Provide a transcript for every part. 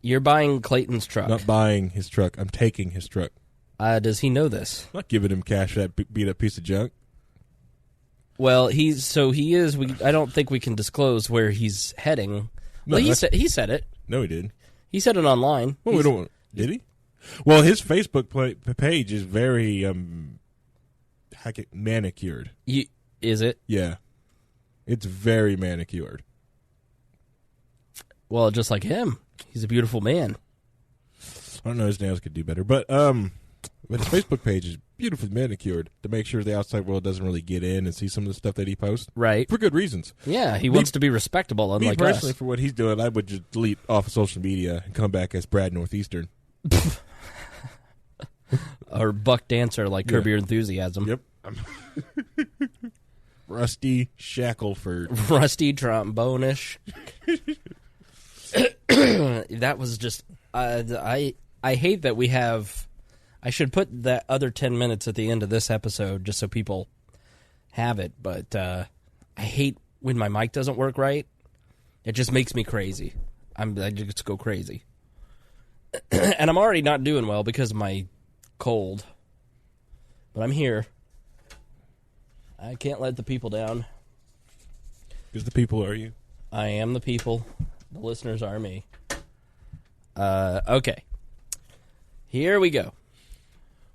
You're buying Clayton's truck. Not buying his truck. I'm taking his truck. Does he know this? I'm not giving him cash for that beat-up piece of junk. Well, he is. I don't think we can disclose where he's heading. No, well, he said it. No, he didn't. He said it online. Well, we don't. Did he? Well, his Facebook page is very manicured. Is it? Yeah, it's very manicured. Well, just like him, he's a beautiful man. I don't know, his nails could do better, but his Facebook page is beautifully manicured to make sure the outside world doesn't really get in and see some of the stuff that he posts. Right. For good reasons. Yeah, he wants to be respectable, unlike me personally, us. for what he's doing, I would just delete off of social media and come back as Brad Northeastern. Or Buck Dancer, like Curb Your Enthusiasm. Yep. Rusty Shackelford. Rusty Trombone-ish. That was just... I hate that we have... I should put that other 10 minutes at the end of this episode just so people have it, but I hate when my mic doesn't work right. It just makes me crazy. I just go crazy. And I'm already not doing well because of my cold. But I'm here. I can't let the people down. Because the people are you. I am the people. The listeners are me. Okay. Here we go.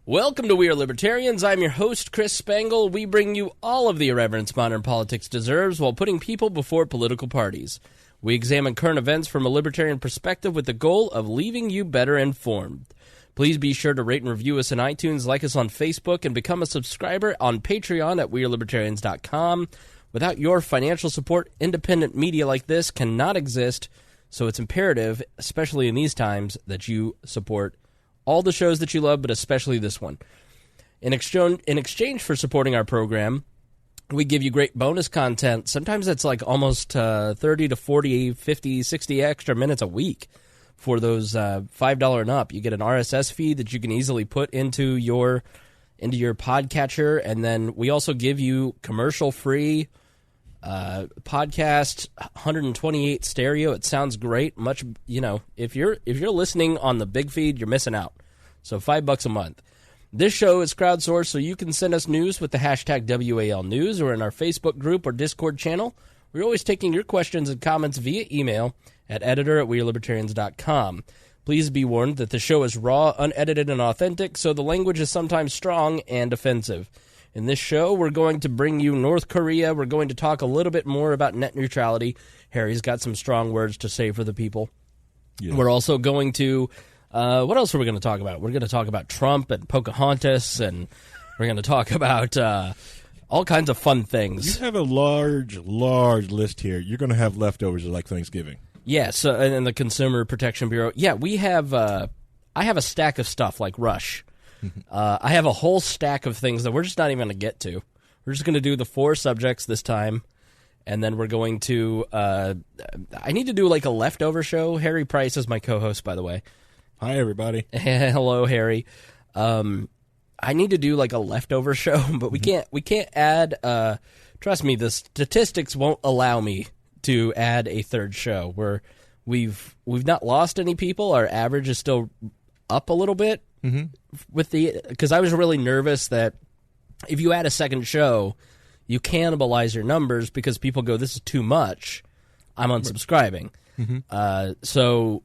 Welcome to We Are Libertarians. I'm your host, Chris Spangle. We bring you all of the irreverence modern politics deserves while putting people before political parties. We examine current events from a libertarian perspective with the goal of leaving you better informed. Please be sure to rate and review us on iTunes, like us on Facebook, and become a subscriber on Patreon at WeAreLibertarians.com. Without your financial support, independent media like this cannot exist, so it's imperative, especially in these times, that you support all the shows that you love, but especially this one. In exchange for supporting our program, we give you great bonus content. Sometimes it's like almost 30 to 40, 50, 60 extra minutes a week for those $5 and up. You get an RSS feed that you can easily put into your podcatcher, and then we also give you commercial-free podcast, 128 stereo. It sounds great. Much, if you're listening on the big feed, you're missing out. So $5 a month. This show is crowdsourced, so you can send us news with the hashtag WAL News or in our Facebook group or Discord channel. We're always taking your questions and comments via email at editor@wearelibertarians.com. Please be warned that the show is raw, unedited, and authentic, so the language is sometimes strong and offensive. In this show, we're going to bring you North Korea. We're going to talk a little bit more about net neutrality. Harry's got some strong words to say for the people. Yeah. We're also going to... what else are we going to talk about? We're going to talk about Trump and Pocahontas, and we're going to talk about all kinds of fun things. You have a large list here. You're going to have leftovers like Thanksgiving. Yes, and the Consumer Protection Bureau. Yeah, we have... I have a stack of stuff like Rush. I have a whole stack of things that we're just not even going to get to. We're just going to do the 4 subjects this time, and then we're going to... I need to do like a leftover show. Harry Price is my co-host, by the way. Hi, everybody. Hello, Harry. I need to do like a leftover show, but we can't add... trust me, the statistics won't allow me to add a third show. We've not lost any people. Our average is still up a little bit. Because I was really nervous that if you add a second show, you cannibalize your numbers because people go, this is too much, I'm unsubscribing. So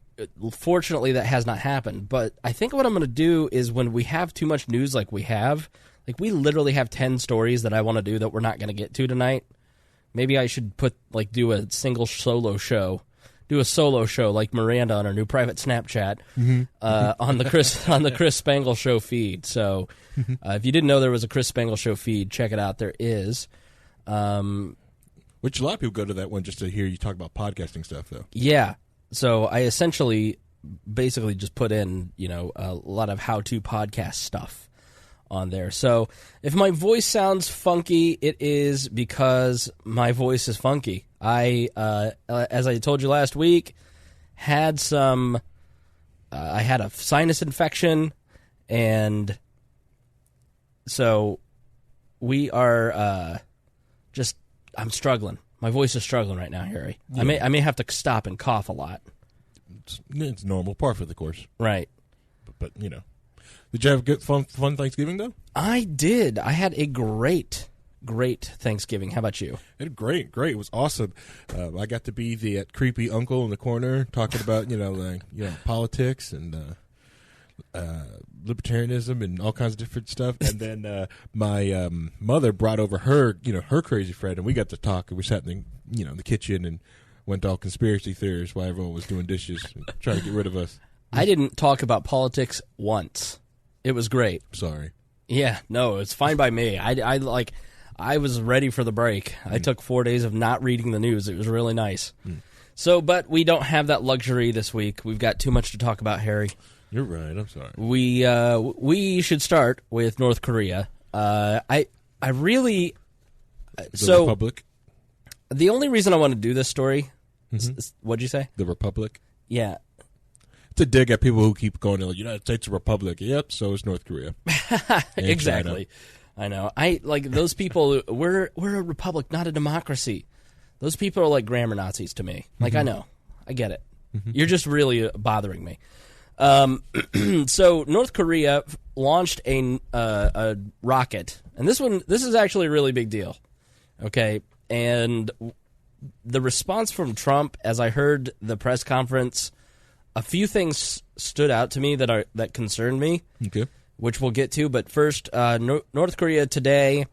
fortunately that has not happened. But I think what I'm going to do is when we have too much news like we have, like we literally have 10 stories that I want to do that we're not going to get to tonight. Maybe I should do a single solo show. Do a solo show like Miranda on our new private Snapchat on the Chris Spangle Show feed. So if you didn't know there was a Chris Spangle Show feed, check it out. There is. Which a lot of people go to that one just to hear you talk about podcasting stuff, though. Yeah. So I basically just put in a lot of how-to podcast stuff on there. So if my voice sounds funky, it is because my voice is funky. I, as I told you last week, had I had a sinus infection, and so we are I'm struggling. My voice is struggling right now, Harry. Yeah. I may have to stop and cough a lot. it's normal, par for the course. Right. But you know, did you have a good fun Thanksgiving though? I did. I had a great Thanksgiving. How about you? Great. It was awesome. I got to be the creepy uncle in the corner talking about politics and libertarianism and all kinds of different stuff. And then my mother brought over her crazy friend, and we got to talk. And we sat in the kitchen and went all conspiracy theories while everyone was doing dishes and trying to get rid of us. I didn't talk about politics once. It was great. Sorry. Yeah, no, it's fine by me. I was ready for the break. I took 4 days of not reading the news. It was really nice. So, but we don't have that luxury this week. We've got too much to talk about, Harry. You're right. I'm sorry. We should start with North Korea. I really the Republic. The only reason I want to do this story, what'd you say? The Republic. Yeah. It's a dig at people who keep going, the United States of Republic. Yep, so is North Korea. Exactly. China. I know. I like those people. We're a republic, not a democracy. Those people are like grammar Nazis to me. Like, I know. I get it. You're just really bothering me. So North Korea launched a rocket, and this is actually a really big deal. Okay, and the response from Trump, as I heard the press conference, a few things stood out to me that concerned me. Okay. Which we'll get to. But first, North Korea today,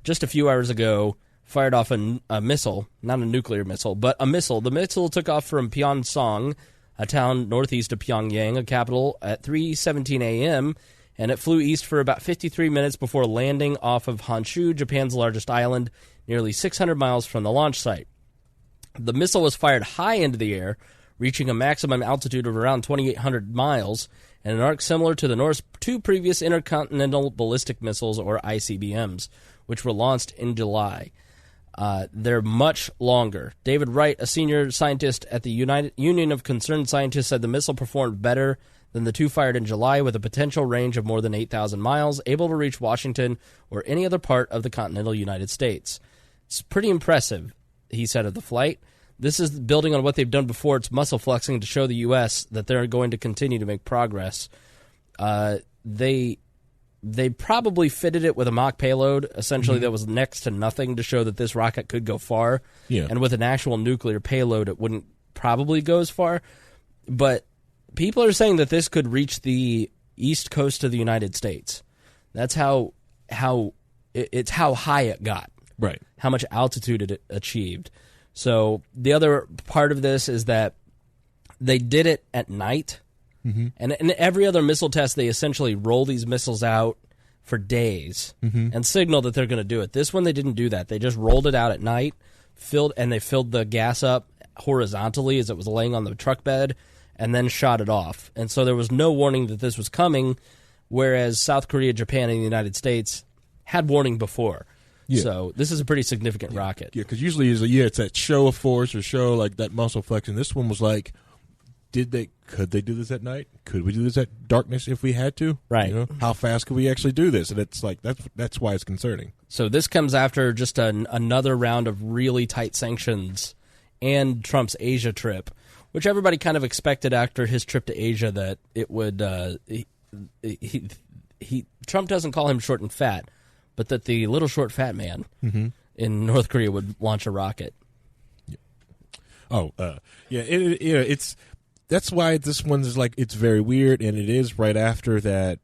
just a few hours ago, fired off a missile, not a nuclear missile, but a missile. The missile took off from Pyeongchang, a town northeast of Pyongyang, a capital, at 3:17 a.m., and it flew east for about 53 minutes before landing off of Honshu, Japan's largest island, nearly 600 miles from the launch site. The missile was fired high into the air, reaching a maximum altitude of around 2,800 miles, and an arc similar to the North's two previous intercontinental ballistic missiles, or ICBMs, which were launched in July. They're much longer. David Wright, a senior scientist at the Union of Concerned Scientists, said the missile performed better than the two fired in July, with a potential range of more than 8,000 miles, able to reach Washington or any other part of the continental United States. It's pretty impressive, he said of the flight. This is building on what they've done before. It's muscle flexing to show the U.S. that they're going to continue to make progress. They probably fitted it with a mock payload, essentially that was next to nothing to show that this rocket could go far. Yeah. And with an actual nuclear payload, it wouldn't probably go as far. But people are saying that this could reach the east coast of the United States. That's how high it got. Right. How much altitude it achieved. So the other part of this is that they did it at night. And in every other missile test, they essentially roll these missiles out for days and signal that they're going to do it. This one, they didn't do that. They just rolled it out at night, filled the gas up horizontally as it was laying on the truck bed, and then shot it off. And so there was no warning that this was coming, whereas South Korea, Japan, and the United States had warning before. Yeah. So this is a pretty significant rocket. Yeah, because usually it's that show of force or show like that muscle flexion. This one was like, could they do this at night? Could we do this at darkness if we had to? Right. How fast could we actually do this? And it's like that's why it's concerning. So this comes after just another round of really tight sanctions and Trump's Asia trip, which everybody kind of expected after his trip to Asia that it would. Trump doesn't call him short and fat, but that the little short fat man in North Korea would launch a rocket. It's that's why this one's like it's very weird, and it is right after that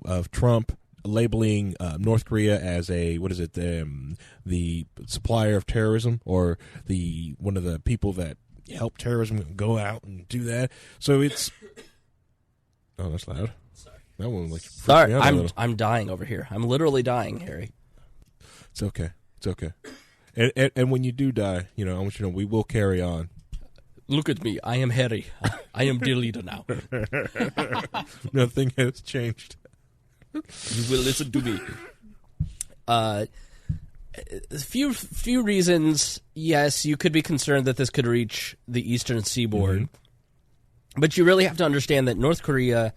of Trump labeling North Korea as the supplier of terrorism or one of the people that help terrorism go out and do that. So it's that's loud. That one sorry, I'm dying over here. I'm literally dying, Harry. It's okay. And when you do die, I want you to know we will carry on. Look at me. I am Harry. I am the leader now. Nothing has changed. You will listen to me. A few reasons. Yes, you could be concerned that this could reach the eastern seaboard, but you really have to understand that North Korea.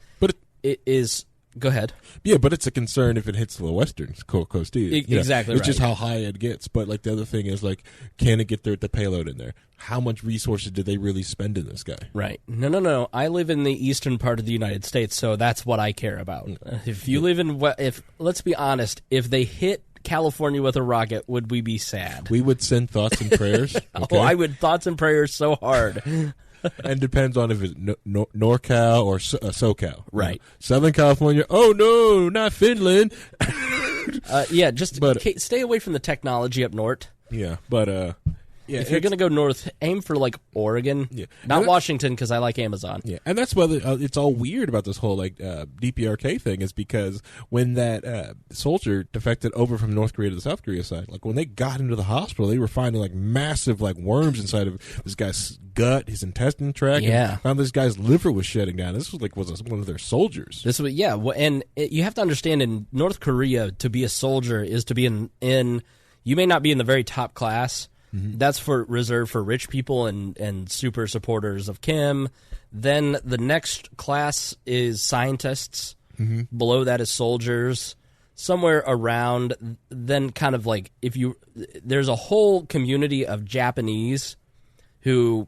It is Go ahead. Yeah, but it's a concern if it hits the western coast too. Exactly, it's right. just how high it gets. But like the other thing is like, can it get the payload in there? How much resources did they really spend in this guy? Right. No. I live in the eastern part of the United States, so that's what I care about. If you live in, let's be honest, if they hit California with a rocket, would we be sad? We would send thoughts and prayers. Okay? Oh, I would thoughts and prayers so hard. And depends on if it's NorCal or SoCal. Right. You know, Southern California, oh no, not Finland. Stay away from the technology up north. Yeah, but if you're going to go north, aim for like Oregon, not Washington, because I like Amazon. Yeah, and that's why it's all weird about this whole like DPRK thing is because when that soldier defected over from North Korea to the South Korea side, like when they got into the hospital, they were finding like massive like worms inside of this guy's gut, his intestine tract. Yeah, and found this guy's liver was shutting down. This was one of their soldiers. You have to understand in North Korea to be a soldier is to be in you may not be in the very top class. Mm-hmm. That's reserved for rich people and super supporters of Kim. Then the next class is scientists. Mm-hmm. Below that is soldiers. Somewhere around, then kind of like there's a whole community of Japanese who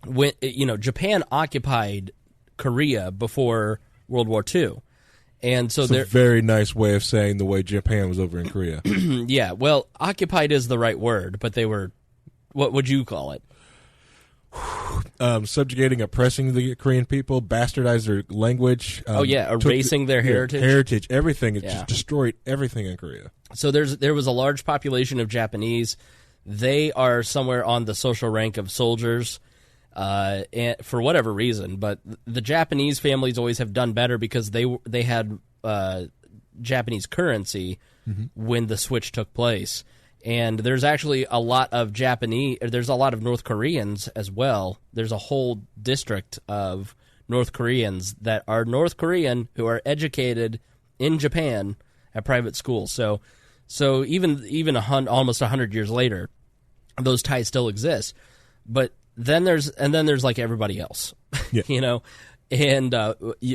went. Japan occupied Korea before World War II. And so it's a very nice way of saying the way Japan was over in Korea. Yeah, well, occupied is the right word, but they were, what would you call it? Subjugating, oppressing the Korean people, bastardized their language. Erasing their heritage. Heritage, everything. It just destroyed everything in Korea. So there was a large population of Japanese. They are somewhere on the social rank of soldiers. And for whatever reason, but the Japanese families always have done better because they had Japanese currency when the switch took place. And there's actually a lot of there's a lot of North Koreans as well. There's a whole district of North Koreans that are North Korean who are educated in Japan at private schools. So even almost 100 years later, those ties still exist. But then there's like everybody else, and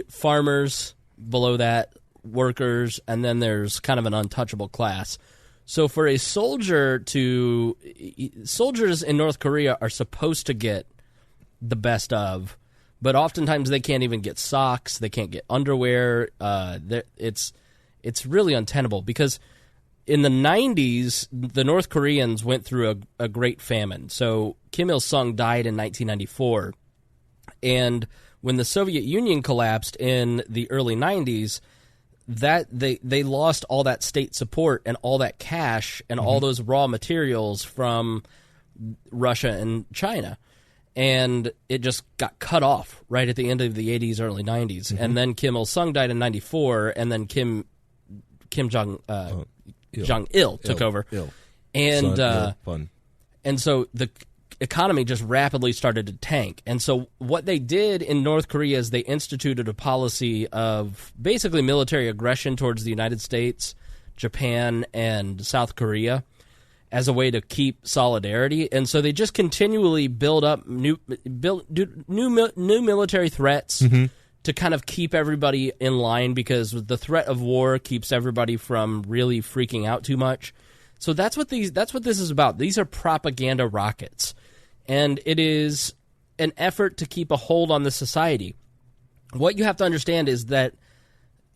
farmers below that, workers, and then there's kind of an untouchable class. So for a soldiers in North Korea are supposed to get the best of, but oftentimes they can't even get socks, they can't get underwear. It's really untenable because in the 90s, the North Koreans went through a great famine. So Kim Il-sung died in 1994. And when the Soviet Union collapsed in the early 90s, they lost all that state support and all that cash and all those raw materials from Russia and China. And it just got cut off right at the end of the 80s, early 90s. And then Kim Il-sung died in 94, and then Kim Jong-il took over. And so the economy just rapidly started to tank. And so what they did in North Korea is they instituted a policy of basically military aggression towards the United States, Japan, and South Korea as a way to keep solidarity. And so they just continually build up new military threats to kind of keep everybody in line, because the threat of war keeps everybody from really freaking out too much. So that's what this is about. These are propaganda rockets, and it is an effort to keep a hold on the society. What you have to understand is that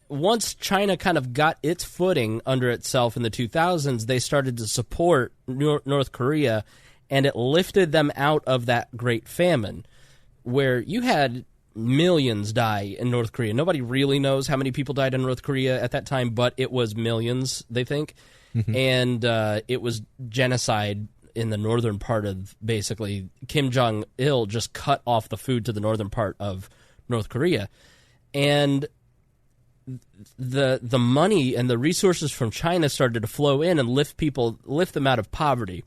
once China kind of got its footing under itself in the 2000s, they started to support North Korea, and it lifted them out of that great famine, where you had millions die in North Korea. Nobody really knows how many people died in North Korea at that time, but it was millions, they think. And it was genocide in the northern part of, basically, Kim Jong-il just cut off the food to the northern part of North Korea. And the money and the resources from China started to flow in and lift them out of poverty.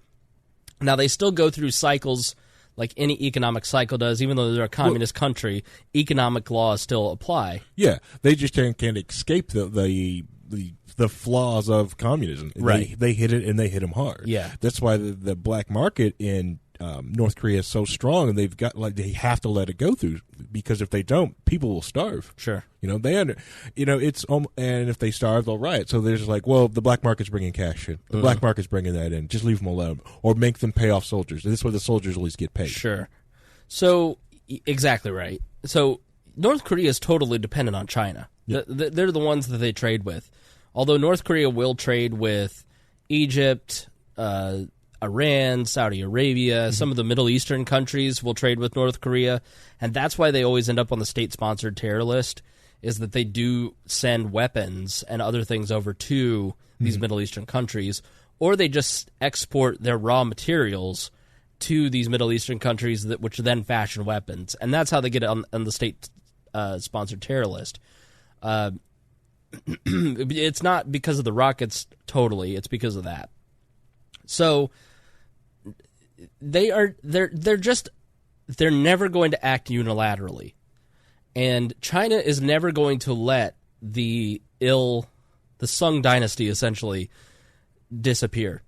Now, they still go through cycles like any economic cycle does. Even though they're a communist country, economic laws still apply. Yeah, they just can't escape the flaws of communism. Right. They hit it, and they hit them hard. Yeah. That's why the black market in North Korea is so strong, and they have to let it go through, because if they don't, people will starve. Sure. And if they starve, they'll riot. So there's like, well, the black market's bringing cash in. The black market's bringing that in. Just leave them alone, or make them pay off soldiers. This way, the soldiers at least get paid. Sure. So exactly right. So North Korea is totally dependent on China. Yep. They're the ones that they trade with. Although North Korea will trade with Egypt, Iran, Saudi Arabia, some of the Middle Eastern countries will trade with North Korea, and that's why they always end up on the state-sponsored terror list, is that they do send weapons and other things over to these Middle Eastern countries, or they just export their raw materials to these Middle Eastern countries which then fashion weapons, and that's how they get on the state-sponsored terror list. It's not because of the rockets totally, it's because of that. So they're never going to act unilaterally. And China is never going to let the Sung dynasty essentially disappear.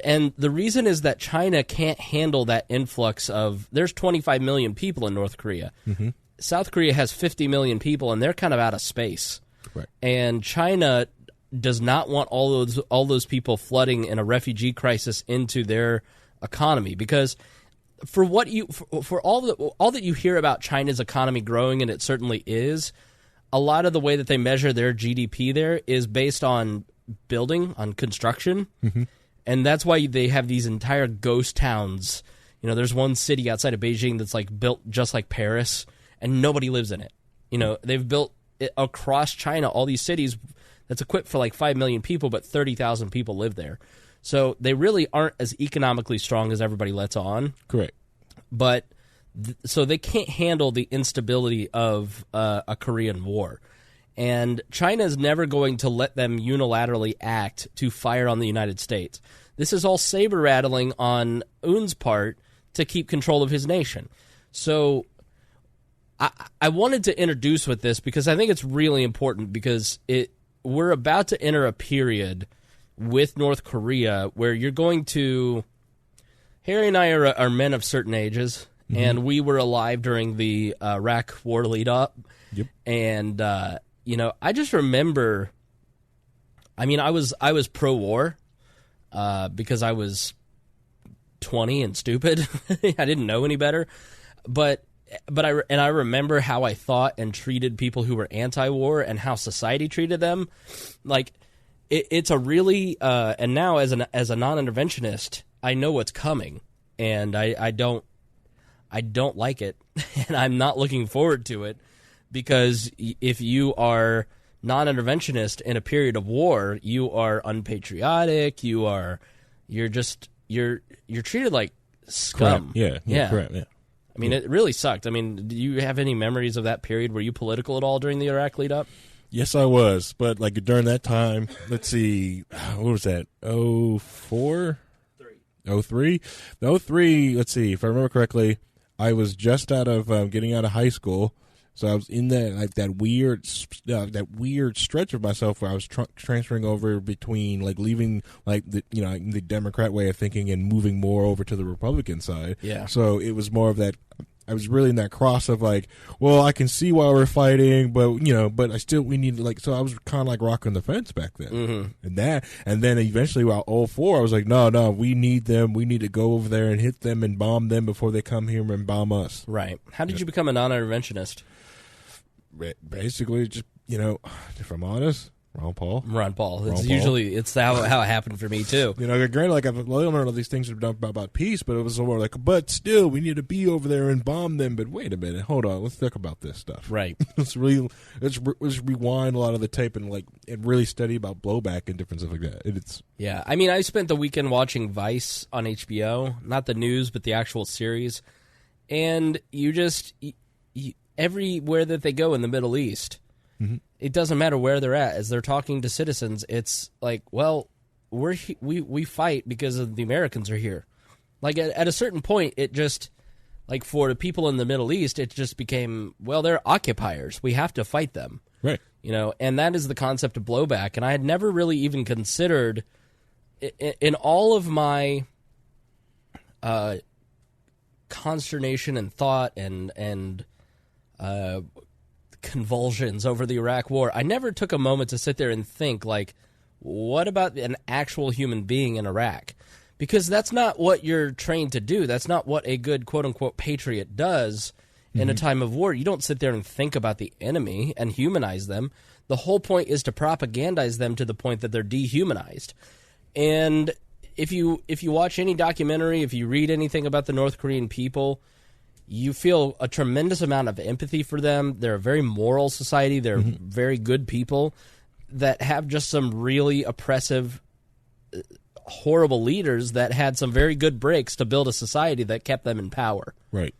And the reason is that China can't handle that influx there's 25 million people in North Korea. Mm-hmm. South Korea has 50 million people, and they're kind of out of space. Right. And China does not want all those people flooding in a refugee crisis into their economy, because for all that you hear about China's economy growing, and it certainly is, a lot of the way that they measure their GDP there is based on construction, and that's why they have these entire ghost towns. There's one city outside of Beijing that's like built just like Paris, and nobody lives in it. They've built across China all these cities that's equipped for like 5 million people, but 30,000 people live there. So they really aren't as economically strong as everybody lets on. Correct. But so they can't handle the instability of a Korean war. And China is never going to let them unilaterally act to fire on the United States. This is all saber-rattling on Un's part to keep control of his nation. So I wanted to introduce with this because I think it's really important, because we're about to enter a period with North Korea where you're going to... Harry and I are men of certain ages, and we were alive during the Iraq war lead-up. Yep. And, I just remember... I mean, I was pro-war because I was 20 and stupid. I didn't know any better. But I remember how I thought and treated people who were anti-war, and how society treated them. Like, it's a really and now as a non-interventionist, I know what's coming, and I don't like it, and I'm not looking forward to it, because if you are non-interventionist in a period of war, you are unpatriotic. You're treated like scum. Correct. Yeah. Correct. Yeah. I mean, it really sucked. I mean, do you have any memories of that period? Were you political at all during the Iraq lead-up? Yes, I was. But, like, during that time, let's see, what was that, 04? 03? 03, let's see, if I remember correctly, I was just out of getting out of high school. So I was in that weird stretch of myself where I was transferring over between leaving the Democrat way of thinking and moving more over to the Republican side. Yeah. So it was more of that. I was really in that cross of I can see why we're fighting, but we need so I was kind of rocking the fence back then. Mm-hmm. And then eventually while 04, I was like, no, we need them. We need to go over there and hit them and bomb them before they come here and bomb us. Right. How did you become a non-interventionist? Basically, just, if I'm honest, Ron Paul. It's how it happened for me, too. Granted, I've learned all these things about peace, but it was more but still, we need to be over there and bomb them. But wait a minute, hold on, let's talk about this stuff. Right. let's rewind a lot of the tape and really study about blowback and different stuff like that. Yeah, I mean, I spent the weekend watching Vice on HBO, not the news, but the actual series, and everywhere that they go in the Middle East, it doesn't matter where they're at. As they're talking to citizens, it's like, well, we fight because the Americans are here. At a certain point, it just, for the people in the Middle East, it just became, well, they're occupiers. We have to fight them. Right. And that is the concept of blowback. And I had never really even considered, in all of my consternation and thought and convulsions over the Iraq War, I never took a moment to sit there and think, like, what about an actual human being in Iraq? Because that's not what you're trained to do. That's not what a good quote-unquote patriot does in a time of war. You don't sit there and think about the enemy and humanize them. The whole point is to propagandize them to the point that they're dehumanized. And if you watch any documentary, if you read anything about the North Korean people, you feel a tremendous amount of empathy for them. They're a very moral society. They're very good people that have just some really oppressive, horrible leaders that had some very good breaks to build a society that kept them in power. Right.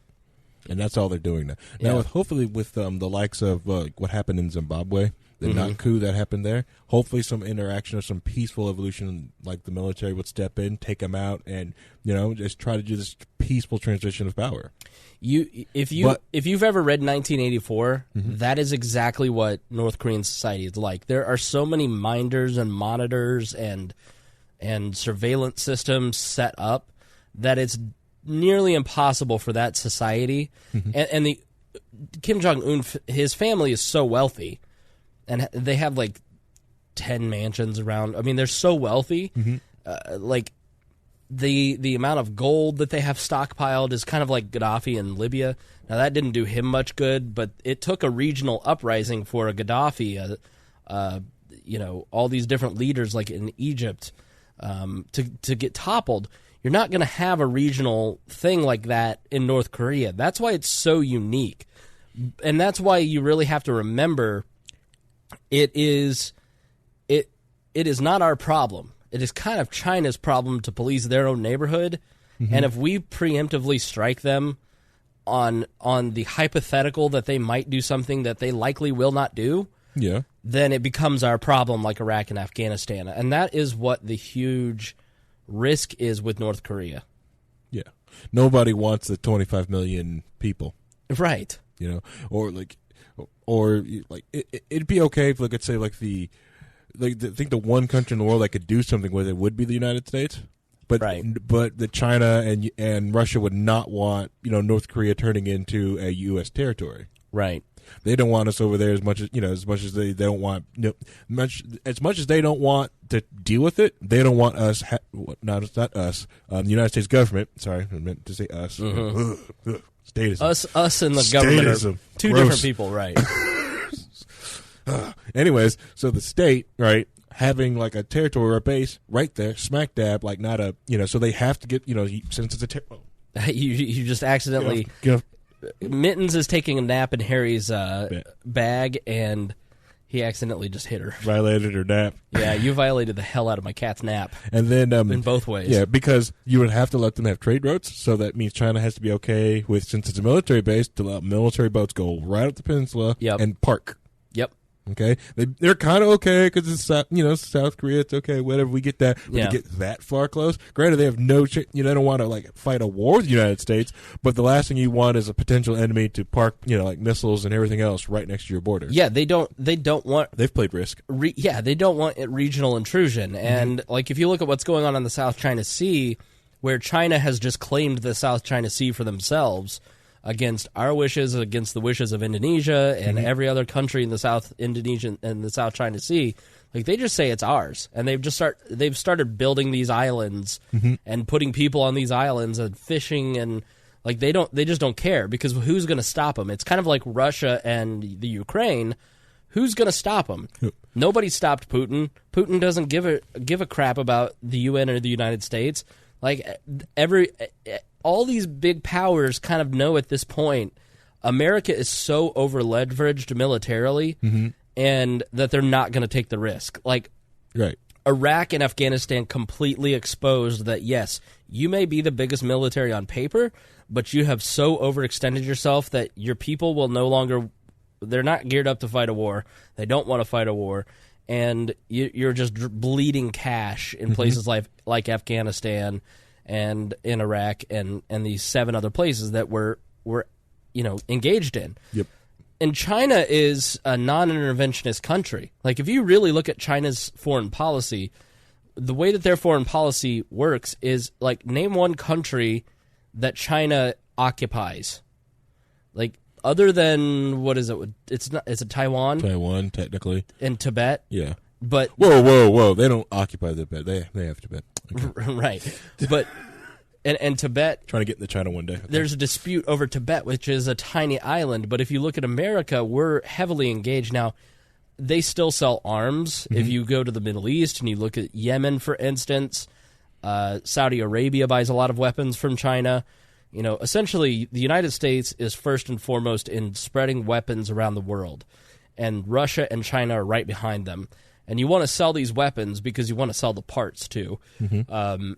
And that's all they're doing now. Yeah. Now, hopefully with the likes of what happened in Zimbabwe, the not coup that happened there, hopefully some interaction or some peaceful evolution, like the military would step in, take them out, and, just try to do this peaceful transition of power. If you've ever read 1984, that is exactly what North Korean society is like. There are so many minders and monitors and surveillance systems set up that it's nearly impossible for that society. And the Kim Jong-un, his family is so wealthy, and they have like 10 mansions around. I mean, they're so wealthy. Like the amount of gold that they have stockpiled is kind of like Gaddafi in Libya. Now, that didn't do him much good, but it took a regional uprising for a Gaddafi, all these different leaders like in Egypt to get toppled. You're not going to have a regional thing like that in North Korea. That's why it's so unique. And that's why you really have to remember it is not our problem. It is kind of China's problem to police their own neighborhood. And if we preemptively strike them on the hypothetical that they might do something that they likely will not do, then it becomes our problem, like Iraq and Afghanistan. And that is what the huge risk is with North Korea. Yeah. Nobody wants the 25 million people. Right. Or it'd be okay if, let's say, I think the one country in the world that could do something with it would be the United States. But the China and Russia would not want, North Korea turning into a U.S. territory. Right. They don't want us over there as much as they don't want as much as they don't want to deal with it. They don't want us. Not us. The United States government. Sorry, I meant to say us. Statism. Us and the government are two different people, right? Anyways, so the state, right, having like a territory or a base right there, smack dab, like not a, so they have to get, since it's a you just accidentally. Mittens is taking a nap in Harry's bag, and he accidentally just hit her. Violated her nap. Yeah, you violated the hell out of my cat's nap. And then in both ways. Yeah, because you would have to let them have trade routes, so that means China has to be okay with, since it's a military base, to let military boats go right up the peninsula and park. Yep. Okay, they're kind of okay because it's South Korea. It's okay, whatever. We get that. But to get that far close, granted, they have no. They don't want to fight a war with the United States, but the last thing you want is a potential enemy to park missiles and everything else right next to your border. Yeah, they don't want. They've played Risk. They don't want regional intrusion, and if you look at what's going on in the South China Sea, where China has just claimed the South China Sea for themselves, against our wishes, against the wishes of Indonesia and every other country in the South Indonesian and the South China Sea, they just say it's ours, and they've started building these islands and putting people on these islands and fishing, and they just don't care, because who's going to stop them? It's kind of like Russia and the Ukraine. Who's going to stop them? Nobody stopped Putin. Putin doesn't give a crap about the UN or the United States. All these big powers kind of know at this point America is so over-leveraged militarily and that they're not going to take the risk. Iraq and Afghanistan completely exposed that, yes, you may be the biggest military on paper, but you have so overextended yourself that your people will no longer – they're not geared up to fight a war. They don't want to fight a war. And you're just bleeding cash in places like Afghanistan and in Iraq and these 7 other places that we're engaged in. Yep. And China is a non-interventionist country. If you really look at China's foreign policy, the way that their foreign policy works is, name one country that China occupies. Like, other than, what is it? It's a Taiwan? Taiwan, technically. And Tibet? Yeah. But Whoa. They don't occupy Tibet. They have Tibet. Okay. Right. But, and Tibet... Trying to get into China one day. Okay. There's a dispute over Tibet, which is a tiny island. But if you look at America, we're heavily engaged. Now, they still sell arms. If you go to the Middle East and you look at Yemen, for instance, Saudi Arabia buys a lot of weapons from China. You know, essentially, the United States is first and foremost in spreading weapons around the world. And Russia and China are right behind them. And you want to sell these weapons because you want to sell the parts, too. But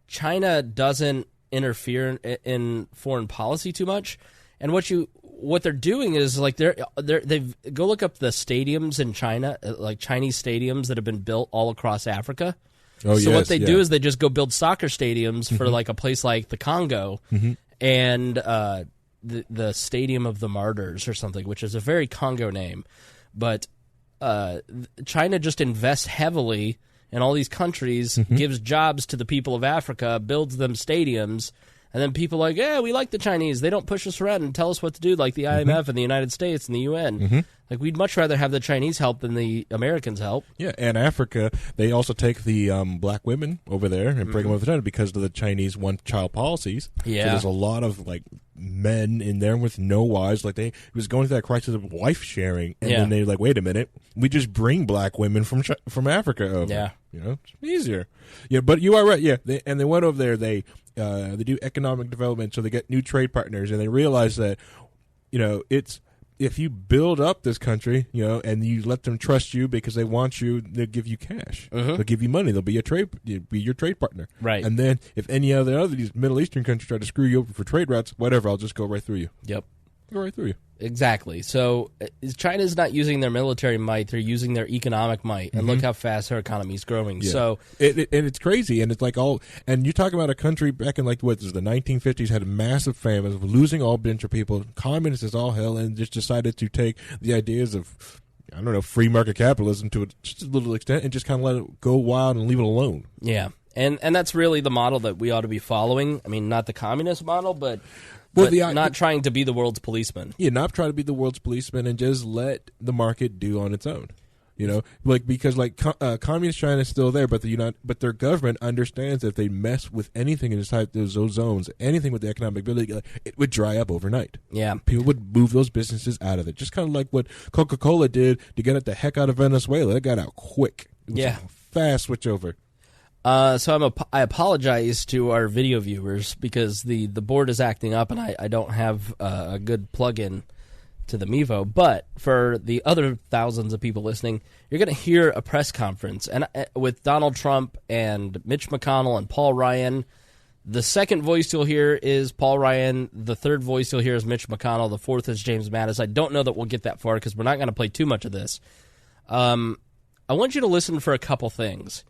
China doesn't interfere in foreign policy too much. And what they're doing is, like, they've go look up the stadiums in China, like Chinese stadiums that have been built all across Africa. Oh, so what they do is they just go build soccer stadiums for like a place like the Congo and the Stadium of the Martyrs or something, which is a very Congo name. But China just invests heavily in all these countries, gives jobs to the people of Africa, builds them stadiums. And then people are like, yeah, we like the Chinese. They don't push us around and tell us what to do, like the IMF and the United States and the UN. Like, we'd much rather have the Chinese help than the Americans help. Yeah, and Africa, they also take the black women over there and bring them over to China because of the Chinese one-child policies. Yeah. So there's a lot of, like, men in there with no wives. Like, it was going through that crisis of wife sharing. And then they're like, wait a minute, we just bring black women from Africa over. Yeah. You know, it's easier. Yeah, but you are right. Yeah, they went over there. They do economic development, so they get new trade partners, and they realize that, you know, it's if you build up this country, you know, and you let them trust you because they want you, they'll give you cash. They'll give you money. They'll be your trade partner. Right. And then if any other these Middle Eastern countries try to screw you over for trade routes, whatever, I'll just go right through you. Yep. Go right through you. Exactly. So China's not using their military might; they're using their economic might, and look how fast her economy is growing. Yeah. So and it's crazy, and it's like and you talk about a country back in like the 1950s had a massive famine, losing all bunch of people, communist as all hell, and just decided to take the ideas of, I don't know, free market capitalism to just a little extent, and just kind of let it go wild and leave it alone. Yeah, and that's really the model that we ought to be following. I mean, not the communist model, but. Not trying to be the world's policeman. Yeah, not trying to be the world's policeman and just let the market do on its own. You know, like because like communist China is still there, but but their government understands that if they mess with anything inside those zones, anything with the economic ability, it would dry up overnight. Yeah, people would move those businesses out of it. Just kind of like what Coca-Cola did to get it the heck out of Venezuela. It got out quick. It was a fast switch over. So I apologize to our video viewers because the board is acting up and I don't have a good plug-in to the Mevo. But for the other thousands of people listening, you're going to hear a press conference and with Donald Trump and Mitch McConnell and Paul Ryan. The second voice you'll hear is Paul Ryan. The third voice you'll hear is Mitch McConnell. The fourth is James Mattis. I don't know that we'll get that far because we're not going to play too much of this. I want you to listen for a couple things.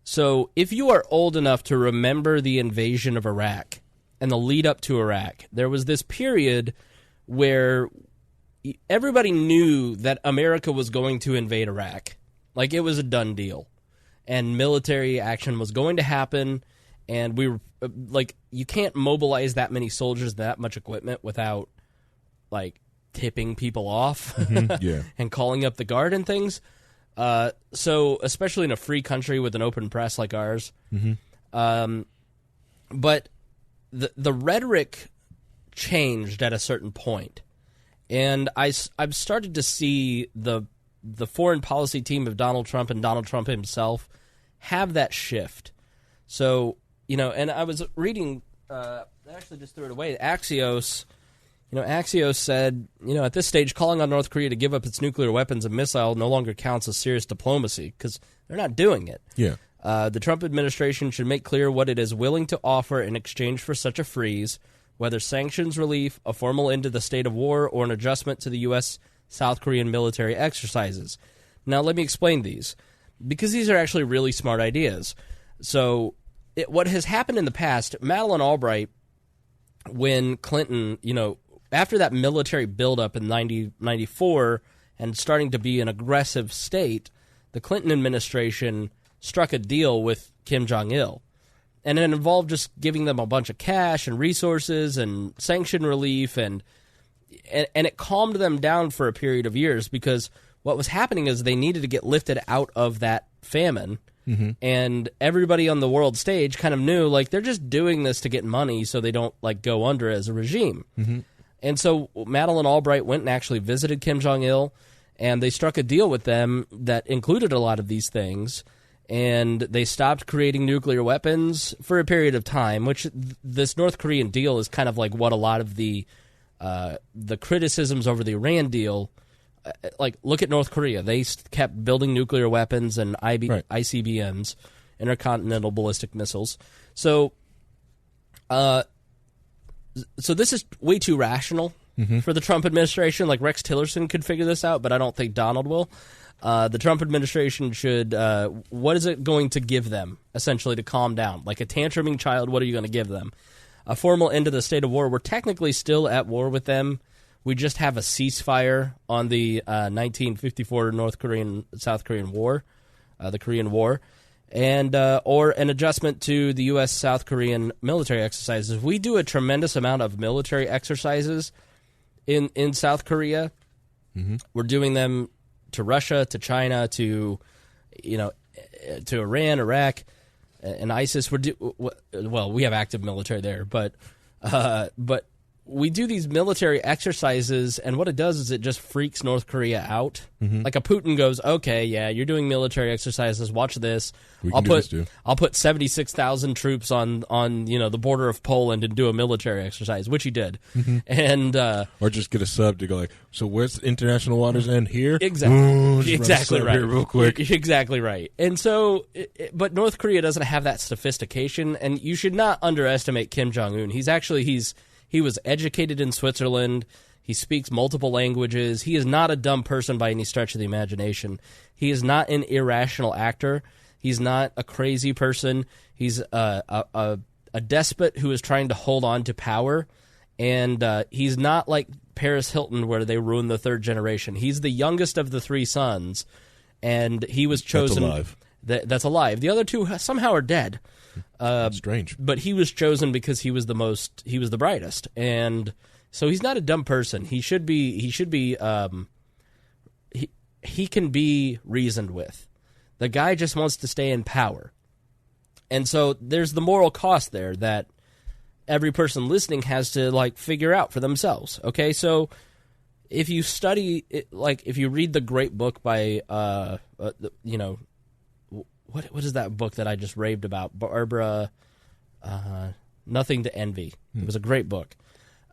So if you are old enough to remember the invasion of Iraq and the lead up to Iraq, there was this period where everybody knew that America was going to invade Iraq. Like, it was a done deal. And military action was going to happen. And we were like, you can't mobilize that many soldiers, that much equipment without, like, tipping people off and calling up the guard and things. So, especially in a free country with an open press like ours. But the rhetoric changed at a certain point. And I've started to see the foreign policy team of Donald Trump and Donald Trump himself have that shift. So, you know, and I was reading, I actually just threw it away, Axios. You know, Axios said, you know, at this stage, calling on North Korea to give up its nuclear weapons and missile no longer counts as serious diplomacy because they're not doing it. Yeah. The Trump administration should make clear what it is willing to offer in exchange for such a freeze, whether sanctions relief, a formal end to the state of war, or an adjustment to the U.S. South Korean military exercises. Now, let me explain these, because these are actually really smart ideas. So, what has happened in the past, Madeleine Albright, when Clinton, you know, after that military buildup in 94 and starting to be an aggressive state, the Clinton administration struck a deal with Kim Jong-il. it involved just giving them a bunch of cash and resources and sanction relief, and it calmed them down for a period of years, because what was happening is they needed to get lifted out of that famine, and everybody on the world stage kind of knew, like, they're just doing this to get money so they don't, like, go under as a regime. And so Madeleine Albright went and actually visited Kim Jong-il, and they struck a deal with them that included a lot of these things, and they stopped creating nuclear weapons for a period of time, which this North Korean deal is kind of like what a lot of the criticisms over the Iran deal, like, look at North Korea. They kept building nuclear weapons and ICBMs, intercontinental ballistic missiles. So this is way too rational for the Trump administration. Like, Rex Tillerson could figure this out, but I don't think Donald will. The Trump administration should, what is it going to give them, essentially, to calm down? Like a tantruming child, what are you going to give them? A formal end to the state of war. We're technically still at war with them. We just have a ceasefire on the 1954 South Korean War, the Korean War, and or an adjustment to the U.S. South Korean military exercises. We do a tremendous amount of military exercises in South Korea. We're doing them to Russia, to China, to Iran, Iraq, and ISIS. We have active military there, but we do these military exercises, and what it does is it just freaks North Korea out. Like a Putin goes, okay, yeah, you're doing military exercises. Watch this. I'll put 76,000 troops on the border of Poland and do a military exercise, which he did, and or just get a sub to go like, so where's international waters end here? Exactly right. Here real quick. Exactly right. And so, but North Korea doesn't have that sophistication, and you should not underestimate Kim Jong-un. He was educated in Switzerland. He speaks multiple languages. He is not a dumb person by any stretch of the imagination. He is not an irrational actor. He's not a crazy person. He's a despot who is trying to hold on to power. And he's not like Paris Hilton, where they ruined the third generation. He's the youngest of the three sons, and he was chosen. That's alive. That's alive. The other two somehow are dead. Strange. But he was chosen because he was the brightest, and so he's not a dumb person. He can be reasoned with. The guy just wants to stay in power. And so there's the moral cost there that every person listening has to, like, figure out for themselves. Okay, so if you study it, like, if you read the great book by what is that book that I just raved about? Barbara, Nothing to Envy. It was a great book.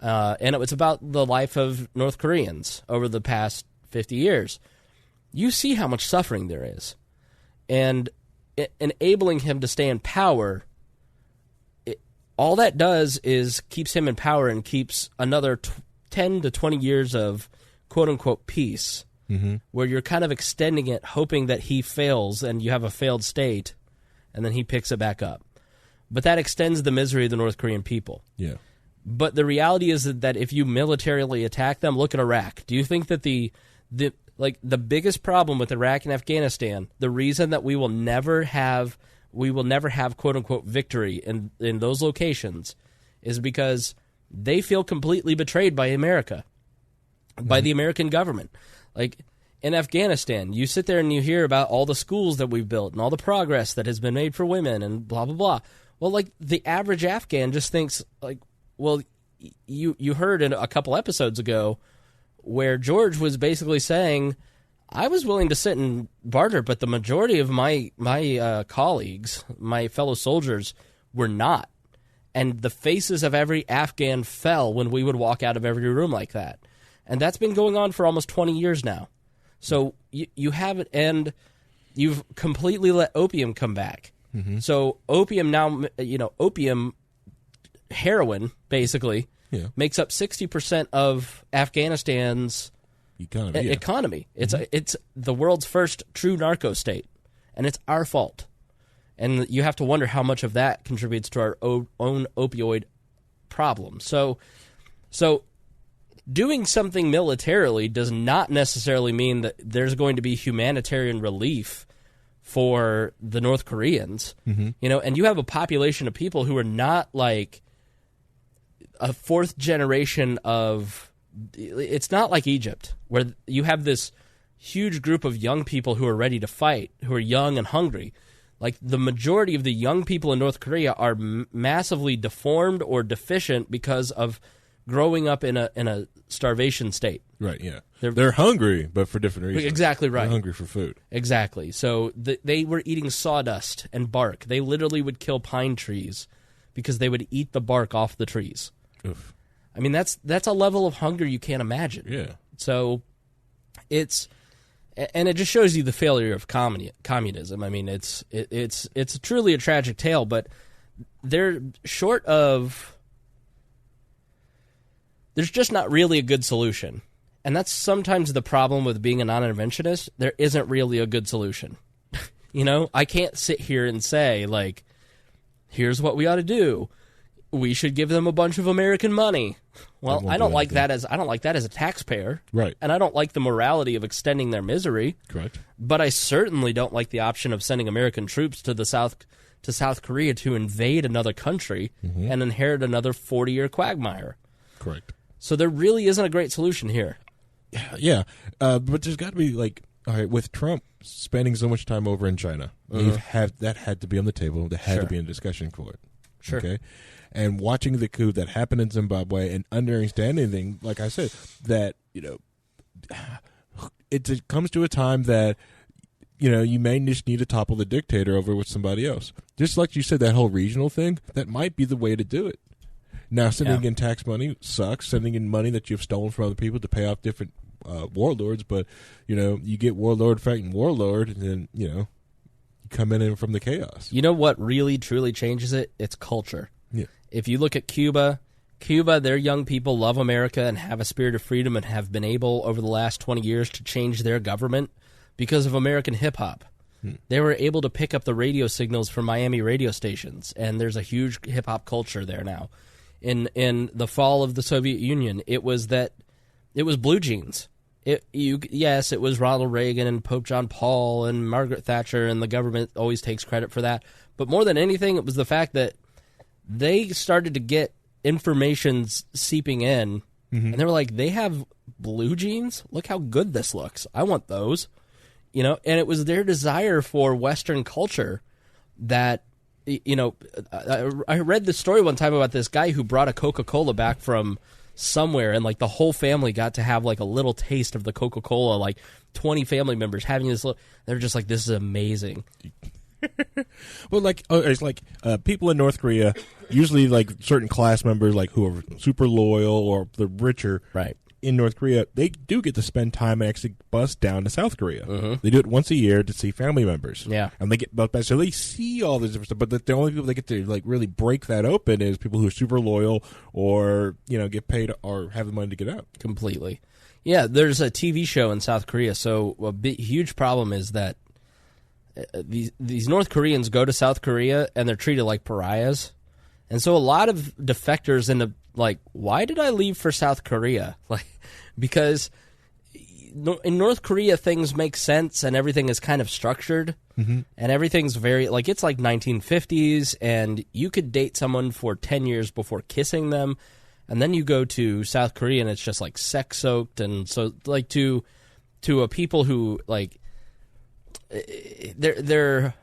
And it's about the life of North Koreans over the past 50 years. You see how much suffering there is. And enabling him to stay in power, all that does is keeps him in power and keeps another 10 to 20 years of quote-unquote peace. Where you're kind of extending it, hoping that he fails and you have a failed state, and then he picks it back up. But that extends the misery of the North Korean people. Yeah. But the reality is that if you militarily attack them, look at Iraq. Do you think that the biggest problem with Iraq and Afghanistan, the reason that we will never have quote unquote victory in those locations, is because they feel completely betrayed by America, by the American government. Like, in Afghanistan, you sit there and you hear about all the schools that we've built and all the progress that has been made for women and blah, blah, blah. Well, like, the average Afghan just thinks, like, well, you heard in a couple episodes ago where George was basically saying, I was willing to sit and barter, but the majority of my colleagues, my fellow soldiers, were not. And the faces of every Afghan fell when we would walk out of every room like that. And that's been going on for almost 20 years now. So you have it, and you've completely let opium come back. So opium now, heroin, basically, makes up 60% of Afghanistan's economy. It's the world's first true narco state, and it's our fault. And you have to wonder how much of that contributes to our own opioid problem. So doing something militarily does not necessarily mean that there's going to be humanitarian relief for the North Koreans, and you have a population of people who are not like a fourth generation of. It's not like Egypt, where you have this huge group of young people who are ready to fight, who are young and hungry. Like the majority of the young people in North Korea are massively deformed or deficient because of growing up in a starvation state. Right, yeah. They're hungry, but for different reasons. Exactly right. They're hungry for food. Exactly. So they were eating sawdust and bark. They literally would kill pine trees because they would eat the bark off the trees. Oof. I mean, that's a level of hunger you can't imagine. Yeah. So and it just shows you the failure of communism. I mean, it's truly a tragic tale, but they're short of. There's just not really a good solution. And that's sometimes the problem with being a non-interventionist. There isn't really a good solution. I can't sit here and say, like, here's what we ought to do. We should give them a bunch of American money. Well, I don't like that as a taxpayer. Right. And I don't like the morality of extending their misery. Correct. But I certainly don't like the option of sending American troops to South Korea to invade another country and inherit another 40-year quagmire. Correct. So there really isn't a great solution here. Yeah. But there's got to be, like, all right, with Trump spending so much time over in China, that had to be on the table. There had to be a discussion for it. Sure. Okay. And watching the coup that happened in Zimbabwe and understanding, like I said, that, it comes to a time that, you may just need to topple the dictator over with somebody else. Just like you said, that whole regional thing, that might be the way to do it. Now, sending in tax money sucks. Sending in money that you've stolen from other people to pay off different warlords, but, you get warlord fighting warlord, and then, you come in from the chaos. You know what really, truly changes it? It's culture. Yeah. If you look at Cuba, their young people love America and have a spirit of freedom and have been able over the last 20 years to change their government because of American hip-hop. They were able to pick up the radio signals from Miami radio stations, and there's a huge hip-hop culture there now. In the fall of the Soviet Union, it was blue jeans. Yes, it was Ronald Reagan and Pope John Paul and Margaret Thatcher, and the government always takes credit for that. But more than anything, it was the fact that they started to get information seeping in, and they were like, they have blue jeans? Look how good this looks. I want those. And it was their desire for Western culture that, I read this story one time about this guy who brought a Coca-Cola back from somewhere, and like the whole family got to have like a little taste of the Coca-Cola, like 20 family members having this they're just like, this is amazing. Well, it's like people in North Korea, usually like certain class members, like who are super loyal or the richer, right? In North Korea, they do get to spend time and actually bus down to South Korea. They do it once a year to see family members. Yeah, and they get back, so they see all this different stuff. But the only people that get to like really break that open is people who are super loyal or get paid or have the money to get out. Completely. Yeah, there's a TV show in South Korea. So a huge problem is that these North Koreans go to South Korea and they're treated like pariahs. And so a lot of defectors end up like, why did I leave for South Korea? Like, because in North Korea things make sense and everything is kind of structured, and everything's very like, it's like 1950s, and you could date someone for 10 years before kissing them, and then you go to South Korea and it's just like sex soaked. And so like to a people who like they're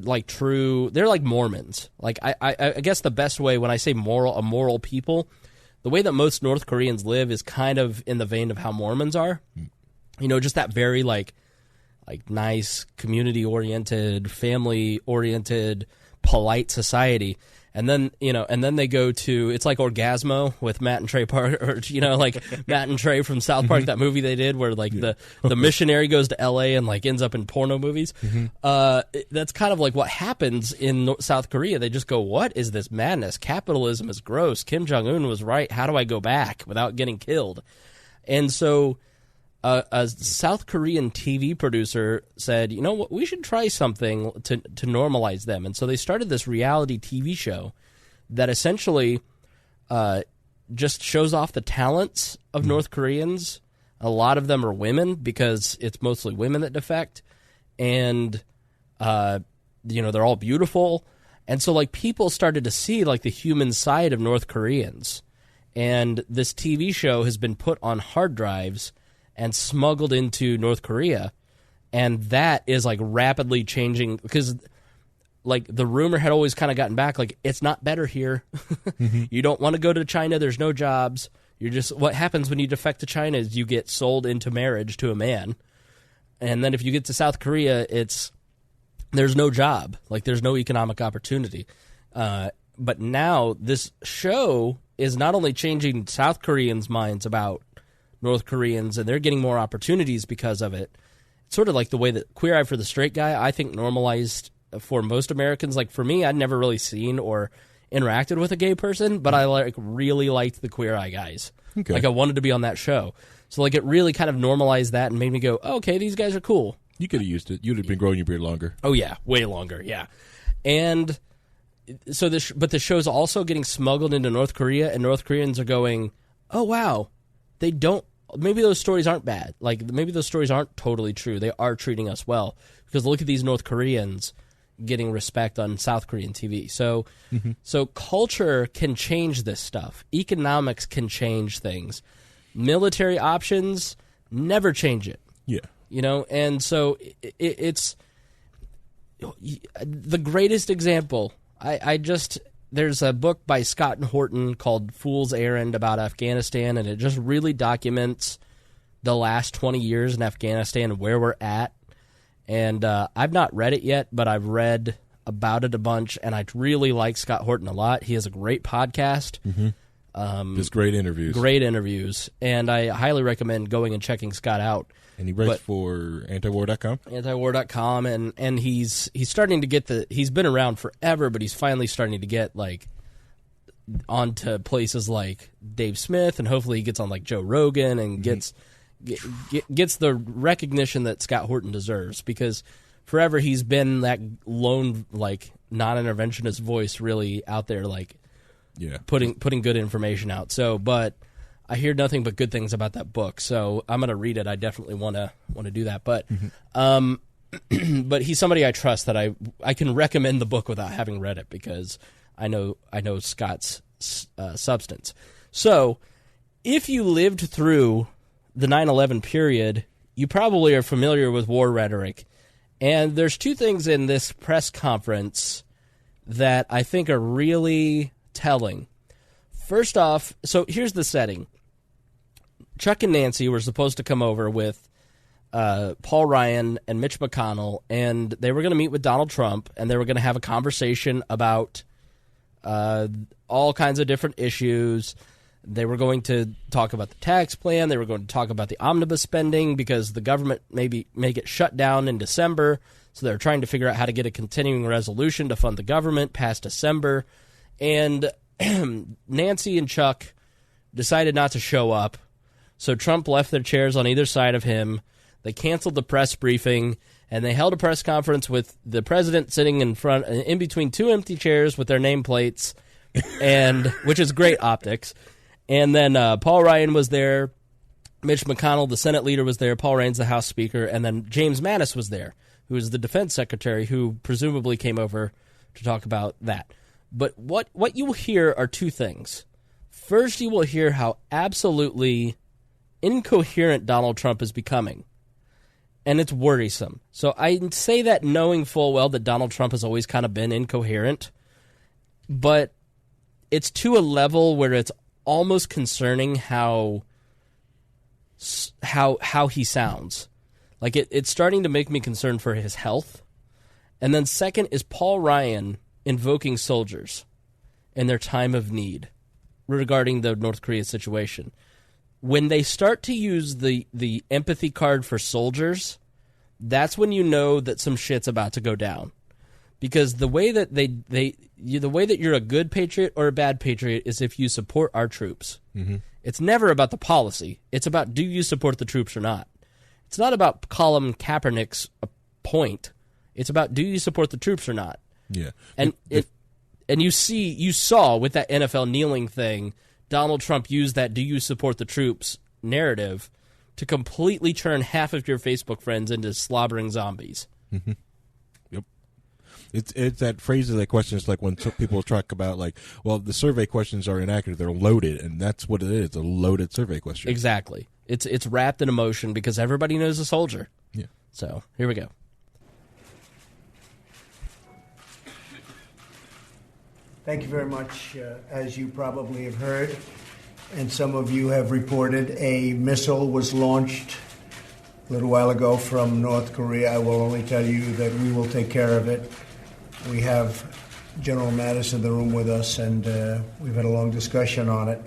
like true. They're like Mormons. Like I guess the best way when I say moral people, the way that most North Koreans live is kind of in the vein of how Mormons are. Just that very like nice, community oriented, family oriented, polite society. And then, they go to, it's like Orgasmo with Matt and Trey Parker, or, like Matt and Trey from South Park, that movie they did where like the missionary goes to LA and like ends up in porno movies. That's kind of like what happens in South Korea. They just go, what is this madness? Capitalism is gross. Kim Jong-un was right. How do I go back without getting killed? And so a South Korean TV producer said, you know what, we should try something to normalize them. And so they started this reality TV show that essentially just shows off the talents of North Koreans. A lot of them are women because it's mostly women that defect. and they're all beautiful. And so, like, people started to see, like, the human side of North Koreans. And this TV show has been put on hard drives and smuggled into North Korea. And that is, like, rapidly changing because, like, the rumor had always kind of gotten back, like, it's not better here. You don't want to go to China. There's no jobs. You're just, what happens when you defect to China is you get sold into marriage to a man. And then if you get to South Korea, there's no job. Like, there's no economic opportunity. But now this show is not only changing South Koreans' minds about North Koreans, and they're getting more opportunities because of it. It's sort of like the way that Queer Eye for the Straight Guy, I think, normalized for most Americans. Like, for me, I'd never really seen or interacted with a gay person, but I really liked the Queer Eye guys. Okay. Like, I wanted to be on that show. So, like, it really kind of normalized that and made me go, oh, okay, these guys are cool. You could have used it. You'd have been growing your beard longer. Oh, yeah. Way longer, yeah. And so but the show's also getting smuggled into North Korea, and North Koreans are going, oh, wow, they don't, maybe those stories aren't bad. Like, maybe those stories aren't totally true. They are treating us well. Because look at these North Koreans getting respect on South Korean TV. So, so culture can change this stuff. Economics can change things. Military options never change it. Yeah. And so it's the greatest example. There's a book by Scott and Horton called Fool's Errand about Afghanistan, and it just really documents the last 20 years in Afghanistan and where we're at. And I've not read it yet, but I've read about it a bunch, and I really like Scott Horton a lot. He has a great podcast. Just great interviews. Great interviews, and I highly recommend going and checking Scott out. And he writes for antiwar.com? Antiwar.com, and he's starting to get he's been around forever, but he's finally starting to get, like, onto places like Dave Smith, and hopefully he gets on, like, Joe Rogan and gets the recognition that Scott Horton deserves, because forever he's been that lone, like, non-interventionist voice really out there, like, putting good information out. So, but I hear nothing but good things about that book, so I'm going to read it. I definitely want to do that. But but he's somebody I trust that I can recommend the book without having read it, because I know Scott's substance. So if you lived through the 9/11 period, you probably are familiar with war rhetoric. And there's two things in this press conference that I think are really telling. First off, so here's the setting. Chuck and Nancy were supposed to come over with Paul Ryan and Mitch McConnell, and they were going to meet with Donald Trump, and they were going to have a conversation about all kinds of different issues. They were going to talk about the tax plan. They were going to talk about the omnibus spending, because the government may get shut down in December, so they're trying to figure out how to get a continuing resolution to fund the government past December. And Nancy and Chuck decided not to show up, so Trump left their chairs on either side of him. They canceled the press briefing, and they held a press conference with the president sitting in between two empty chairs with their nameplates, and which is great optics. And then Paul Ryan was there, Mitch McConnell, the Senate leader, was there, Paul Ryan's the House Speaker, and then James Mattis was there, who is the defense secretary, who presumably came over to talk about that. But what you will hear are two things. First, you will hear how absolutely incoherent Donald Trump is becoming, and it's worrisome. So I say that knowing full well that Donald Trump has always kind of been incoherent, but it's to a level where it's almost concerning how he sounds. Like, it's starting to make me concerned for his health. And then second is Paul Ryan invoking soldiers in their time of need regarding the North Korea situation. When they start to use the empathy card for soldiers, that's when you know that some shit's about to go down. Because the way that the way that you're a good patriot or a bad patriot is if you support our troops. Mm-hmm. It's never about the policy. It's about, do you support the troops or not? It's not about Colin Kaepernick's point. It's about, do you support the troops or not? Yeah. And you saw with that NFL kneeling thing, Donald Trump used that "do you support the troops" narrative to completely turn half of your Facebook friends into slobbering zombies. Mm-hmm. Yep. It's that phrase of that question. It's like when people talk about like, well, the survey questions are inaccurate. They're loaded, and that's what it is. A loaded survey question. Exactly. It's wrapped in emotion because everybody knows a soldier. Yeah. So here we go. Thank you very much. As you probably have heard, and some of you have reported, a missile was launched a little while ago from North Korea. I will only tell you that we will take care of it. We have General Mattis in the room with us, and we've had a long discussion on it.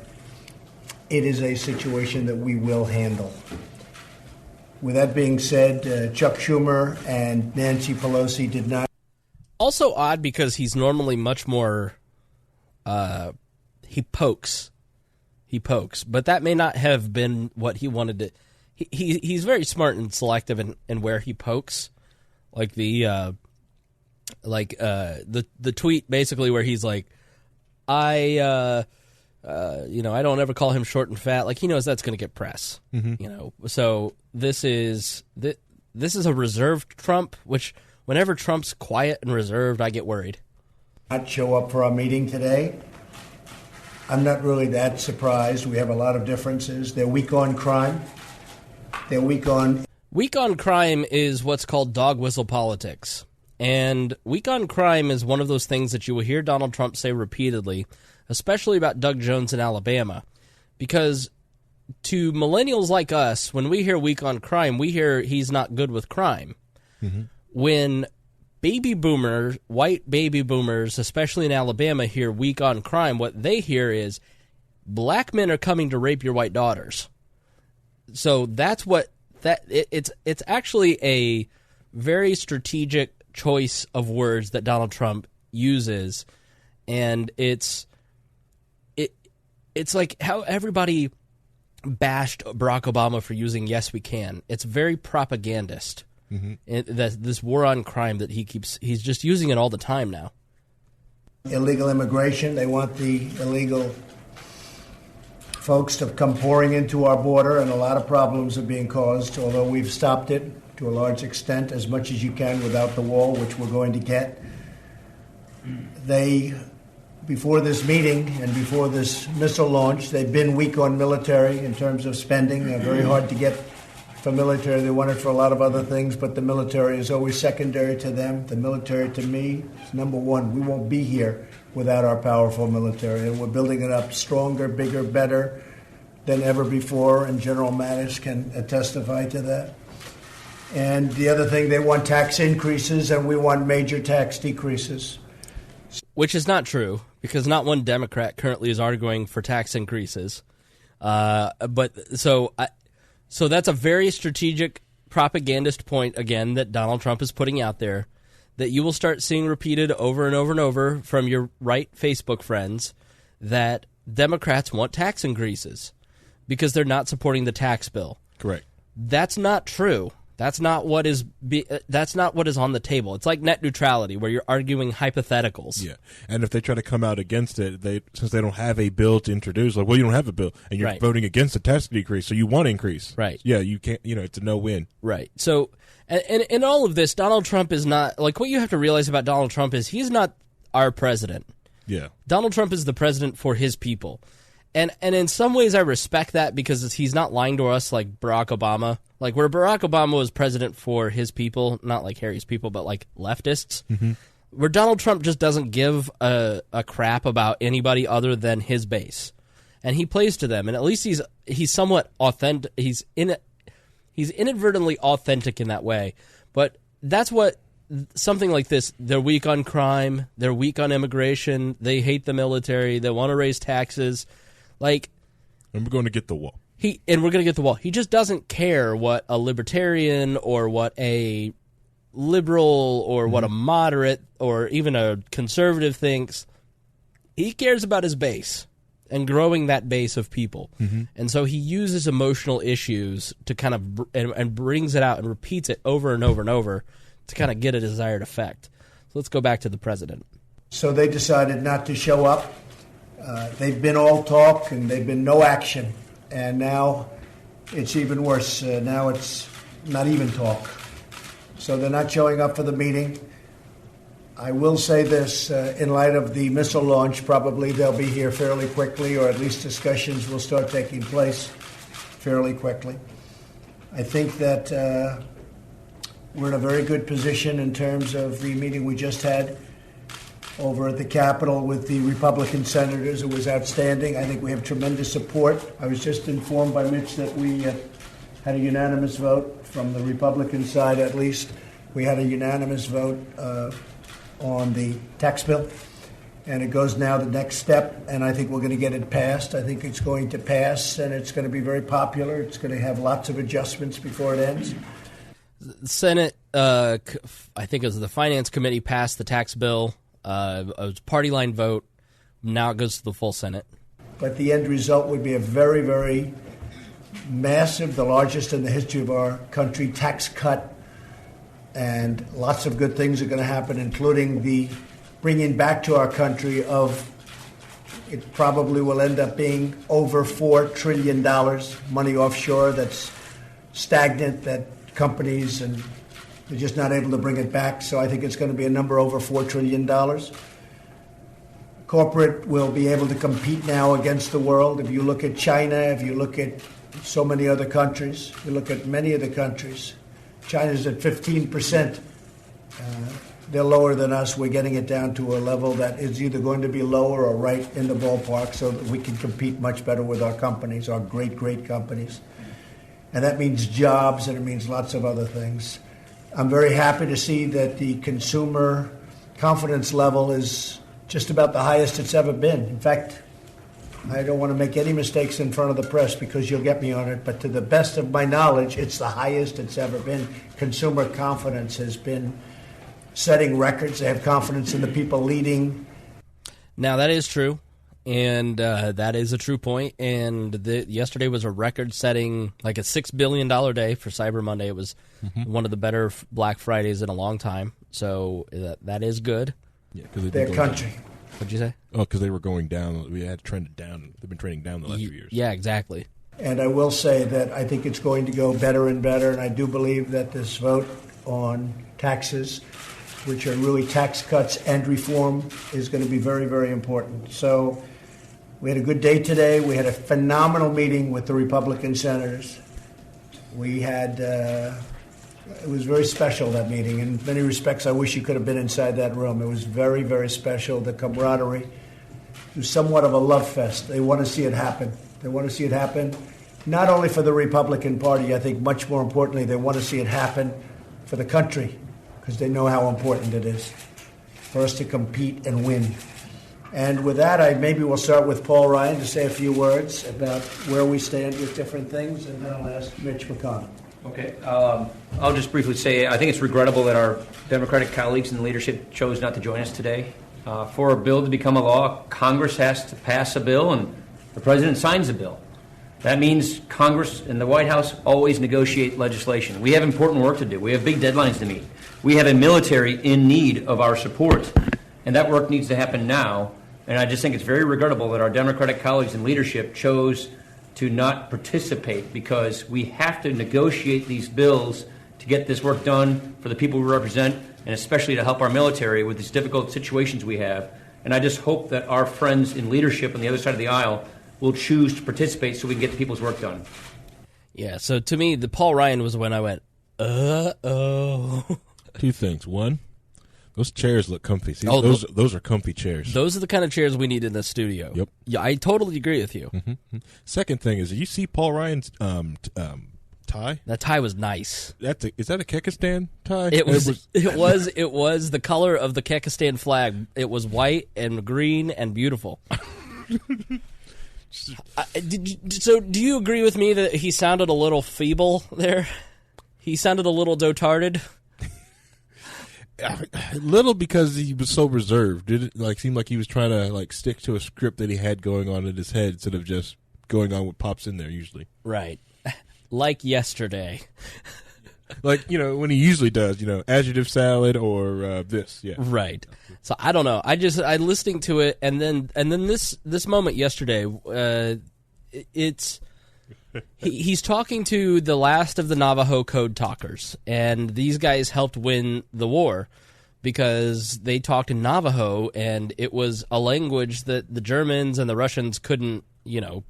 It is a situation that we will handle. With that being said, Chuck Schumer and Nancy Pelosi did not. Also odd because he's normally much more, he pokes, but that may not have been what he wanted to. He's very smart and selective in where he pokes, like the tweet basically where he's like, I don't ever call him short and fat. Like he knows that's going to get press, So this is a reserved Trump, which whenever Trump's quiet and reserved, I get worried. Not show up for our meeting today. I'm not really that surprised. We have a lot of differences. They're weak on crime. They're weak on crime is what's called dog whistle politics. And weak on crime is one of those things that you will hear Donald Trump say repeatedly, especially about Doug Jones in Alabama. Because to millennials like us, when we hear weak on crime, we hear he's not good with crime. Mm-hmm. When white baby boomers, especially in Alabama, hear weak on crime, what they hear is black men are coming to rape your white daughters. So that's it's actually a very strategic choice of words that Donald Trump uses, and it's like how everybody bashed Barack Obama for using "yes, we can." It's very propagandist. Mm-hmm. This war on crime that he's just using it all the time now. Illegal immigration. They want the illegal folks to come pouring into our border, and a lot of problems are being caused, although we've stopped it to a large extent, as much as you can without the wall, which we're going to get. Before this meeting and before this missile launch, they've been weak on military in terms of spending. They're very hard to get for military. They want it for a lot of other things, but the military is always secondary to them. The military, to me, is number one. We won't be here without our powerful military, and we're building it up stronger, bigger, better than ever before, and General Mattis can testify to that. And the other thing, they want tax increases, and we want major tax decreases. Which is not true, because not one Democrat currently is arguing for tax increases. So that's a very strategic propagandist point, again, that Donald Trump is putting out there, that you will start seeing repeated over and over and over from your right Facebook friends, that Democrats want tax increases because they're not supporting the tax bill. Correct. That's not true. That's not what is on the table. It's like net neutrality, where you're arguing hypotheticals. Yeah, and if they try to come out against it, since they don't have a bill to introduce, like, well, you don't have a bill, and you're voting against the tax decrease, so you want increase. Right. Yeah, you can't. It's a no-win. Right. So, and in all of this, Donald Trump is not, like, what you have to realize about Donald Trump is he's not our president. Yeah. Donald Trump is the president for his people. And in some ways I respect that because he's not lying to us like Barack Obama. Like where Barack Obama was president for his people, not like Harry's people, but like leftists. Mm-hmm. Where Donald Trump just doesn't give a crap about anybody other than his base. And he plays to them. And at least he's somewhat authentic. He's inadvertently authentic in that way. But that's what something like this, they're weak on crime, they're weak on immigration, they hate the military, they want to raise taxes. Like, and we're going to get the wall. We're going to get the wall. He just doesn't care what a libertarian or what a liberal or what a moderate or even a conservative thinks. He cares about his base and growing that base of people. Mm-hmm. And so he uses emotional issues to kind of and brings it out and repeats it over and over and over to kind of get a desired effect. So let's go back to the president. So they decided not to show up. They've been all talk and they've been no action. And now it's even worse. Now it's not even talk. so they're not showing up for the meeting. I will say this, in light of the missile launch, probably they'll be here fairly quickly, or at least discussions will start taking place fairly quickly. I think that we're in a very good position in terms of the meeting we just had over at the Capitol with the Republican senators. It was outstanding. I think we have tremendous support. I was just informed by Mitch that we had a unanimous vote from the Republican side, at least. We had a unanimous vote on the tax bill, and it goes now the next step, and I think we're going to get it passed. I think it's going to pass, and it's going to be very popular. It's going to have lots of adjustments before it ends. The Senate, I think it was the Finance Committee, passed the tax bill. It was a party line vote. Now it goes to the full Senate. But the end result would be a very, very massive, the largest in the history of our country, tax cut. And lots of good things are going to happen, including the bringing back to our country of, it probably will end up being over $4 trillion, money offshore that's stagnant, that companies, and they're just not able to bring it back. So I think it's going to be a number over $4 trillion. Corporate will be able to compete now against the world. If you look at China, if you look at so many other countries, you look at many of the countries, China's at 15%. They're lower than us. We're getting it down to a level that is either going to be lower or right in the ballpark so that we can compete much better with our companies, our great, great companies. And that means jobs, and it means lots of other things. I'm very happy to see that the consumer confidence level is just about the highest it's ever been. In fact, I don't want to make any mistakes in front of the press because you'll get me on it, but to the best of my knowledge, it's the highest it's ever been. Consumer confidence has been setting records. They have confidence in the people leading. Now, that is true, and that is a true point. And yesterday was a record-setting, like a $6 billion day for Cyber Monday. It was one of the better Black Fridays in a long time, so that is good. Yeah, because their country. What'd you say? Oh, because they were going down. We had trended down. They've been trending down the last few years. Yeah, exactly. And I will say that I think it's going to go better and better, and I do believe that this vote on taxes, which are really tax cuts and reform, is going to be very, very important. So we had a good day today. We had a phenomenal meeting with the Republican senators. We had, it was very special, that meeting. In many respects, I wish you could have been inside that room. It was very, very special, the camaraderie. It was somewhat of a love fest. They want to see it happen. They want to see it happen not only for the Republican Party, I think much more importantly, they want to see it happen for the country, because they know how important it is for us to compete and win. And with that, maybe we'll start with Paul Ryan to say a few words about where we stand with different things, and then I'll ask Mitch McConnell. Okay. I'll just briefly say I think it's regrettable that our Democratic colleagues in the leadership chose not to join us today. For a bill to become a law, Congress has to pass a bill, and the President signs a bill. That means Congress and the White House always negotiate legislation. We have important work to do. We have big deadlines to meet. We have a military in need of our support, and that work needs to happen now. And I just think it's very regrettable that our Democratic colleagues in leadership chose to not participate, because we have to negotiate these bills to get this work done for the people we represent, and especially to help our military with these difficult situations we have. And I just hope that our friends in leadership on the other side of the aisle will choose to participate so we can get the people's work done. Yeah, so to me, the Paul Ryan was when I went, uh-oh. Two things. One, those chairs look comfy. See, those are comfy chairs. Those are the kind of chairs we need in the studio. Yep. Yeah, I totally agree with you. Mm-hmm. Second thing is, did you see Paul Ryan's tie? That tie was nice. Is that a Kyrgyzstan tie? It was the color of the Kyrgyzstan flag. It was white and green and beautiful. Do you agree with me that he sounded a little feeble there? He sounded a little dotarded. A little, because he was so reserved. Did it seem like he was trying to stick to a script that he had going on in his head instead of just going on what pops in there usually. Right. Like yesterday. When he usually does, adjective salad or this, yeah. Right. So I don't know. I listening to it, and then this moment yesterday, it's he's talking to the last of the Navajo code talkers, and these guys helped win the war because they talked in Navajo, and it was a language that the Germans and the Russians couldn't, they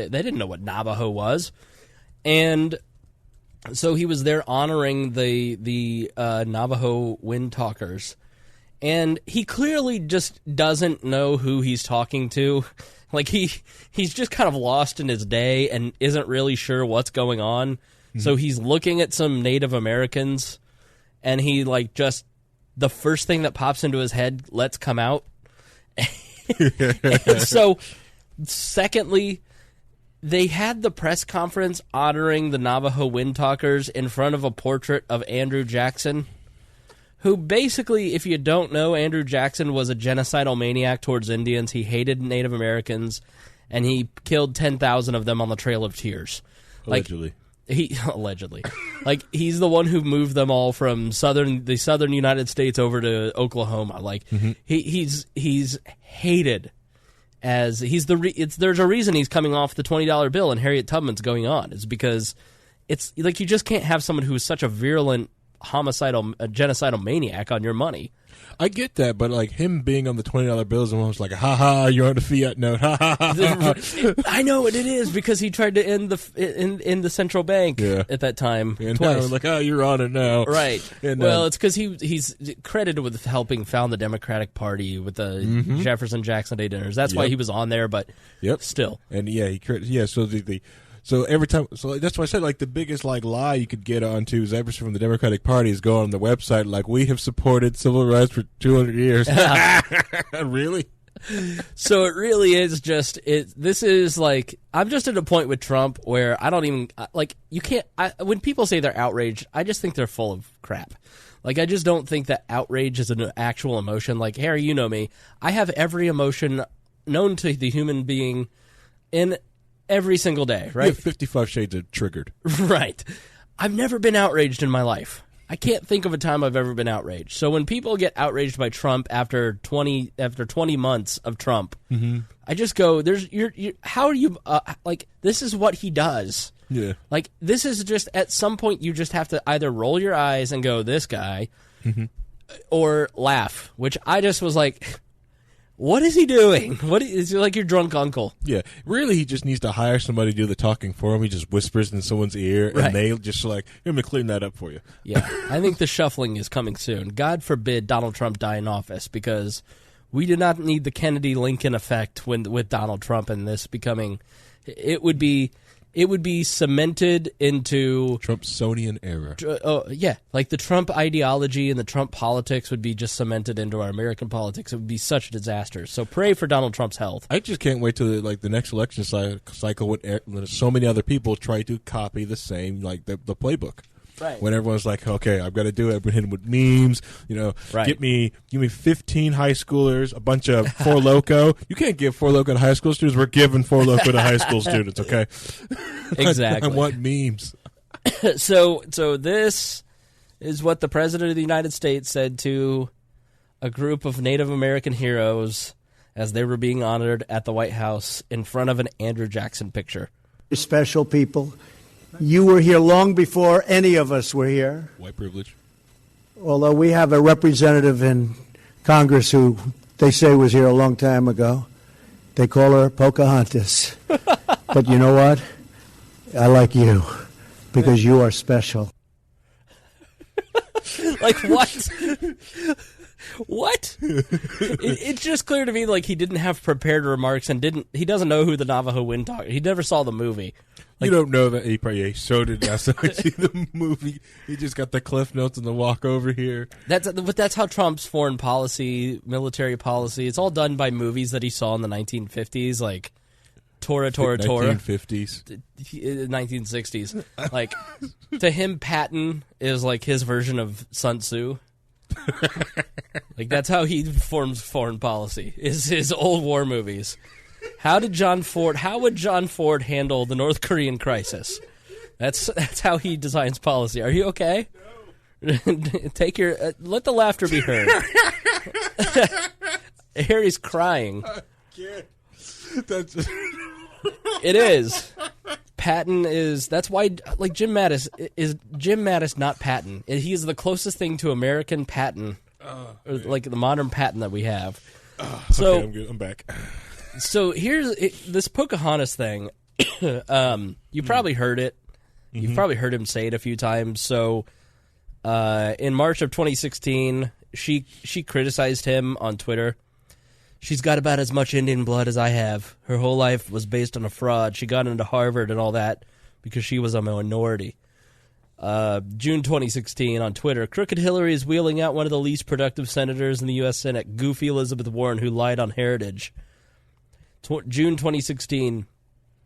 didn't know what Navajo was. And so he was there honoring the Navajo wind talkers. And he clearly just doesn't know who he's talking to. Like, he's just kind of lost in his day and isn't really sure what's going on. Mm-hmm. So he's looking at some Native Americans, and he, just the first thing that pops into his head, let's come out. So, secondly, they had the press conference honoring the Navajo wind talkers in front of a portrait of Andrew Jackson, who basically, if you don't know, Andrew Jackson was a genocidal maniac towards Indians. He hated Native Americans, and he killed 10,000 of them on the Trail of Tears. Allegedly. Allegedly. He's the one who moved them all from the southern United States over to Oklahoma. He's hated as there's a reason he's coming off the $20 bill and Harriet Tubman's going on. It's because it's you just can't have someone who is such a virulent genocidal maniac on your money. I get that, but him being on the $20 bills and was like, ha ha, you're on the fiat note, ha ha ha. I know what it is because he tried to end in the central bank at that time. And twice. Now you're on it now, right? And, it's because he's credited with helping found the Democratic Party with the Jefferson Jackson Day dinners. That's why he was on there, but still, and So every time, that's why I said the biggest lie you could get onto is ever from the Democratic Party is go on the website we have supported civil rights for 200 years. Really? So it really is just this is I'm just at a point with Trump where I don't even you can't. When people say they're outraged, I just think they're full of crap. I just don't think that outrage is an actual emotion. Harry, you know me, I have every emotion known to the human being in every single day, right? You have 55 shades of triggered. Right. I've never been outraged in my life. I can't think of a time I've ever been outraged. So when people get outraged by Trump after 20 months of Trump, I just go, how are you, this is what he does. Yeah. This is just, at some point, you just have to either roll your eyes and go, this guy, or laugh, which I just was like, what is he doing? What is like your drunk uncle? Yeah, really, he just needs to hire somebody to do the talking for him. He just whispers in someone's ear, and they just I'm going to clean that up for you. Yeah, I think the shuffling is coming soon. God forbid Donald Trump die in office, because we do not need the Kennedy-Lincoln effect with Donald Trump and this becoming. It would be cemented into Trumpsonian era. The Trump ideology and the Trump politics would be just cemented into our American politics. It would be such a disaster. So pray for Donald Trump's health. I just can't wait till the next election cycle when so many other people try to copy the same the playbook. Right. When everyone's like, okay, I've got to do it. I've been hitting with memes. Give me 15 high schoolers, a bunch of Four Loko. You can't give Four Loko to high school students. We're giving Four Loko to high school students. Okay. Exactly. I want memes. So this is what the President of the United States said to a group of Native American heroes as they were being honored at the White House in front of an Andrew Jackson picture. Special people. You were here long before any of us were here. White privilege. Although we have a representative in Congress who they say was here a long time ago. They call her Pocahontas. But you know what? I like you because you are special. What? What? It's just clear to me he didn't have prepared remarks and he doesn't know who the Navajo wind talker. He never saw the movie. You don't know that he probably showed it after I see the movie. He just got the cliff notes and the walk over here. That's how Trump's foreign policy, military policy. It's all done by movies that he saw in the 1950s, like Tora. 1950s, 1960s. To him, Patton is his version of Sun Tzu. That's how he forms foreign policy. Is his old war movies. How would John Ford handle the North Korean crisis? That's how he designs policy. Are you okay? No. Take your let the laughter be heard. Harry's crying. I can't. It is. Patton is. That's why, like, Jim Mattis, not Patton. He is the closest thing to American Patton, or like the modern Patton that we have. So okay, I'm good. I'm back. So here's this Pocahontas thing. You probably heard it. You've probably heard him say it a few times. So in March of 2016, she criticized him on Twitter. She's got about as much Indian blood as I have. Her whole life was based on a fraud. She got into Harvard and all that because she was a minority. June 2016 on Twitter, Crooked Hillary is wheeling out one of the least productive senators in the U.S. Senate, Goofy Elizabeth Warren, who lied on heritage. June 2016,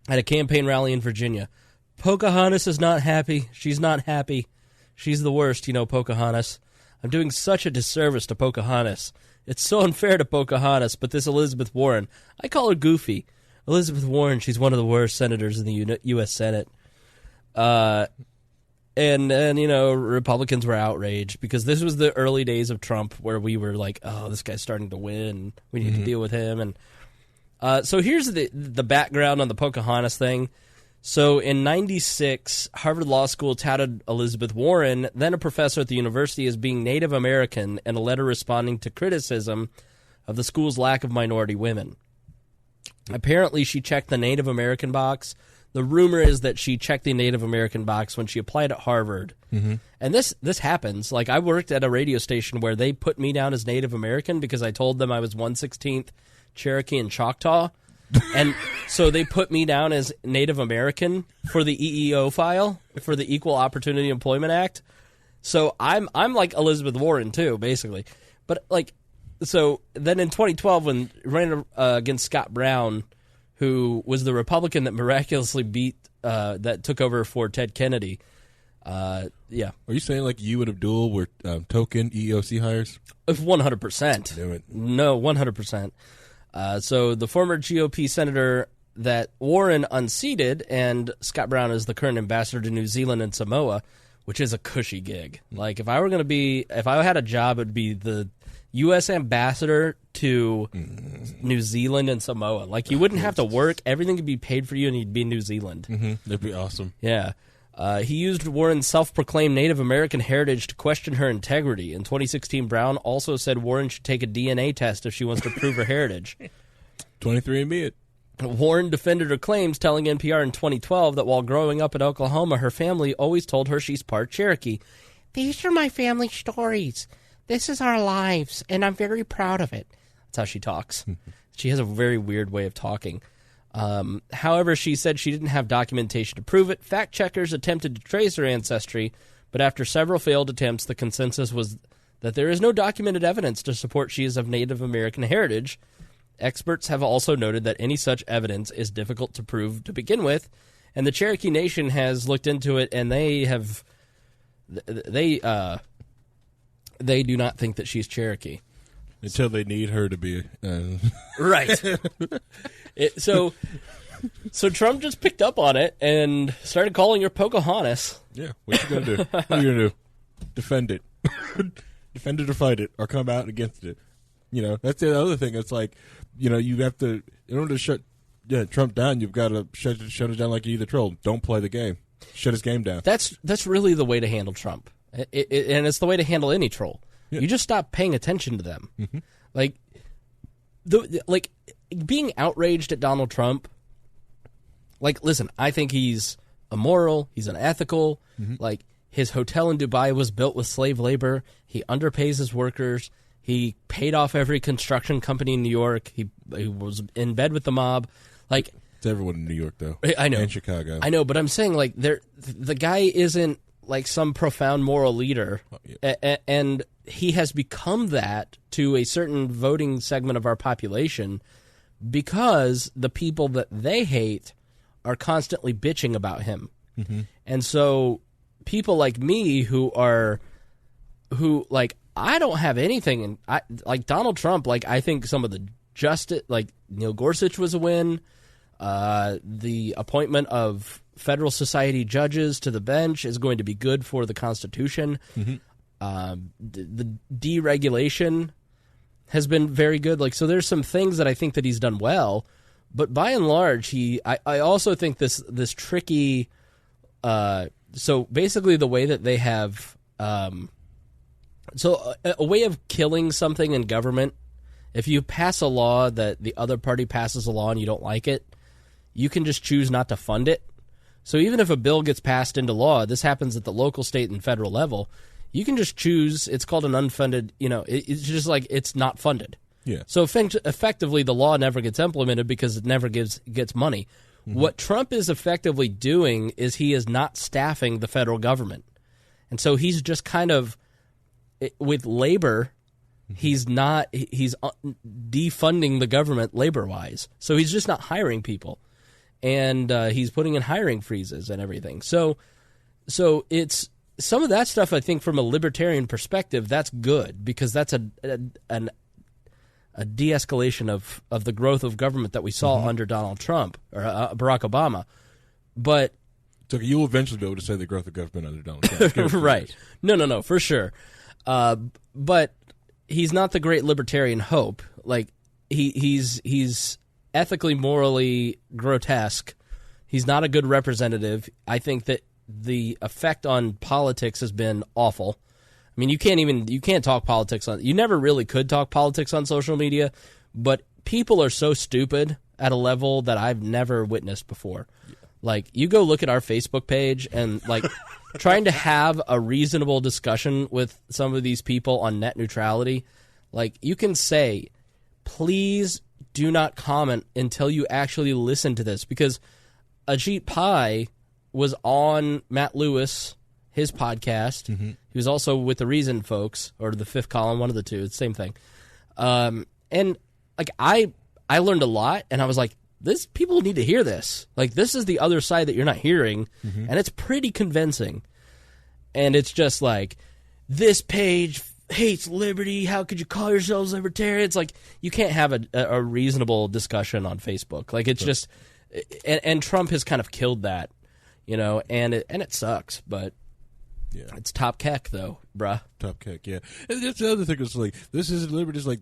at a campaign rally in Virginia. Pocahontas is not happy. She's not happy. She's the worst, Pocahontas. I'm doing such a disservice to Pocahontas. It's so unfair to Pocahontas, but this Elizabeth Warren, I call her Goofy. Elizabeth Warren, she's one of the worst senators in the U.S. Senate. And Republicans were outraged because this was the early days of Trump where we were like, oh, this guy's starting to win. We need to deal with him. And so here's the background on the Pocahontas thing. So in 96, Harvard Law School touted Elizabeth Warren, then a professor at the university, as being Native American in a letter responding to criticism of the school's lack of minority women. Apparently, she checked the Native American box. The rumor is that she checked the Native American box when she applied at Harvard. Mm-hmm. And this happens. Like, I worked at a radio station where they put me down as Native American because I told them I was 1/16th Cherokee and Choctaw. And so they put me down as Native American for the EEO file, for the Equal Opportunity Employment Act. So I'm like Elizabeth Warren too, basically. But so then in 2012, when ran against Scott Brown, who was the Republican that miraculously beat that took over for Ted Kennedy. Yeah. Are you saying like you and Abdul were token EEOC hires? 100%. Damn it. No, 100%. So the former GOP senator that Warren unseated, and Scott Brown is the current ambassador to New Zealand and Samoa, which is a cushy gig. Like, if I had a job, it would be the U.S. ambassador to New Zealand and Samoa. Like, you wouldn't have to work. Everything could be paid for you, and you'd be in New Zealand. Mm-hmm. That'd be awesome. Yeah. He used Warren's self-proclaimed Native American heritage to question her integrity. In 2016, Brown also said Warren should take a DNA test if she wants to prove her heritage. 23andMe it. Warren defended her claims, telling NPR in 2012 that while growing up in Oklahoma, her family always told her she's part Cherokee. These are my family stories. This is our lives, and I'm very proud of it. That's how she talks. She has a very weird way of talking. However, she said she didn't have documentation to prove it. Fact checkers attempted to trace her ancestry, but after several failed attempts, the consensus was that there is no documented evidence to support she is of Native American heritage. Experts have also noted that any such evidence is difficult to prove to begin with, and the Cherokee Nation has looked into it, and they do not think that she's Cherokee. Until they need her to be. Right. So Trump just picked up on it and started calling her Pocahontas. Yeah, what you gonna do? What are you gonna do? Defend it. Defend it or fight it, or come out against it. That's the other thing. It's like, you have to, in order to shut Trump down, you've got to shut it down like you either troll. Don't play the game. Shut his game down. That's really the way to handle Trump. And it's the way to handle any troll. Yeah. You just stop paying attention to them. Mm-hmm. Like being outraged at Donald Trump. Like, listen, I think he's immoral. He's unethical. Mm-hmm. Like, his hotel in Dubai was built with slave labor. He underpays his workers. He paid off every construction company in New York. He was in bed with the mob. Like, it's everyone in New York, though. I know. And Chicago. I know, but I'm saying, like, the guy isn't like some profound moral leader, and he has become that to a certain voting segment of our population because the people that they hate are constantly bitching about him. Mm-hmm. And so people like me who I don't have anything, and like Donald Trump, like, I think some of the justice, like Neil Gorsuch was a win, the appointment of Federal Society judges to the bench is going to be good for the Constitution. Mm-hmm. The deregulation has been very good. Like, so there's some things that I think that he's done well, But by and large, I also think this tricky. So basically, the way that they have, a way of killing something in government. If you pass a law that the other party passes a law and you don't like it, you can just choose not to fund it. So even if a bill gets passed into law, this happens at the local, state, and federal level, you can just choose. It's called an unfunded, it's just like it's not funded. Yeah. So effectively, the law never gets implemented because it never gets money. Mm-hmm. What Trump is effectively doing is he is not staffing the federal government. And so he's just kind of, with labor, he's defunding the government labor-wise. So he's just not hiring people. And he's putting in hiring freezes and everything. So it's some of that stuff, I think, from a libertarian perspective, that's good because that's a de-escalation of the growth of government that we saw under Donald Trump or Barack Obama. But so you'll eventually be able to say the growth of government under Donald Trump. Right. No, for sure. But he's not the great libertarian hope. Like he's ethically, morally grotesque. He's not a good representative. I think that the effect on politics has been awful. I mean, you can't talk politics you never really could talk politics on social media, but people are so stupid at a level that I've never witnessed before. Yeah. Like, you go look at our Facebook page and, like, trying to have a reasonable discussion with some of these people on net neutrality, like, you can say, please do not comment until you actually listen to this, because Ajit Pai was on Matt Lewis, his podcast. Mm-hmm. He was also with The Reason Folks, or The Fifth Column, one of the two. It's the same thing. And like I learned a lot, and I was like, people need to hear this. Like, this is the other side that you're not hearing, and it's pretty convincing. And it's just like, this page hates liberty. How could you call yourselves libertarians? Like, you can't have a reasonable discussion on Facebook. Like, it's just, and Trump has kind of killed that, and it sucks, but. Yeah. It's top keck, though, bruh. Top keck, yeah. And that's the other thing. Is like, this is liberty. Is like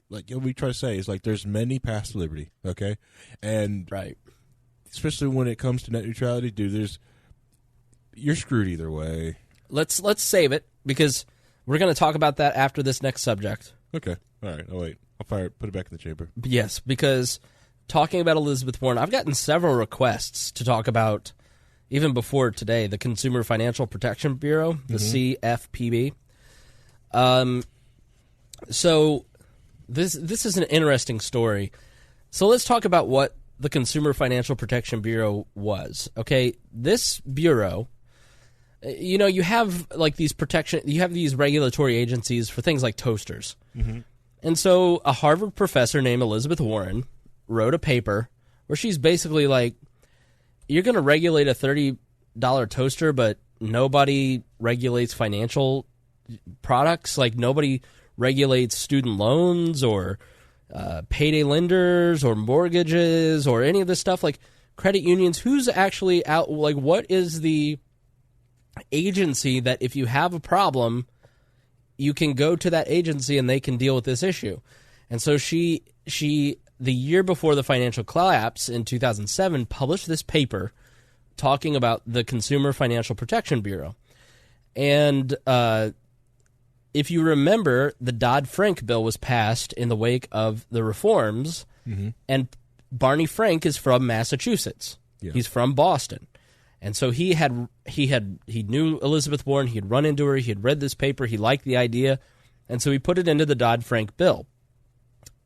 we try to say is like there's many paths to liberty. Okay, and right, especially when it comes to net neutrality, dude. You're screwed either way. Let's save it because we're going to talk about that after this next subject. Okay, all right. Oh wait, I'll put it back in the chamber. Yes, because talking about Elizabeth Warren, I've gotten several requests to talk about. Even before today, the Consumer Financial Protection Bureau, the CFPB. So this is an interesting story. So let's talk about what the Consumer Financial Protection Bureau was. Okay, this bureau, you have like these regulatory agencies for things like toasters. Mm-hmm. And so a Harvard professor named Elizabeth Warren wrote a paper where she's basically like, you're going to regulate a $30 toaster, but nobody regulates financial products. Like, nobody regulates student loans or payday lenders or mortgages or any of this stuff. Like, credit unions, who's actually out? Like, what is the agency that if you have a problem, you can go to that agency and they can deal with this issue? And so she the year before the financial collapse in 2007, published this paper talking about the Consumer Financial Protection Bureau. And if you remember, the Dodd-Frank bill was passed in the wake of the reforms, and Barney Frank is from Massachusetts. Yeah. He's from Boston. And so he knew Elizabeth Warren, he had run into her, he had read this paper, he liked the idea, and so he put it into the Dodd-Frank bill.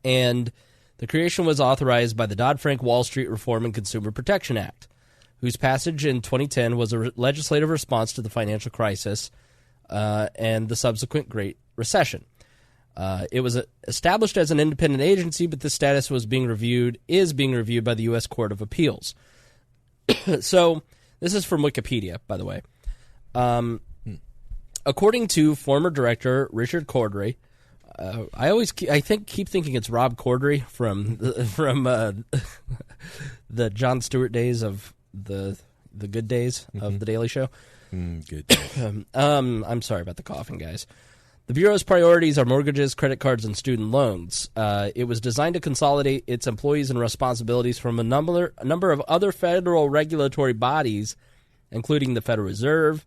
And the creation was authorized by the Dodd-Frank Wall Street Reform and Consumer Protection Act, whose passage in 2010 was a legislative response to the financial crisis and the subsequent Great Recession. It was established as an independent agency, but the status is being reviewed by the U.S. Court of Appeals. So this is from Wikipedia, by the way. According to former director Richard Cordray, I keep thinking it's Rob Corddry from the Jon Stewart days of the good days of the Daily Show. Good days. I'm sorry about the coughing, guys. The Bureau's priorities are mortgages, credit cards, and student loans. It was designed to consolidate its employees and responsibilities from a number of other federal regulatory bodies, including the Federal Reserve,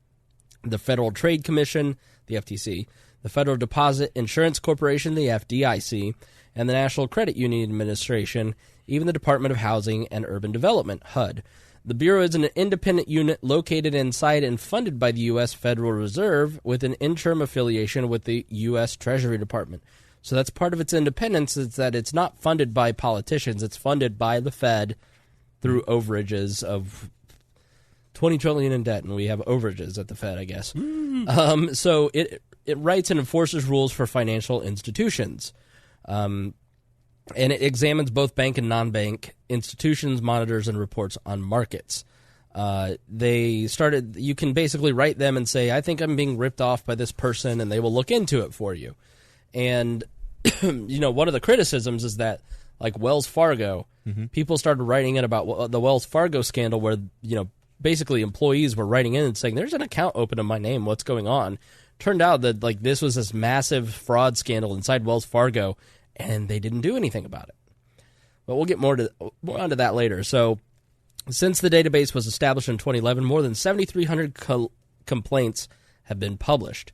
the Federal Trade Commission, the FTC, the Federal Deposit Insurance Corporation, the FDIC, and the National Credit Union Administration, even the Department of Housing and Urban Development, HUD. The Bureau is an independent unit located inside and funded by the U.S. Federal Reserve with an interim affiliation with the U.S. Treasury Department. So that's part of its independence, is that it's not funded by politicians. It's funded by the Fed through overages of $20 trillion in debt, and we have overages at the Fed, I guess. So it writes and enforces rules for financial institutions. And it examines both bank and non-bank institutions, monitors, and reports on markets. You can basically write them and say, I think I'm being ripped off by this person, and they will look into it for you. And, one of the criticisms is that, like Wells Fargo, people started writing in about the Wells Fargo scandal where, basically employees were writing in and saying, there's an account open in my name, what's going on? Turned out that, this was this massive fraud scandal inside Wells Fargo, and they didn't do anything about it. But we'll get more onto that later. So, since the database was established in 2011, more than 7,300 complaints have been published.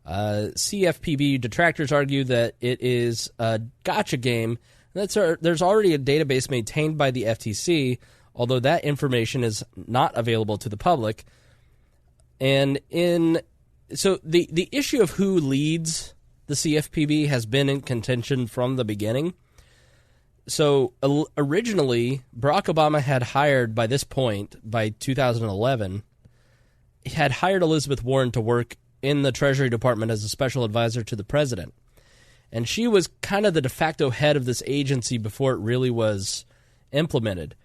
CFPB detractors argue that it is a gotcha game. There's already a database maintained by the FTC, although that information is not available to the public. And so the issue of who leads the CFPB has been in contention from the beginning. So originally, Barack Obama had hired, by this point, by 2011, he had hired Elizabeth Warren to work in the Treasury Department as a special advisor to the president. And she was kind of the de facto head of this agency before it really was implemented.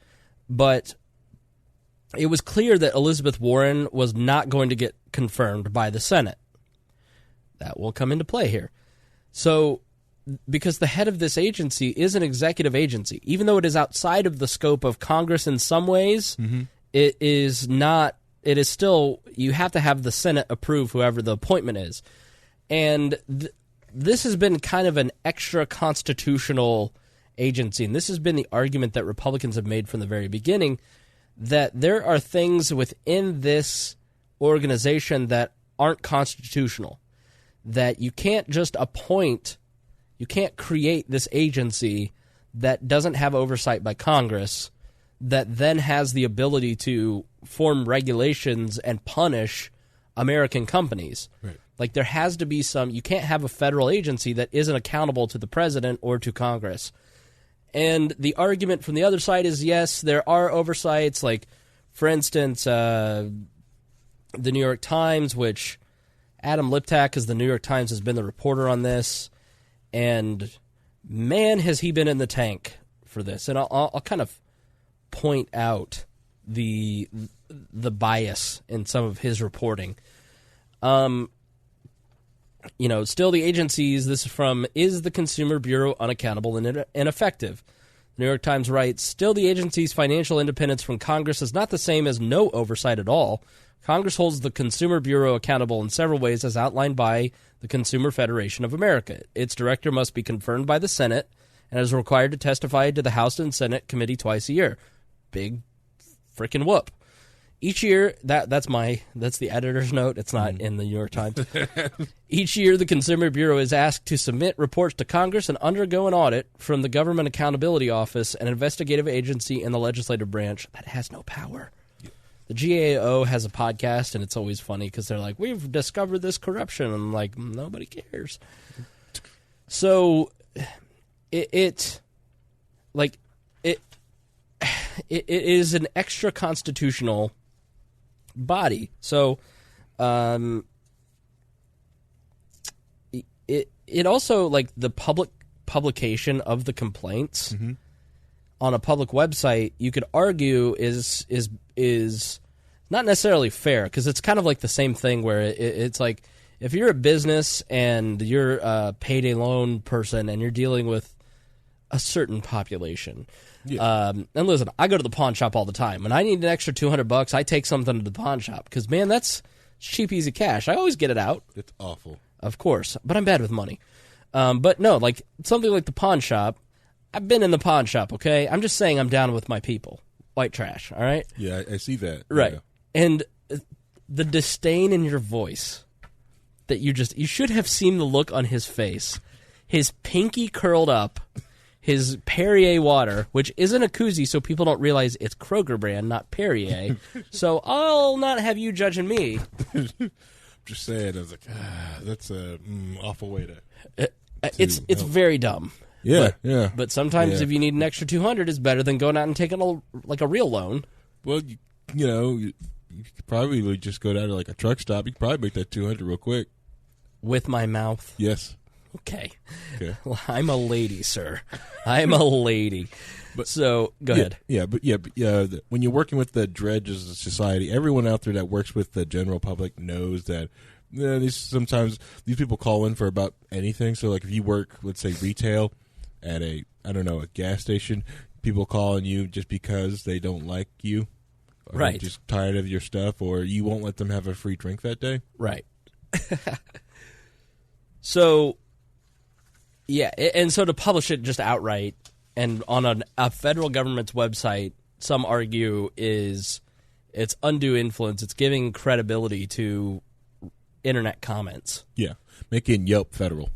But it was clear that Elizabeth Warren was not going to get confirmed by the Senate. That will come into play here. So, because the head of this agency is an executive agency, even though it is outside of the scope of Congress in some ways, it is not, it is still, you have to have the Senate approve whoever the appointment is. And this has been kind of an extra constitutional agency, and this has been the argument that Republicans have made from the very beginning, that there are things within this organization that aren't constitutional. That you can't just you can't create this agency that doesn't have oversight by Congress, that then has the ability to form regulations and punish American companies. Right. Like, there has to be you can't have a federal agency that isn't accountable to the president or to Congress. And the argument from the other side is, yes, there are oversights, like, for instance, the New York Times, which Adam Liptak, as the New York Times, has been the reporter on this, and man, has he been in the tank for this. And I'll kind of point out the bias in some of his reporting. Still the agencies, this is from, is the Consumer Bureau unaccountable and ineffective? The New York Times writes, still the agency's financial independence from Congress is not the same as no oversight at all. Congress holds the Consumer Bureau accountable in several ways as outlined by the Consumer Federation of America. Its director must be confirmed by the Senate and is required to testify to the House and Senate committee twice a year. Big frickin' whoop. Each year, that's the editor's note. It's not in the New York Times. Each year, the Consumer Bureau is asked to submit reports to Congress and undergo an audit from the Government Accountability Office, an investigative agency in the legislative branch that has no power. The GAO has a podcast, and it's always funny because they're like, we've discovered this corruption. And I'm like, nobody cares. So it is an extra constitutional body. So it also, like, the publication of the complaints on a public website, you could argue is not necessarily fair, because it's kind of like the same thing where it's like, if you're a business and you're a payday loan person and you're dealing with a certain population, and listen, I go to the pawn shop all the time. When I need an extra $200, I take something to the pawn shop because, man, that's cheap, easy cash. I always get it out. It's awful. of course. But I'm bad with money. But no, like something like the pawn shop. I've been in the pawn shop, okay? I'm just saying I'm down with my people. White trash, all right? Yeah, I see that. Right. Yeah. And the disdain in your voice that you should have seen the look on his face. His pinky curled up, his Perrier water, which isn't a koozie, so people don't realize it's Kroger brand, not Perrier. So I'll not have you judging me. Just saying, I was like, that's a awful way to It's very dumb. Yeah, But sometimes if you need an extra $200, it's better than going out and taking a real loan. Well, you could probably just go down to like a truck stop. You could probably make that $200 real quick. With my mouth? Yes. Okay. Well, I'm a lady, sir. I'm a lady. So go ahead. Yeah, but when you're working with the dredges of society, everyone out there that works with the general public knows that sometimes these people call in for about anything. So like if you work, let's say retail at a gas station, people call on you just because they don't like you. Right. Just tired of your stuff, or you won't let them have a free drink that day. Right. So, yeah, and so to publish it just outright and on a federal government's website, some argue it's undue influence. It's giving credibility to internet comments. Yeah, making Yelp federal.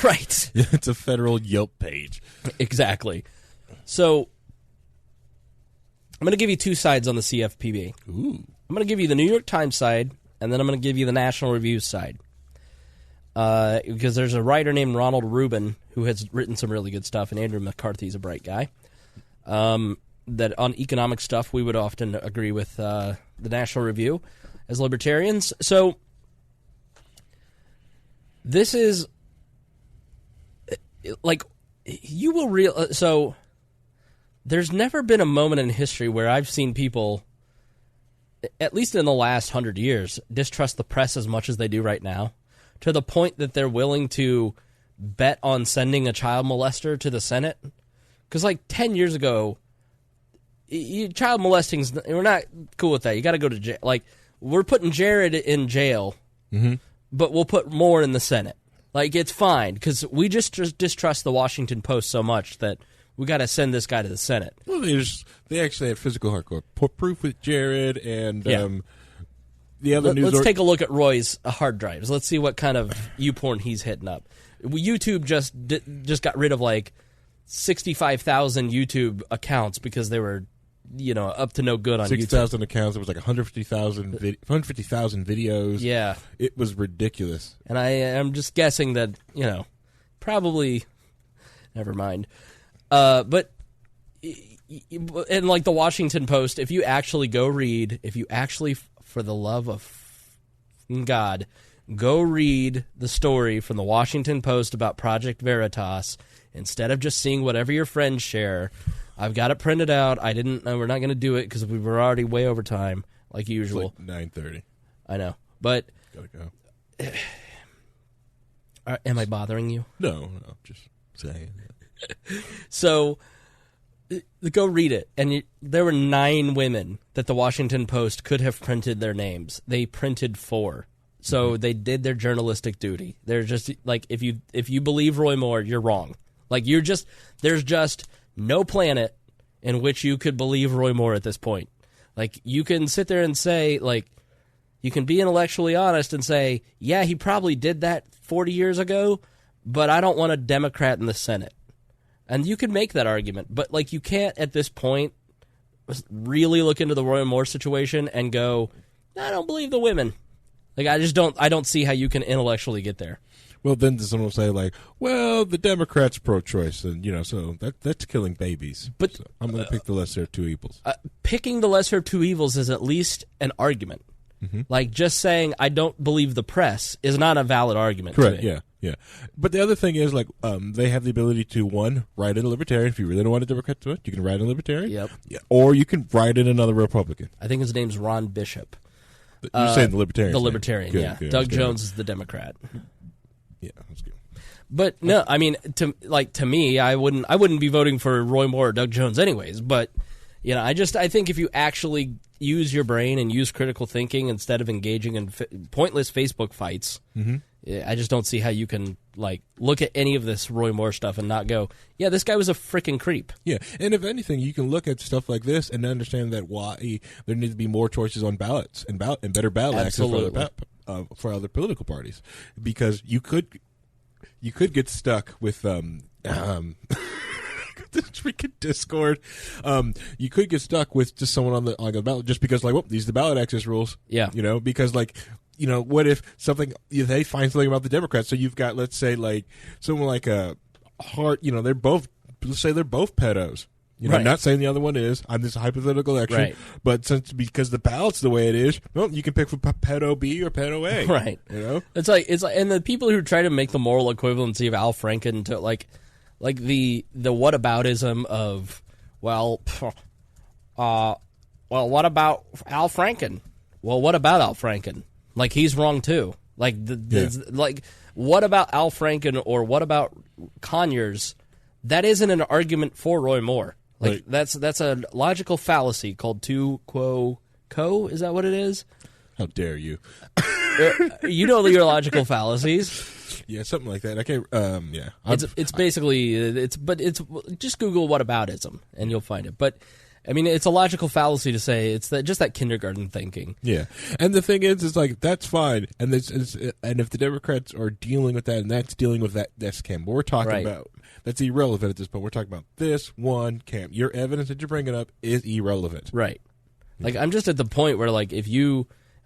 Right. It's a federal Yelp page. Exactly. So I'm going to give you two sides on the CFPB. Ooh. I'm going to give you the New York Times side, and then I'm going to give you the National Review side. Because there's a writer named Ronald Rubin who has written some really good stuff, and Andrew McCarthy's a bright guy. That on economic stuff, we would often agree with the National Review as libertarians. So this is like you will so there's never been a moment in history where I've seen people, at least in the last 100 years, distrust the press as much as they do right now, to the point that they're willing to bet on sending a child molester to the Senate. Because like 10 years ago, child molesting, we're not cool with that. You got to go to jail. Like, we're putting Jared in jail, but we'll put more in the Senate. Like, it's fine, because we just distrust the Washington Post so much that we got to send this guy to the Senate. Well, they actually had physical hardcore proof with Jared and the other news. Let's take a look at Roy's hard drives. Let's see what kind of YouPorn he's hitting up. YouTube just got rid of like 65,000 YouTube accounts because they were, up to no good on 6,000 accounts. It was like 150,000 videos. Yeah, it was ridiculous. And I am just guessing that probably never mind. But and like the Washington Post, if you actually for the love of God, go read the story from the Washington Post about Project Veritas instead of just seeing whatever your friends share. I've got it printed out. We're not going to do it because we were already way over time, like usual. It's like 9:30. I know, but gotta go. Am I bothering you? No, just saying. So go read it. And there were 9 women that the Washington Post could have printed their names. They printed 4. So they did their journalistic duty. They're just like, if you believe Roy Moore, you're wrong. Like there's just no planet in which you could believe Roy Moore at this point. Like, you can sit there and say, like, you can be intellectually honest and say, yeah, he probably did that 40 years ago, but I don't want a Democrat in the Senate. And you could make that argument, but like, you can't at this point really look into the Roy Moore situation and go, I don't believe the women. Like, I don't see how you can intellectually get there. Well, then someone will say, like, well, the Democrats pro-choice, and, so that's killing babies. But so I'm going to pick the lesser of two evils. Picking the lesser of two evils is at least an argument. Mm-hmm. Like, just saying I don't believe the press is not a valid argument. Correct, to me. yeah. But the other thing is, like, they have the ability to, one, write in a Libertarian. If you really don't want a Democrat to it, you can write in a Libertarian. Yep. Yeah. Or you can write in another Republican. I think his name's Ron Bishop. You're saying the Libertarian. The Libertarian, good, yeah. good. Doug Jones is the Democrat. Yeah, that's good. But no, I mean, to me, I wouldn't be voting for Roy Moore or Doug Jones anyways. But I think if you actually use your brain and use critical thinking instead of engaging in pointless Facebook fights, I just don't see how you can like look at any of this Roy Moore stuff and not go, yeah, this guy was a freaking creep. Yeah, and if anything, you can look at stuff like this and understand that why there needs to be more choices on ballots and better ballot access for other political parties, because you could get stuck with this freaking Discord. You could get stuck with just someone on the ballot just because like, well, these are the ballot access rules. Yeah, because like. What if they find something about the Democrats? So you've got, let's say, like someone like a Hart. Let's say they're both pedos. Right. Not saying the other one is. I'm this hypothetical action, right. But because the ballot's the way it is, well, you can pick for pedo B or pedo A. Right. It's like, and the people who try to make the moral equivalency of Al Franken to like the whataboutism of, what about Al Franken? Well, what about Al Franken? Like, he's wrong too. Like, like, what about Al Franken or what about Conyers? That isn't an argument for Roy Moore. Like, right. That's a logical fallacy called tu quo co. Is that what it is? How dare you? You know your logical fallacies. Yeah, something like that. I can't. Yeah, it's basically just Google whataboutism and you'll find it. But I mean, it's a logical fallacy to say it's just that kindergarten thinking. Yeah, and the thing is like that's fine, and and if the Democrats are dealing with that, and that's dealing with that camp, but we're talking about that's irrelevant at this point. We're talking about this one camp. Your evidence that you're bringing up is irrelevant, right? Like I'm just at the point where like if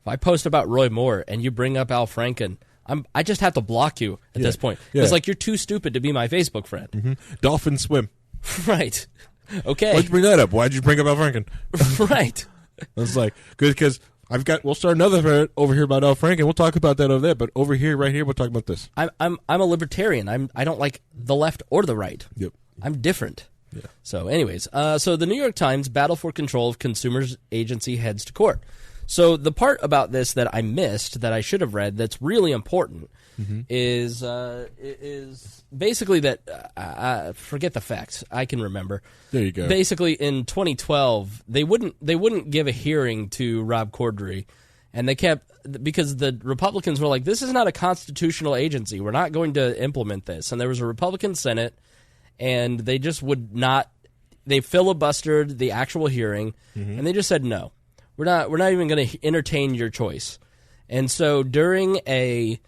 I post about Roy Moore and you bring up Al Franken, I just have to block you at this point because like you're too stupid to be my Facebook friend. Mm-hmm. Dolphins swim, right? Okay. Why'd you bring that up? Why'd you bring up Al Franken? Right. I was like, good, because we'll start another thread over here about Al Franken. We'll talk about that over there, but over here, right here, we'll talk about this. I'm a libertarian. I don't like the left or the right. Yep. I'm different. Yeah. So anyways, so the New York Times battle for control of consumers agency heads to court. So the part about this that I missed that I should have read that's really important is basically that forget the facts. I can remember. There you go. Basically, in 2012, they wouldn't give a hearing to Rob Corddry, and they kept because the Republicans were like, "This is not a constitutional agency. We're not going to implement this." And there was a Republican Senate, and they just would not. They filibustered the actual hearing, and they just said no. We're not even going to entertain your choice. And so during a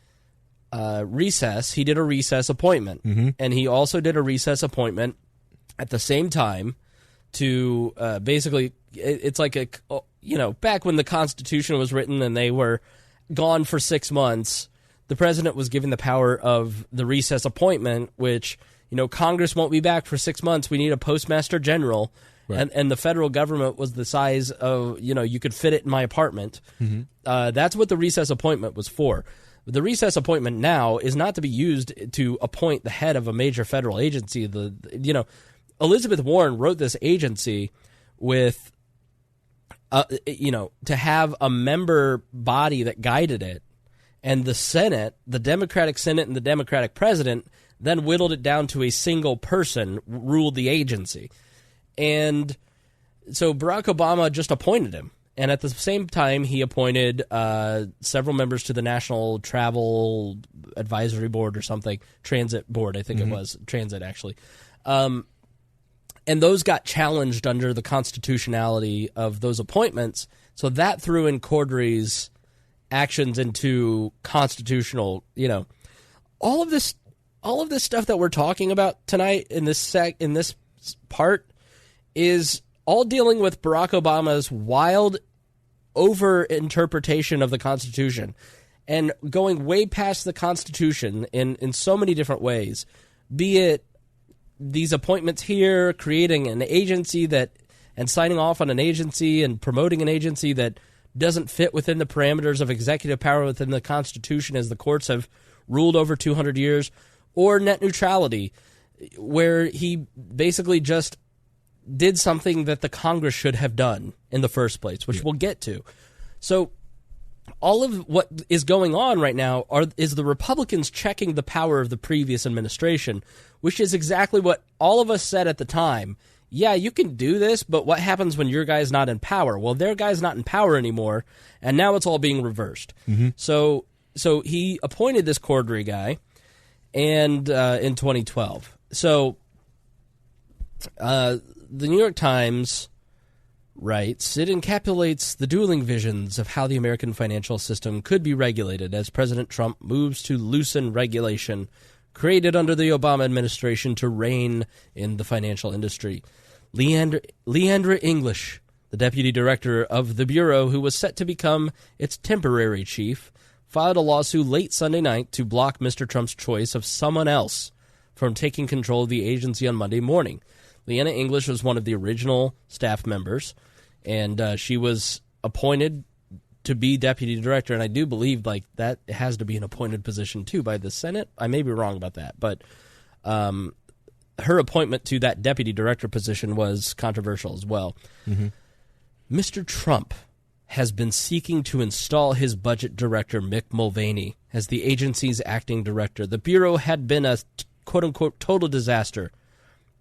recess, he did a recess appointment, and he also did a recess appointment at the same time to basically, it's like back when the Constitution was written and they were gone for 6 months, the president was given the power of the recess appointment, which, Congress won't be back for 6 months. We need a postmaster general. Right. And the federal government was the size of, you could fit it in my apartment. That's what the recess appointment was for. The recess appointment now is not to be used to appoint the head of a major federal agency. Elizabeth Warren wrote this agency with, to have a member body that guided it. And the Senate, the Democratic Senate and the Democratic president then whittled it down to a single person ruled the agency. And so Barack Obama just appointed him. And at the same time, he appointed several members to the National Travel Advisory Board or something, Transit Board, I think it was, Transit actually. And those got challenged under the constitutionality of those appointments. So that threw in Corddry's actions into constitutional, all of this stuff that we're talking about tonight in this part is all dealing with Barack Obama's wild over-interpretation of the Constitution and going way past the Constitution in so many different ways, be it these appointments here, creating an agency and signing off on an agency and promoting an agency that doesn't fit within the parameters of executive power within the Constitution as the courts have ruled over 200 years, or net neutrality, where he basically just did something that the Congress should have done in the first place, which we'll get to. So all of what is going on right now is the Republicans checking the power of the previous administration, which is exactly what all of us said at the time. Yeah, you can do this, but what happens when your guy's not in power? Well, their guy's not in power anymore, and now it's all being reversed. So so he appointed this Cordray guy, and in 2012. So the New York Times writes, it encapsulates the dueling visions of how the American financial system could be regulated as President Trump moves to loosen regulation created under the Obama administration to rein in the financial industry. Leandra English, the deputy director of the Bureau, who was set to become its temporary chief, filed a lawsuit late Sunday night to block Mr. Trump's choice of someone else from taking control of the agency on Monday morning. Leanna English was one of the original staff members, and she was appointed to be deputy director, and I do believe like that has to be an appointed position too by the Senate. I may be wrong about that, but her appointment to that deputy director position was controversial as well. Mm-hmm. Mr. Trump has been seeking to install his budget director, Mick Mulvaney, as the agency's acting director. The Bureau had been a quote-unquote total disaster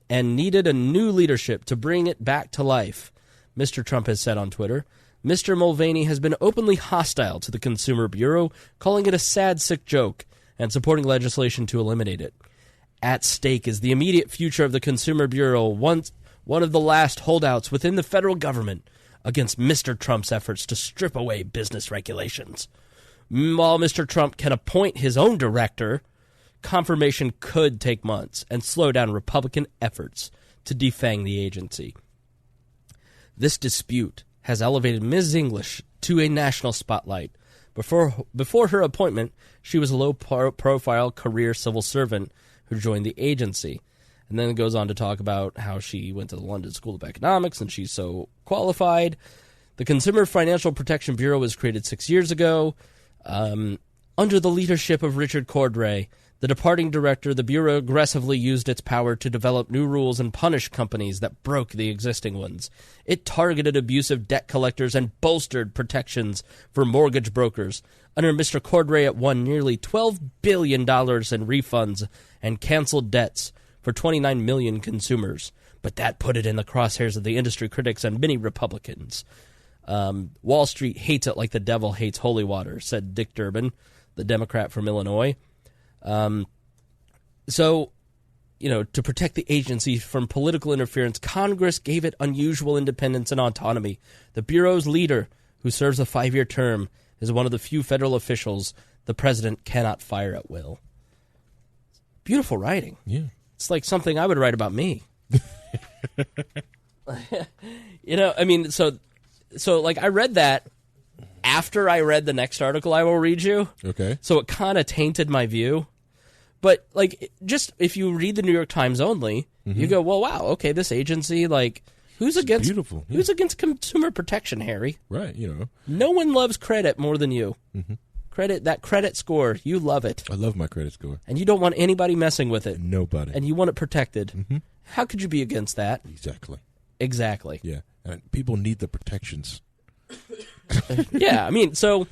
and needed a new leadership to bring it back to life, Mr. Trump has said on Twitter. Mr. Mulvaney has been openly hostile to the Consumer Bureau, calling it a sad, sick joke, and supporting legislation to eliminate it. At stake is the immediate future of the Consumer Bureau, one of the last holdouts within the federal government against Mr. Trump's efforts to strip away business regulations. While Mr. Trump can appoint his own director, confirmation could take months and slow down Republican efforts to defang the agency. This dispute has elevated Ms. English to a national spotlight. Before her appointment, she was a low-profile career civil servant who joined the agency. And then it goes on to talk about how she went to the London School of Economics and she's so qualified. The Consumer Financial Protection Bureau was created 6 years ago. Under the leadership of Richard Cordray, the departing director, the Bureau aggressively used its power to develop new rules and punish companies that broke the existing ones. It targeted abusive debt collectors and bolstered protections for mortgage brokers. Under Mr. Cordray, it won nearly $12 billion in refunds and canceled debts for 29 million consumers. But that put it in the crosshairs of the industry critics and many Republicans. Wall Street hates it like the devil hates holy water, said Dick Durbin, the Democrat from Illinois. So, to protect the agency from political interference, Congress gave it unusual independence and autonomy. The Bureau's leader, who serves a 5-year term, is one of the few federal officials the president cannot fire at will. Beautiful writing. Yeah. It's like something I would write about me. So like I read that after I read the next article I will read you. Okay. So it kind of tainted my view. But like just if you read the New York Times only, you go, well, wow, okay, this agency, like who's against beautiful. Yeah. Who's against consumer protection, Harry? Right, No one loves credit more than you. Mm-hmm. That credit score, you love it. I love my credit score. And you don't want anybody messing with it. Nobody. And you want it protected. Mm-hmm. How could you be against that? Exactly. Yeah. And people need the protections. Yeah, I mean, so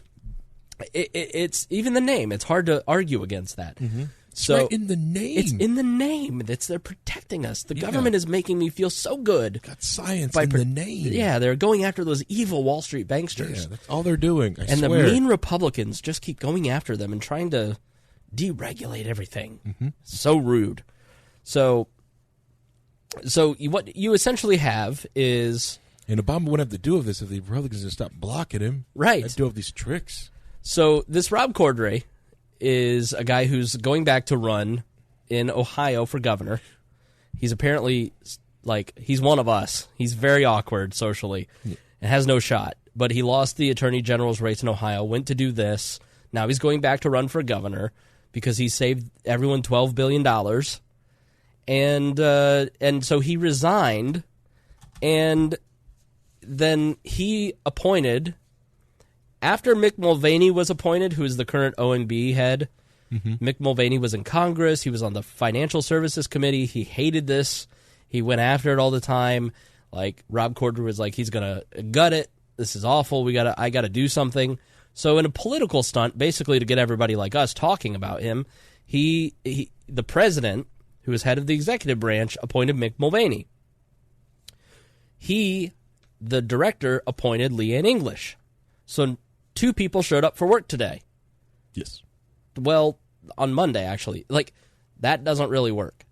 it's even the name. It's hard to argue against that. Mm-hmm. So right in the name. It's in the name. They're protecting us. The government is making me feel so good. Got science in the name. Yeah, they're going after those evil Wall Street banksters. Yeah, that's all they're doing. I swear. The mean Republicans just keep going after them and trying to deregulate everything. Mm-hmm. So rude. So what you essentially have is... And Obama wouldn't have to do this if the Republicans had stopped blocking him. Right. They'd do all these tricks. So this Rob Cordray is a guy who's going back to run in Ohio for governor. He's apparently, he's one of us. He's very awkward socially and has no shot. But he lost the attorney general's race in Ohio, went to do this. Now he's going back to run for governor because he saved everyone $12 billion. And so he resigned, and then he appointed... After Mick Mulvaney was appointed, who is the current OMB head, Mick Mulvaney was in Congress. He was on the Financial Services Committee. He hated this. He went after it all the time. Like, Rob Cordray was like, he's going to gut it. This is awful. I got to do something. So in a political stunt, basically to get everybody like us talking about him, the president, who was head of the executive branch, appointed Mick Mulvaney. The director, appointed Leanne English. So 2 people showed up for work today. Yes. Well, on Monday, actually. Like, that doesn't really work.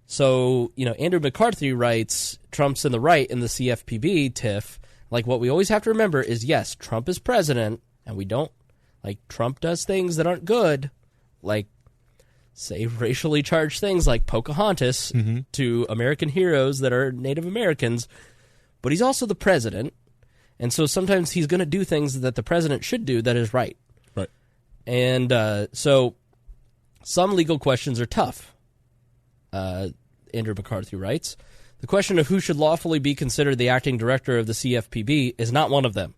So, Andrew McCarthy writes, Trump's in the right in the CFPB tiff. Like, what we always have to remember is, yes, Trump is president, and we don't, Trump does things that aren't good, like, say, racially charged things like Pocahontas to American heroes that are Native Americans, but he's also the president, and so sometimes he's going to do things that the president should do that is right. Right. And so some legal questions are tough, Andrew McCarthy writes. The question of who should lawfully be considered the acting director of the CFPB is not one of them.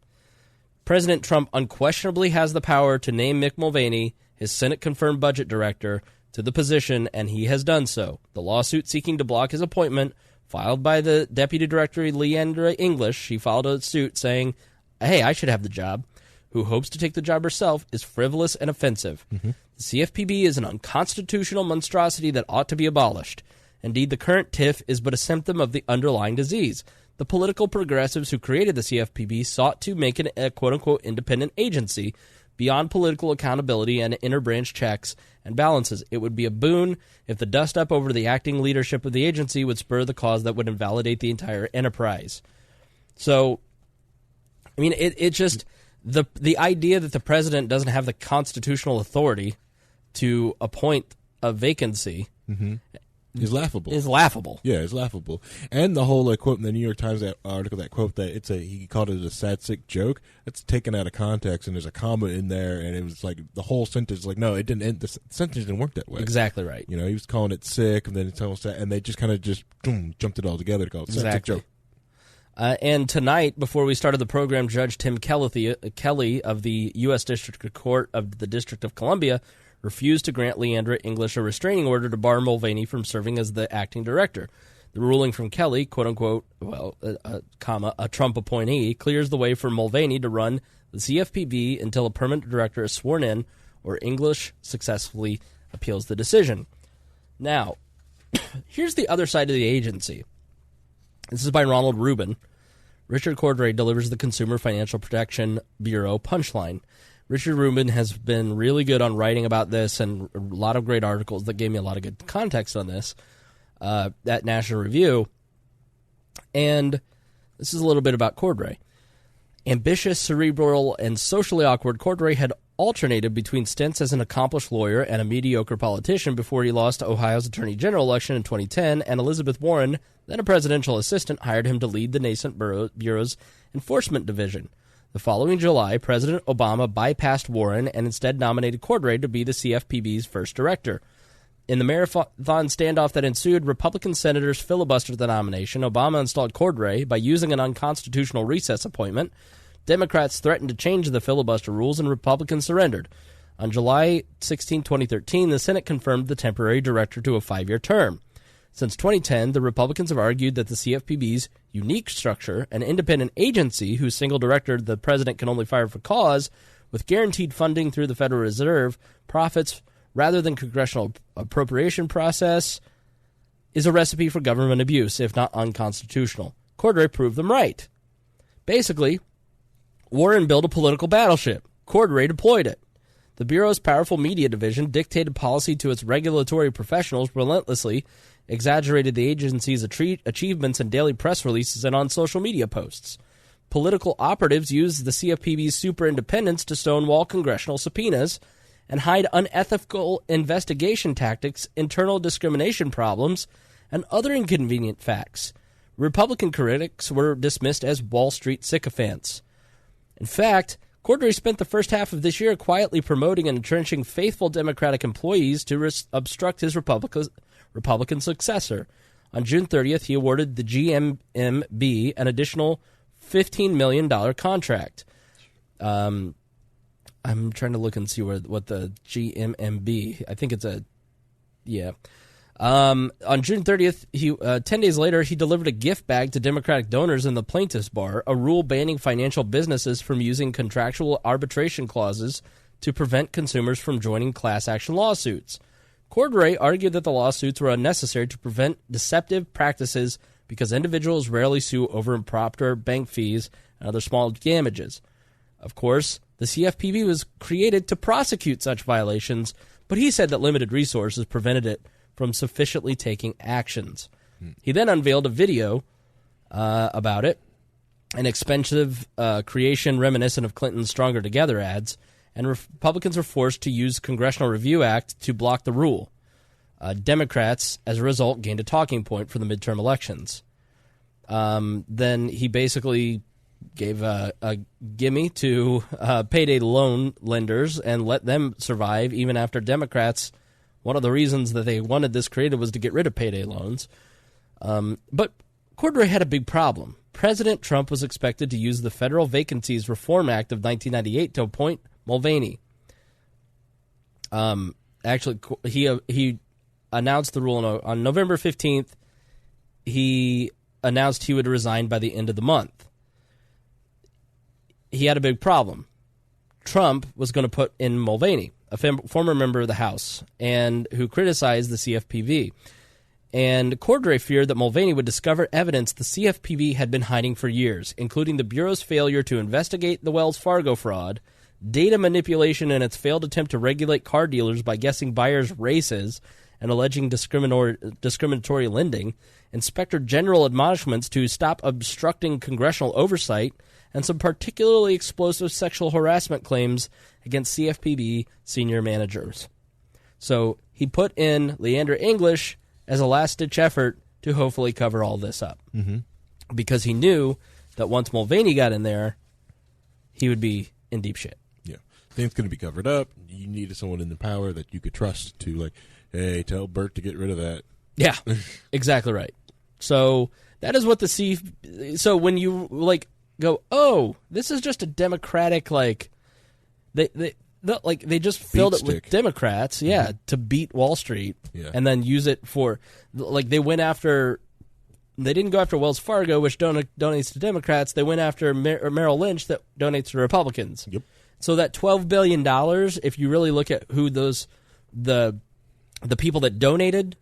President Trump unquestionably has the power to name Mick Mulvaney, his Senate-confirmed budget director, to the position, and he has done so. The lawsuit seeking to block his appointment, filed by the Deputy Director Leandra English, she filed a suit saying, hey, I should have the job, who hopes to take the job herself, is frivolous and offensive. The CFPB is an unconstitutional monstrosity that ought to be abolished. Indeed, the current tiff is but a symptom of the underlying disease. The political progressives who created the CFPB sought to make it a quote-unquote independent agency beyond political accountability and interbranch checks and balances. It would be a boon if the dust-up over the acting leadership of the agency would spur the cause that would invalidate the entire enterprise. So, I mean, it just... The idea that the president doesn't have the constitutional authority to appoint a vacancy is laughable. Yeah, it's laughable. And the whole quote in the New York Times article, that quote that he called it a sad, sick joke. That's taken out of context, and there's a comma in there, and it was like the whole sentence. Like, no, it didn't end. The sentence didn't work that way. Exactly right. He was calling it sick, and then it's almost sad, and they just kind of jumped it all together to call it sad, sick joke. And tonight, before we started the program, Judge Tim Kelly of the U.S. District Court of the District of Columbia refused to grant Leandra English a restraining order to bar Mulvaney from serving as the acting director. The ruling from Kelly, quote-unquote, a Trump appointee, clears the way for Mulvaney to run the CFPB until a permanent director is sworn in or English successfully appeals the decision. Now, here's the other side of the agency. This is by Ronald Rubin. Richard Cordray delivers the Consumer Financial Protection Bureau punchline. Richard Rubin has been really good on writing about this, and a lot of great articles that gave me a lot of good context on this at National Review. And this is a little bit about Cordray. Ambitious, cerebral, and socially awkward, Cordray had alternated between stints as an accomplished lawyer and a mediocre politician before he lost Ohio's Attorney General election in 2010, and Elizabeth Warren, then a presidential assistant, hired him to lead the nascent bureau's enforcement division. The following July, President Obama bypassed Warren and instead nominated Cordray to be the CFPB's first director. In the marathon standoff that ensued, Republican senators filibustered the nomination. Obama installed Cordray by using an unconstitutional recess appointment. Democrats threatened to change the filibuster rules, and Republicans surrendered. On July 16, 2013, the Senate confirmed the temporary director to a 5-year term. Since 2010, the Republicans have argued that the CFPB's unique structure, an independent agency whose single director the president can only fire for cause, with guaranteed funding through the Federal Reserve, profits rather than congressional appropriation process, is a recipe for government abuse, if not unconstitutional. Cordray proved them right. Basically, Warren built a political battleship. Cordray deployed it. The Bureau's powerful media division dictated policy to its regulatory professionals, relentlessly exaggerated the agency's achievements in daily press releases and on social media posts. Political operatives used the CFPB's super independence to stonewall congressional subpoenas and hide unethical investigation tactics, internal discrimination problems, and other inconvenient facts. Republican critics were dismissed as Wall Street sycophants. In fact, Cordray spent the first half of this year quietly promoting and entrenching faithful Democratic employees to obstruct his Republican successor. On June 30th, he awarded the GMMB an additional $15 million contract. I'm trying to look and see what the GMMB, I think it's on June 30th, 10 days later, he delivered a gift bag to Democratic donors in the plaintiff's bar, a rule banning financial businesses from using contractual arbitration clauses to prevent consumers from joining class action lawsuits. Cordray argued that the lawsuits were unnecessary to prevent deceptive practices because individuals rarely sue over improper bank fees and other small damages. Of course, The CFPB was created to prosecute such violations, but he said that limited resources prevented it from sufficiently taking actions. He then unveiled a video about it, an expensive creation reminiscent of Clinton's Stronger Together ads, and Republicans were forced to use Congressional Review Act to block the rule. Democrats, as a result, gained a talking point for the midterm elections. Then he basically gave a gimme to payday loan lenders and let them survive even after Democrats. One of the reasons that they wanted this created was to get rid of payday loans. But Cordray had a big problem. President Trump was expected to use the Federal Vacancies Reform Act of 1998 to appoint Mulvaney. Actually, he announced the rule on November 15th. He announced he would resign by the end of the month. He had a big problem. Trump was going to put in Mulvaney, a former member of the House, and who criticized the CFPB. And Cordray feared that Mulvaney would discover evidence the CFPB had been hiding for years, including the Bureau's failure to investigate the Wells Fargo fraud, data manipulation in its failed attempt to regulate car dealers by guessing buyers' races and alleging discriminatory lending, Inspector General admonishments to stop obstructing congressional oversight, and some particularly explosive sexual harassment claims against CFPB senior managers. So he put in Leandra English as a last-ditch effort to hopefully cover all this up. Because he knew that once Mulvaney got in there, he would be in deep shit. Yeah. Things going to be covered up. You needed someone in the power that you could trust to, like, hey, tell Bert to get rid of that. Yeah, exactly right. So that is what so when you, like, go, oh, this is just a Democratic, like, they just filled it with Democrats, to beat Wall Street, and then use it for, like, they didn't go after Wells Fargo, which donates to Democrats. They went after Merrill Lynch, that donates to Republicans. Yep. So that $12 billion, if you really look at who the people that donated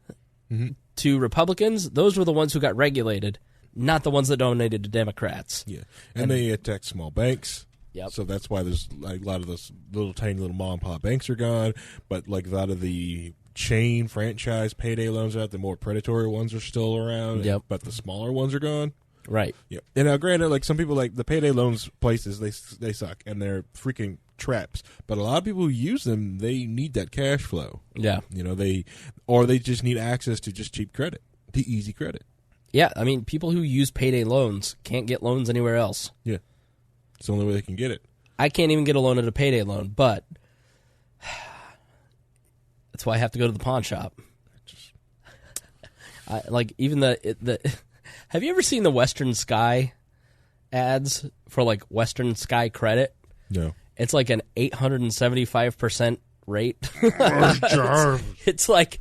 to Republicans, those were the ones who got regulated, not the ones that donated to Democrats. Yeah, and they attacked small banks. Yep. So that's why there's, like, a lot of those tiny little mom and pop banks are gone. But, like, a lot of the chain franchise payday loans out, the more predatory ones are still around. Yep. But the smaller ones are gone. Right. Yeah. And now, granted, like, some people, like, the payday loans places, they suck and they're freaking traps. But a lot of people who use them, they need that cash flow. Yeah. You know, they just need access to just cheap credit, to easy credit. Yeah. I mean, people who use payday loans can't get loans anywhere else. Yeah. It's the only way they can get it. I can't even get a loan at a payday loan, but that's why I have to go to the pawn shop. Even the have you ever seen the Western Sky ads for, like, Western Sky credit? No. It's like an 875% rate. It's like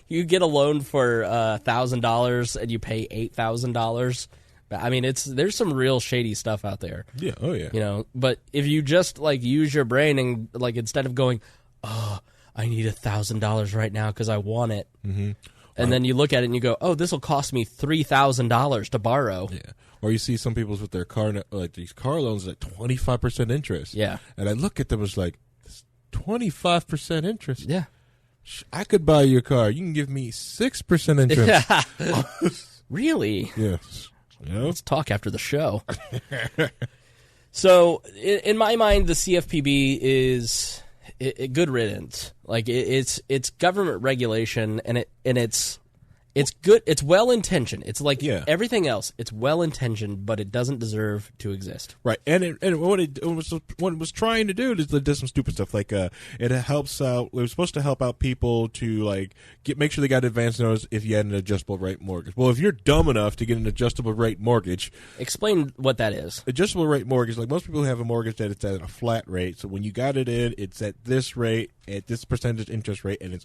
you get a loan for $1,000 and you pay $8,000. I mean, there's some real shady stuff out there. Yeah. Oh, yeah. You know, but if you just, like, use your brain and, like, instead of going, oh, I need $1,000 right now because I want it, and then you look at it and you go, oh, this will cost me $3,000 to borrow. Yeah. Or you see some people's with their these car loans at 25% interest. Yeah. And I look at them as like, 25% interest. Yeah. I could buy you a car. You can give me 6% interest. Really? Yes. Yeah. Let's talk after the show. So, in my mind, the CFPB is a good riddance. Like, it's government regulation, and it's good. It's well intentioned. It's like everything else. It's well intentioned, but it doesn't deserve to exist. Right, and what it was trying to do is did some stupid stuff. Like, it helps out. It was supposed to help out people to, like, make sure they got advance notice if you had an adjustable rate mortgage. Well, if you're dumb enough to get an adjustable rate mortgage, explain what that is. Adjustable rate mortgage, like, most people have a mortgage that it's at a flat rate. So when you got it in, it's at this rate, at this percentage interest rate, and it's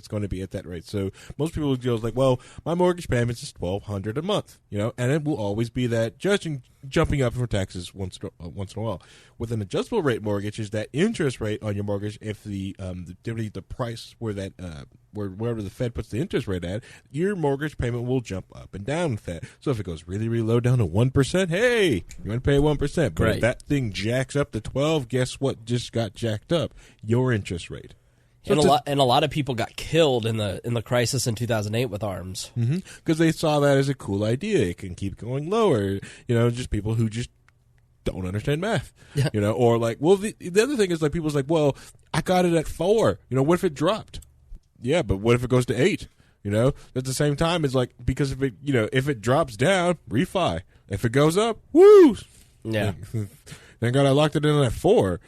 going to be at that rate. So most people will go like, well, my mortgage payment is $1,200 a month, you know, and it will always be that, jumping up for taxes once in a while. With an adjustable rate mortgage, is that interest rate on your mortgage if the price where that wherever the Fed puts the interest rate at, your mortgage payment will jump up and down with that. So if it goes really, really low down to 1%, hey, you want to pay 1%. But if that thing jacks up to 12, guess what just got jacked up? Your interest rate. So and a lot of people got killed in the crisis in 2008 with ARMS. Because they saw that as a cool idea. It can keep going lower. Just people who just don't understand math. Yeah. Or like, well, the other thing is like people's like, well, I got it at 4. What if it dropped? Yeah, but what if it goes to 8? At the same time, it's like, because if it drops down, refi. If it goes up, woo! Yeah. Thank God I locked it in at 4.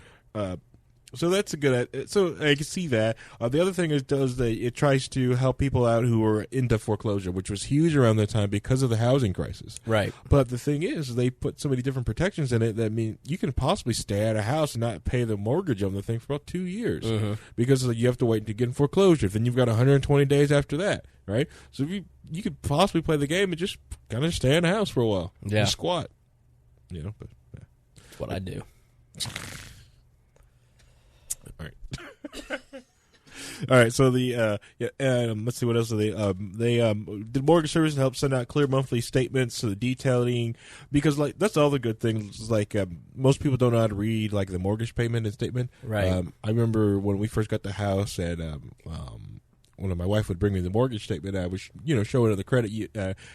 So that's a good. So I can see that. The other thing it tries to help people out who are into foreclosure, which was huge around that time because of the housing crisis. Right. But the thing is, they put so many different protections in it that mean you can possibly stay at a house and not pay the mortgage on the thing for about 2 years because you have to wait to get in foreclosure. Then you've got 120 days after that, right? So if you could possibly play the game and just kind of stay in a house for a while, just squat. But that's what I do. All right. So let's see what else they did. Mortgage services help send out clear monthly statements, so the detailing, because like that's all the good things. Like most people don't know how to read like the mortgage payment and statement. Right. I remember when we first got the house, and when my wife would bring me the mortgage statement, I was showing her the credit.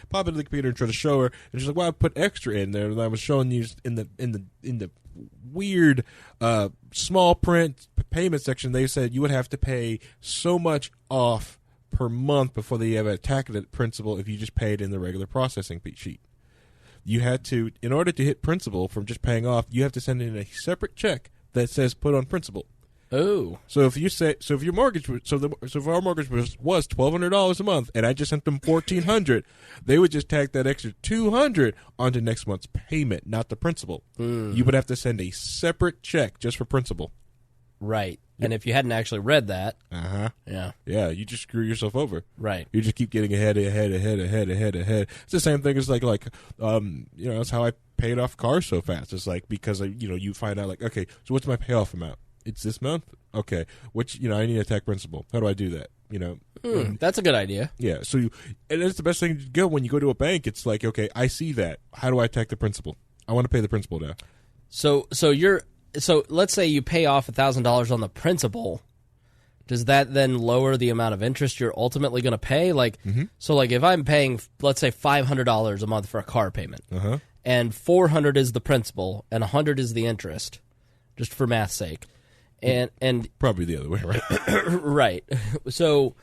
Pop it in the computer and try to show her, and she's like, "Well, I put extra in there," and I was showing you in the weird small print payment section. They said you would have to pay so much off per month before they ever attack the principal if you just paid in the regular processing sheet. You had to, in order to hit principal from just paying off, you have to send in a separate check that says put on principal. Oh, so if your mortgage if our mortgage was $1,200 a month, and I just sent them $1,400, they would just tag that extra $200 onto next month's payment, not the principal. You would have to send a separate check just for principal. Right. And if you hadn't actually read that, yeah, you just screw yourself over. Right. You just keep getting ahead. It's the same thing as that's how I paid off cars so fast. It's like because you find out like, okay, so what's my payoff amount? It's this month? Okay. Which, I need to attack principal. How do I do that? That's a good idea. Yeah. So and it's the best thing to go when you go to a bank. It's like, okay, I see that. How do I attack the principal? I want to pay the principal now. So let's say you pay off $1,000 on the principal. Does that then lower the amount of interest you're ultimately going to pay? Like, so like if I'm paying, let's say $500 a month for a car payment, and $400 is the principal and $100 is the interest, just for math's sake. And probably the other way, right? Right. So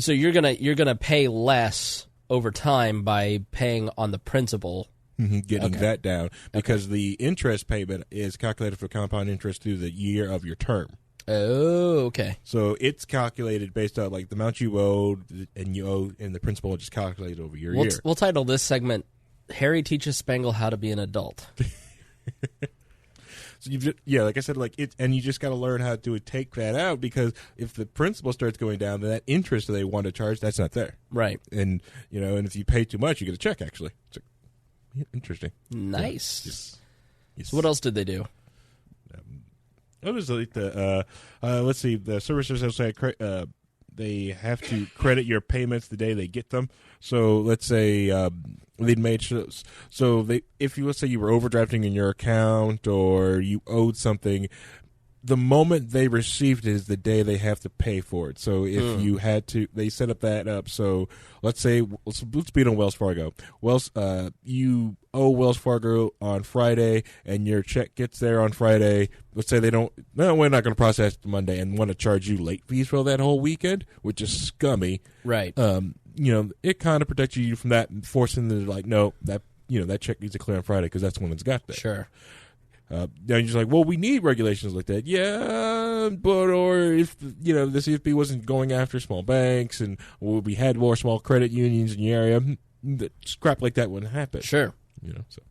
you're gonna pay less over time by paying on the principal, getting that down because the interest payment is calculated for compound interest through the year of your term. Oh, okay. So it's calculated based on like the amount you owed, and the principal is just calculated over your year. We'll title this segment "Harry Teaches Spangle How to Be an Adult." So like I said, and you just got to learn how to take that out, because if the principal starts going down, then that interest that they want to charge, that's not there. Right. And and if you pay too much, you get a check. Actually, it's interesting. Nice. Yes. So what else did they do? Let's see. The servicers have said they have to credit your payments the day they get them. So let's say they'd made sure. So let's say you were overdrafting in your account or you owed something, the moment they received it is the day they have to pay for it. So if you had to, they set up that up. So let's say let's be on Wells Fargo. You owe Wells Fargo on Friday, and your check gets there on Friday. Let's say we're not going to process it Monday, and want to charge you late fees for that whole weekend, which is scummy. Right. It kind of protects you from that, forcing them to no, that check needs to clear on Friday because that's when it's got there. Sure. Now you're just like, well, we need regulations like that. Yeah, or if the CFPB wasn't going after small banks and we had more small credit unions in the area, crap like that wouldn't happen. Sure. So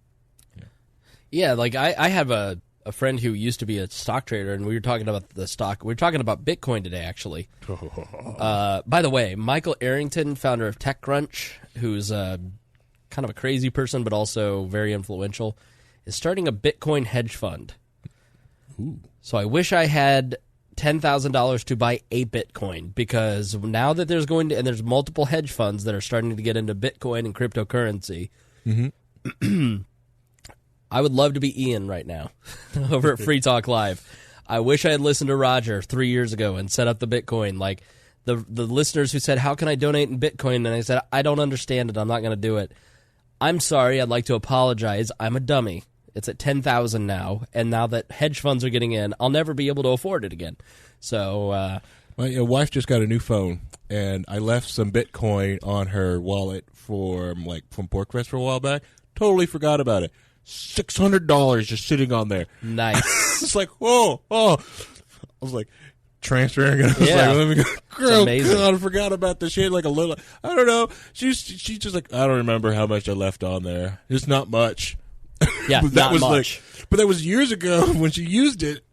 yeah, like I have a friend who used to be a stock trader, and we were talking about the stock. We were talking about Bitcoin today, actually. By the way, Michael Arrington, founder of TechCrunch, who's kind of a crazy person but also very influential, is starting a Bitcoin hedge fund. Ooh. So I wish I had $10,000 to buy a Bitcoin, because now that there's multiple hedge funds that are starting to get into Bitcoin and cryptocurrency. Mm-hmm. I would love to be Ian right now over at Free Talk Live. I wish I had listened to Roger 3 years ago and set up the Bitcoin. Like the listeners who said, how can I donate in Bitcoin? And I said, I don't understand it. I'm not going to do it. I'm sorry. I'd like to apologize. I'm a dummy. It's at 10,000 now. And now that hedge funds are getting in, I'll never be able to afford it again. So, my wife just got a new phone, and I left some Bitcoin on her wallet from Porkfest for a while back. Totally forgot about it. $600 just sitting on there. Nice. It's like, whoa, oh. I was like, transferring it. I was like, let me go. Girl, God, I forgot about this. She had like a little, I don't know. She's just like, I don't remember how much I left on there. It's not much. Yeah, that was much. But that was years ago when she used it.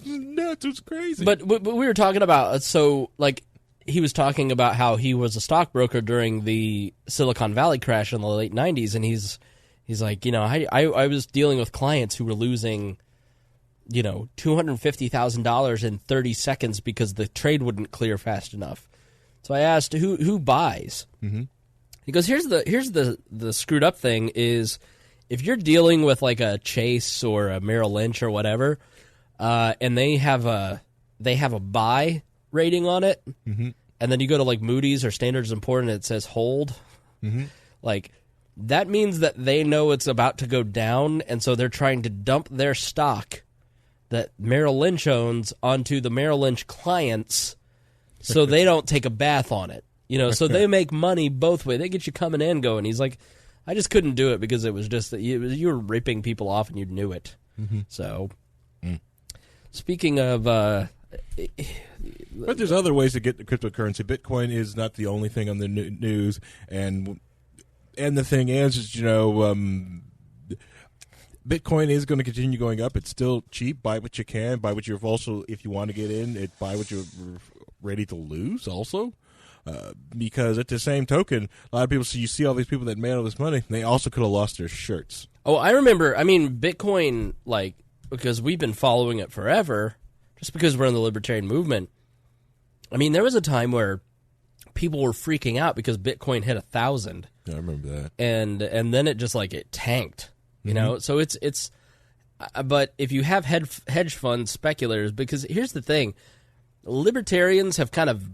Nuts. It was crazy. But we were talking about, he was talking about how he was a stockbroker during the Silicon Valley crash in the late 90s, and he's like, I was dealing with clients who were losing, $250,000 in 30 seconds because the trade wouldn't clear fast enough. So I asked, who buys? Mm-hmm. He goes, here's the screwed up thing is, if you're dealing with like a Chase or a Merrill Lynch or whatever, and they have a buy rating on it, mm-hmm. and then you go to like Moody's or Standard & Poor's and it says hold, mm-hmm. like that means that they know it's about to go down, and so they're trying to dump their stock that Merrill Lynch owns onto the Merrill Lynch clients so they don't take a bath on it. So they make money both ways. They get you coming and going. He's like, I just couldn't do it because it was just that you were ripping people off and you knew it. Mm-hmm. So, speaking of... but there's other ways to get the cryptocurrency. Bitcoin is not the only thing on the news, and the thing is Bitcoin is going to continue going up. It's still cheap. Buy what you can. Buy what you're also, if you want to get in, buy what you're ready to lose also. Because at the same token, a lot of people, you see all these people that made all this money, they also could have lost their shirts. Oh, I remember. I mean, Bitcoin, because we've been following it forever, just because we're in the libertarian movement. I mean, there was a time where people were freaking out because Bitcoin hit 1,000. Yeah, I remember that. And then it just it tanked, So it's. But if you have hedge fund speculators, because here's the thing, libertarians have kind of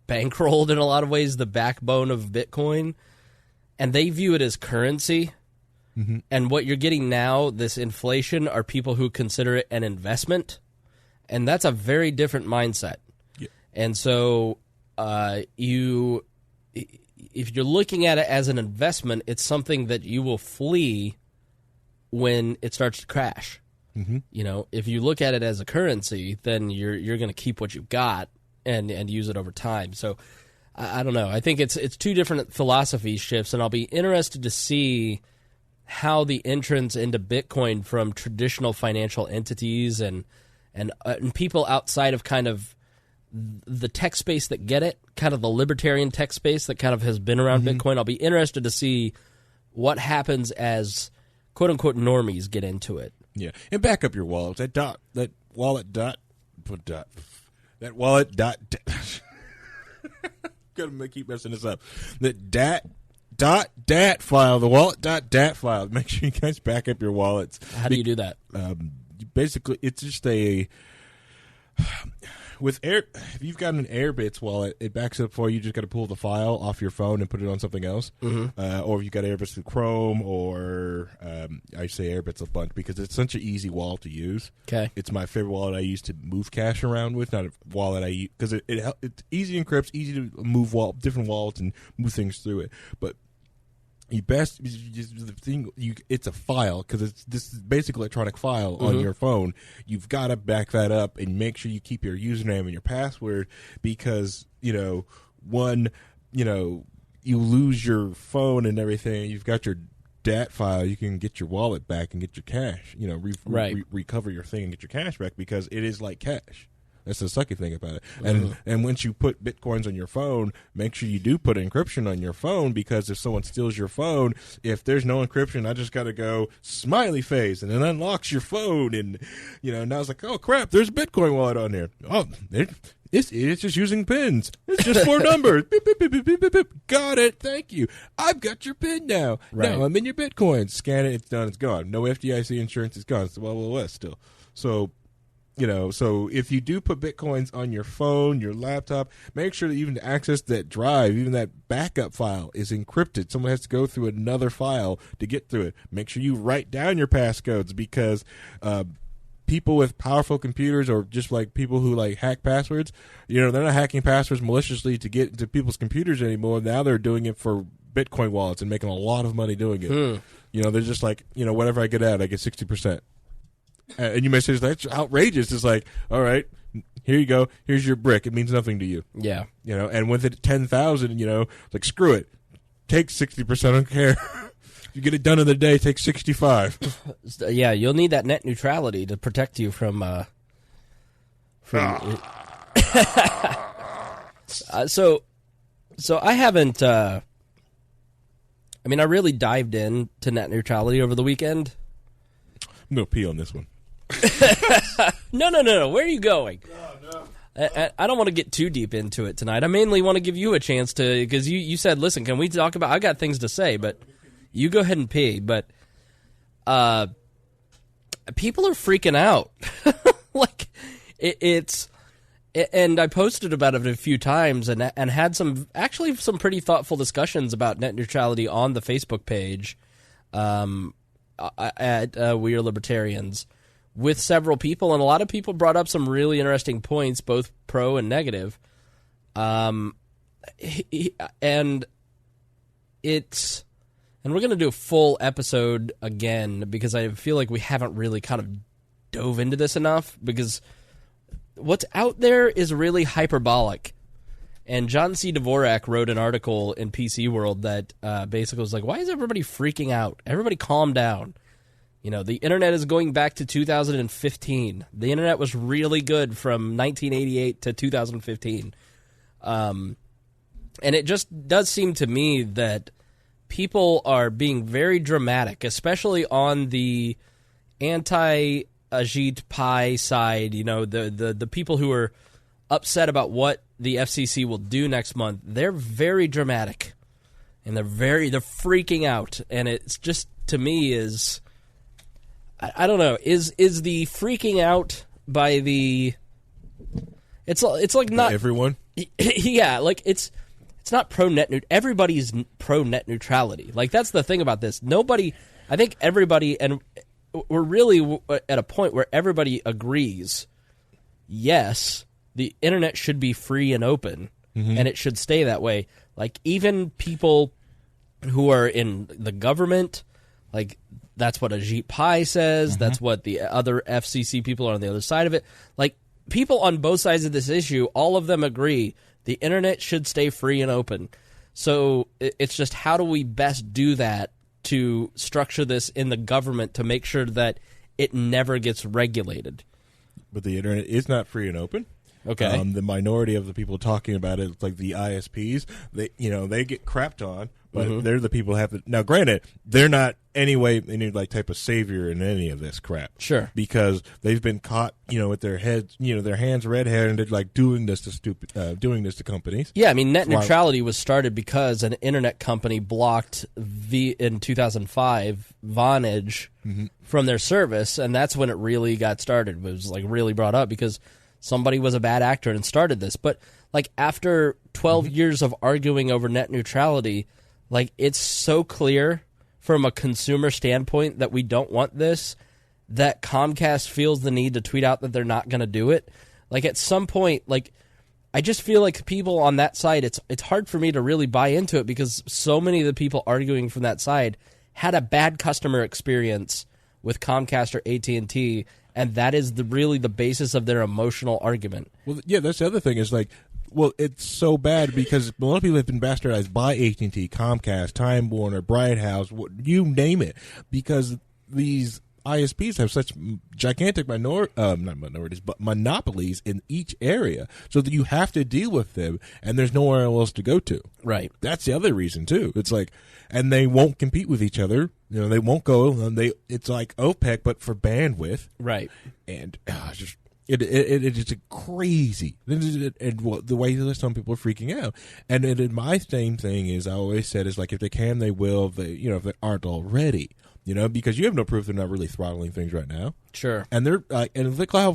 bankrolled in a lot of ways the backbone of Bitcoin, and they view it as currency. Mm-hmm. And what you're getting now, this inflation, are people who consider it an investment, and that's a very different mindset. Yeah. And so if you're looking at it as an investment, it's something that you will flee when it starts to crash. Mm-hmm. If you look at it as a currency, then you're going to keep what you've got and use it over time. So I don't know. I think it's two different philosophy shifts, and I'll be interested to see how the entrance into Bitcoin from traditional financial entities and people outside of kind of the tech space that get it, kind of the libertarian tech space that kind of has been around Bitcoin. I'll be interested to see what happens as quote unquote normies get into it. Yeah, and back up your wallet. That wallet. Gonna keep messing this up. That dat file, the wallet.dat file. Make sure you guys back up your wallets. How do you do that? Basically, it's just if you've got an Airbits wallet, it backs up for you. You just got to pull the file off your phone and put it on something else. Mm-hmm. Or if you've got Airbits through Chrome, or I say Airbits a bunch because it's such an easy wallet to use. Okay. It's my favorite wallet I use to move cash around with, not a wallet I use because it's easy to encrypt, easy to move different wallets and move things through it. But it's a file because this is basic electronic file on your phone. You've got to back that up and make sure you keep your username and your password because you lose your phone and everything. You've got your DAT file. You can get your wallet back and get your cash. Recover your thing and get your cash back because it is like cash. That's the sucky thing about it. And once you put Bitcoins on your phone, make sure you do put encryption on your phone, because if someone steals your phone, if there's no encryption, I just got to go smiley face, and it unlocks your phone. And, now it's like, oh, crap, there's a Bitcoin wallet on there. Oh, it's just using pins. It's just 4 numbers. Beep, beep, beep, beep, beep, beep, beep. Got it. Thank you. I've got your pin now. Right. Now I'm in your Bitcoin. Scan it. It's done. It's gone. No FDIC insurance. It's gone. It's the Wild West still. So, so if you do put Bitcoins on your phone, your laptop, make sure that even to access that drive, even that backup file is encrypted. Someone has to go through another file to get through it. Make sure you write down your passcodes, because people with powerful computers, or just like people who like hack passwords, they're not hacking passwords maliciously to get into people's computers anymore. Now they're doing it for Bitcoin wallets and making a lot of money doing it. They're just like, whatever I get out, I get 60%. And you may say, that's outrageous. It's like, all right, here you go. Here's your brick. It means nothing to you. Yeah. And with it 10,000, like, screw it. Take 60%. I don't care. You get it done in the day, take 65. Yeah, you'll need that net neutrality to protect you from so I haven't I really dived into net neutrality over the weekend. I'm going to pee on this one. No. Where are you going? No. I don't want to get too deep into it tonight. I mainly want to give you a chance to, because you said, listen, can we talk about, I got things to say, but you go ahead and pee. But people are freaking out. Like, and I posted about it a few times and had some pretty thoughtful discussions about net neutrality on the Facebook page at We Are Libertarians with several people, and a lot of people brought up some really interesting points, both pro and negative. And we're going to do a full episode again, because I feel like we haven't really kind of dove into this enough, because what's out there is really hyperbolic. And John C. Dvorak wrote an article in PC World that basically was like, why is everybody freaking out? Everybody calm down. The internet is going back to 2015. The internet was really good from 1988 to 2015. And it just does seem to me that people are being very dramatic, especially on the anti-Ajit Pai side. The people who are upset about what the FCC will do next month. They're very dramatic, and they're freaking out. And it's just, to me, is, I don't know, is the freaking out by the, it's like not everyone. Yeah, like it's not everybody's pro net neutrality. Like, that's the thing about this. I think everybody, and we're really at a point where everybody agrees, yes, the internet should be free and open, and it should stay that way. Like, even people who are in the government, like, that's what Ajit Pai says. That's what the other FCC people are on the other side of it. Like, people on both sides of this issue, all of them agree the internet should stay free and open. So it's just, how do we best do that to structure this in the government to make sure that it never gets regulated? But the internet is not free and open. Okay. The minority of the people talking about it, like the ISPs, they get crapped on, but they're the people who have to. Now, granted, they're not any type of savior in any of this crap. Sure. Because they've been caught, with their heads, their hands red-handed, like doing this to companies. Yeah, I mean, net neutrality was started because an internet company blocked in 2005 Vonage from their service, and that's when it really got started. It was like really brought up because somebody was a bad actor and started this. But like, after 12 years of arguing over net neutrality, like, it's so clear from a consumer standpoint that we don't want this, that Comcast feels the need to tweet out that they're not going to do it. Like, at some point, like, I just feel like people on that side, it's hard for me to really buy into it, because so many of the people arguing from that side had a bad customer experience with Comcast or AT&T, and that is really the basis of their emotional argument. Well, yeah, that's the other thing is, like, well, it's so bad because a lot of people have been bastardized by AT&T, Comcast, Time Warner, Bright House, you name it, because these ISPs have such gigantic monopolies in each area, so that you have to deal with them, and there's nowhere else to go to. Right. That's the other reason too. It's like, and they won't compete with each other. You know, they won't go. And it's like OPEC, but for bandwidth. Right. And it's just crazy. And the way that some people are freaking out. And my same thing is, I always said, is like, if they can, they will. If they aren't already. Because you have no proof they're not really throttling things right now. Sure. And they're and look how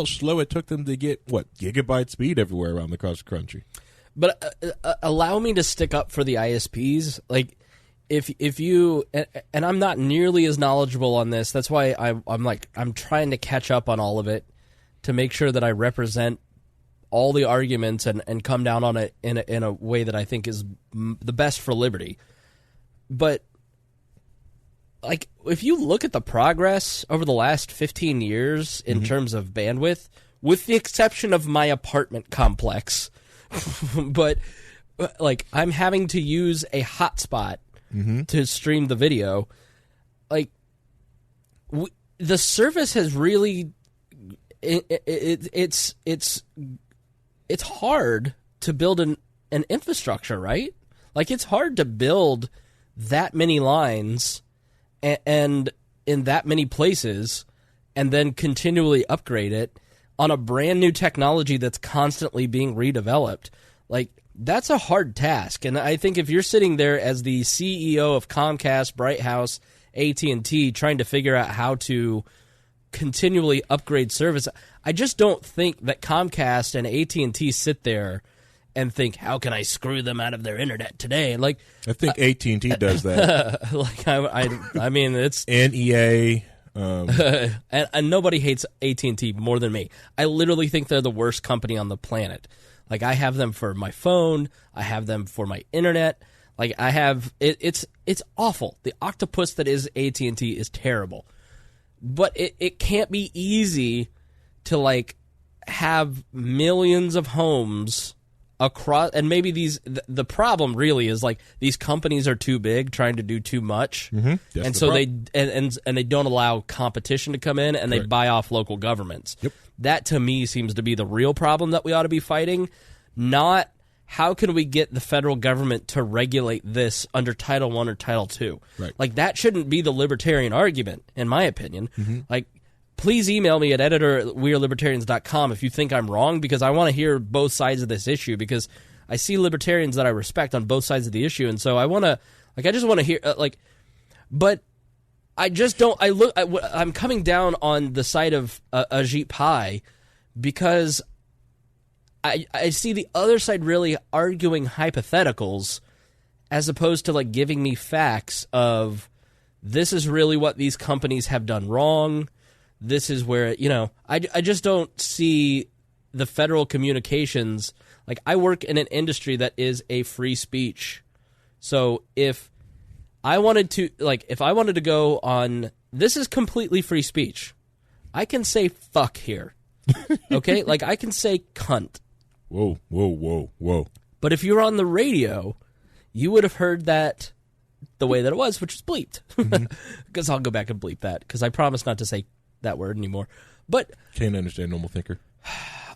slow it took them to get gigabyte speed everywhere across the country. But allow me to stick up for the ISPs. Like, if you and I'm not nearly as knowledgeable on this. That's why I'm trying to catch up on all of it to make sure that I represent all the arguments and come down on it in a way that I think is the best for liberty. But like, if you look at the progress over the last 15 years in terms of bandwidth, with the exception of my apartment complex, but like, I'm having to use a hotspot to stream the video. Like, the service has really, it's hard to build an infrastructure, right? Like, it's hard to build that many lines and in that many places, and then continually upgrade it on a brand new technology that's constantly being redeveloped. Like, that's a hard task. And I think if you're sitting there as the CEO of Comcast, Bright House, AT&T, trying to figure out how to continually upgrade service, I just don't think that Comcast and AT&T sit there and think, how can I screw them out of their internet today? Like, I think AT&T does that. Like, I mean, it's NEA. And nobody hates AT&T more than me. I literally think they're the worst company on the planet. Like, I have them for my phone. I have them for my internet. Like, I have it's awful. The octopus that is AT&T is terrible. But it can't be easy to, like, have millions of homes across, and maybe the problem really is, like, these companies are too big, trying to do too much, and so they don't allow competition to come in, and they buy off local governments. Yep. That, to me, seems to be the real problem that we ought to be fighting, not how can we get the federal government to regulate this under Title I or Title II. Right. Like, that shouldn't be the libertarian argument, in my opinion. Like, please email me at editor@wearelibertarians.com if you think I'm wrong, because I want to hear both sides of this issue, because I see libertarians that I respect on both sides of the issue, and so I just want to hear, but I just don't, I'm coming down on the side of Ajit Pai, because I see the other side really arguing hypotheticals as opposed to, like, giving me facts of, this is really what these companies have done wrong. This is where, I just don't see the federal communications. Like, I work in an industry that is a free speech. So if I wanted to go on, this is completely free speech. I can say fuck here. Okay? Like, I can say cunt. Whoa, whoa, whoa, whoa. But if you were on the radio, you would have heard that the way that it was, which is bleeped. Because I'll go back and bleep that, because I promise not to say that word anymore. But can't understand normal thinker.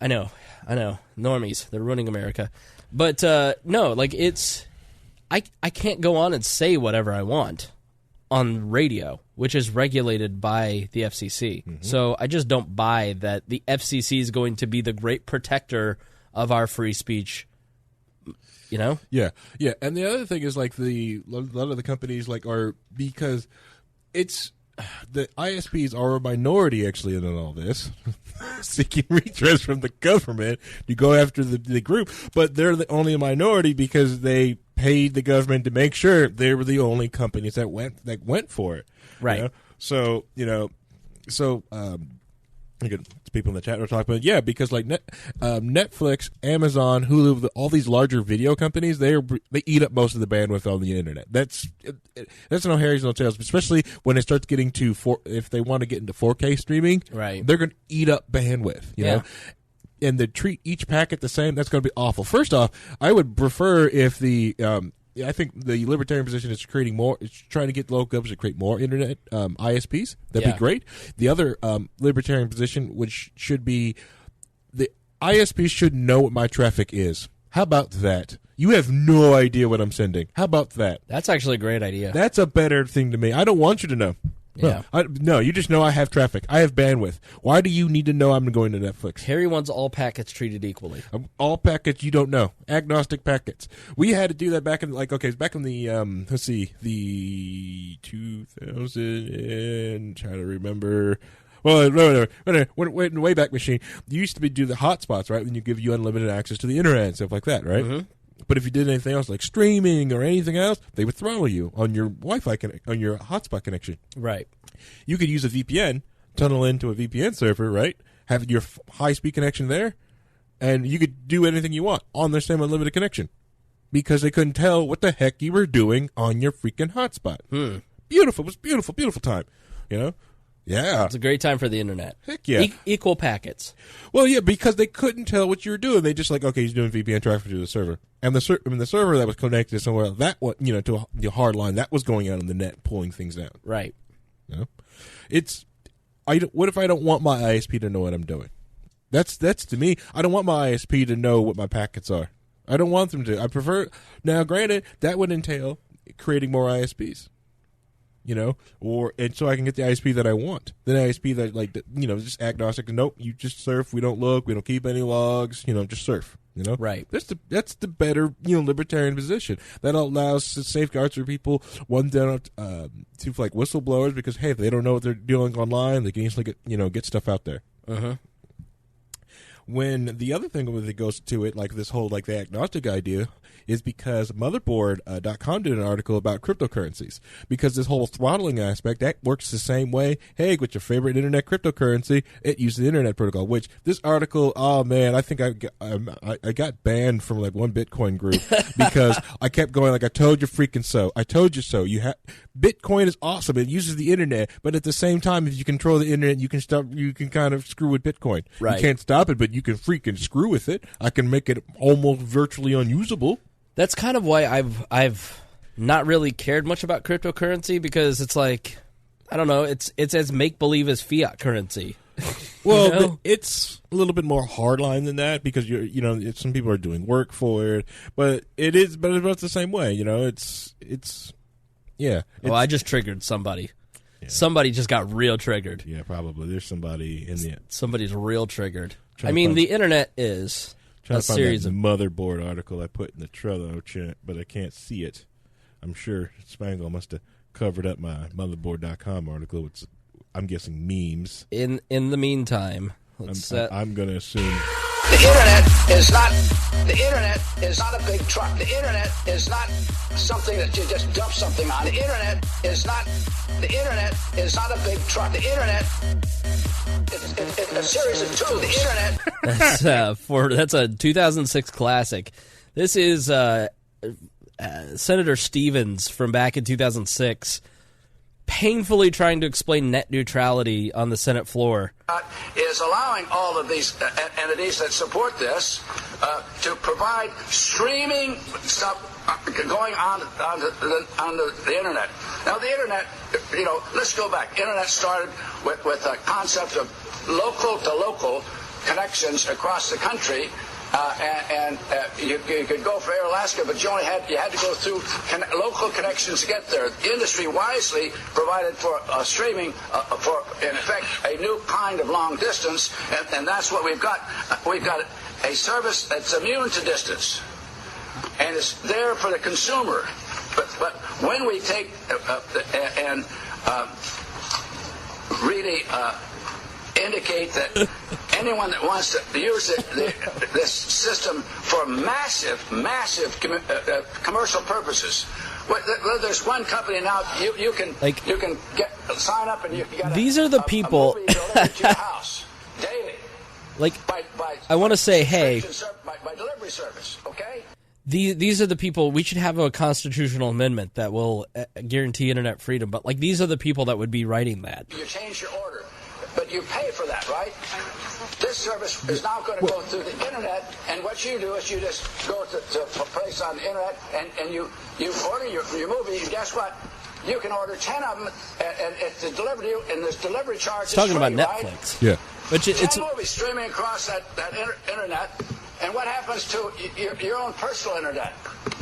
I know. Normies, they're ruining America. But no, like, it's I can't go on and say whatever I want on radio, which is regulated by the FCC. So I just don't buy that the FCC is going to be the great protector of our free speech. Yeah. And the other thing is, like, a lot of the companies, like, are, because it's, the ISPs are a minority, actually, in all this, seeking redress from the government to go after the group, but they're the only minority because they paid the government to make sure they were the only companies that went for it. Right. So, people in the chat are talking about, because, like, Netflix, Amazon, Hulu, all these larger video companies, they eat up most of the bandwidth on the internet. That's no Harry's, no tails, especially when it starts getting to if they want to get into 4K streaming, right? They're going to eat up bandwidth, you know. And to treat each packet the same, that's going to be awful. First off, I would prefer if the I think the libertarian position is creating more. It's trying to get local governments to create more internet ISPs. That'd be great. The other libertarian position, which should be the ISPs should know what my traffic is. How about that? You have no idea what I'm sending. How about that? That's actually a great idea. That's a better thing to me. I don't want you to know. Yeah. No, you just know I have traffic. I have bandwidth. Why do you need to know I'm going to Netflix? Harry wants all packets treated equally. All packets you don't know. Agnostic packets. We had to do that back in, back in the, the 2000, trying to remember. Well, no, way back machine, you used to do the hotspots, right? When you give you unlimited access to the internet and stuff like that, right? Mm-hmm. But if you did anything else, like streaming or anything else, they would throttle you on your Wi-Fi on your hotspot connection. Right. You could use a VPN, tunnel into a VPN server, right? Have your high-speed connection there, and you could do anything you want on the same unlimited connection because they couldn't tell what the heck you were doing on your freaking hotspot. Beautiful. It was beautiful, beautiful time. You know? Yeah. It's a great time for the internet. Heck yeah. Equal packets. Well, yeah, because they couldn't tell what you were doing. They just okay, he's doing VPN traffic to the server. And the server that was connected to somewhere else, that was, to the hard line, that was going out on the net, pulling things down. Right. You know? What if I don't want my ISP to know what I'm doing? That's to me, I don't want my ISP to know what my packets are. I don't want them to. I prefer, now granted, that would entail creating more ISPs. And so I can get the ISP that I want. The ISP that, just agnostic. Nope, you just surf. We don't look. We don't keep any logs. Just surf. Right. That's the better, libertarian position. That allows safeguards for people. One, they don't to whistleblowers because, hey, if they don't know what they're doing online, they can easily get stuff out there. Uh-huh. When the other thing that goes to it, this whole the agnostic idea, is because Motherboard.com did an article about cryptocurrencies. Because this whole throttling aspect, that works the same way. Hey, what's your favorite internet cryptocurrency? It uses the internet protocol, which this article, oh man, I think I got banned from one Bitcoin group because I kept going I told you freaking so. I told you so. Bitcoin is awesome. It uses the internet, but at the same time, if you control the internet, you can kind of screw with Bitcoin. Right. You can't stop it, but you can freaking screw with it. I can make it almost virtually unusable. That's kind of why I've not really cared much about cryptocurrency because it's I don't know, it's as make-believe as fiat currency. Well, it's a little bit more hardline than that because some people are doing work for it, but it's the same way. I just triggered somebody. Yeah. Somebody just got real triggered. Yeah, probably. There's somebody in the... Somebody's real triggered. The internet is a series of... Motherboard article I put in the Trello chat, but I can't see it. I'm sure Spangle must have covered up my Motherboard.com article with, I'm guessing, memes. In the meantime, I'm going to assume... The internet is not a big truck. The internet is not something that you just dump something on. The internet is not a big truck. The internet is a series of two. The internet. That's a 2006 classic. This is Senator Stevens from back in 2006. Painfully trying to explain net neutrality on the Senate floor. Is allowing all of these entities that support this to provide streaming stuff going on the internet. Now, the internet, let's go back. Internet started with a concept of local-to-local connections across the country. You could go for Air Alaska, but you had to go through local connections to get there. The industry wisely provided for streaming for, in effect, a new kind of long distance, and that's what we've got. We've got a service that's immune to distance, and it's there for the consumer. But when we take and really indicate that anyone that wants to use this system for massive commercial purposes. Well, there's one company now you can sign up and you got these are the people a movie delivered to your house daily. By I want to say, hey, by delivery service, okay? These are the people. We should have a constitutional amendment that will guarantee internet freedom. But these are the people that would be writing that. You change your order. But you pay for that, right? This service is now going to go through the internet, and what what you do is you just go to a place on the internet and you order your movie, and guess what? You can order 10 of them, and it's delivered to you, and there's delivery charges. Talking free, about Netflix. Right? Yeah. But 10 movies streaming across that internet, and what happens to your own personal internet?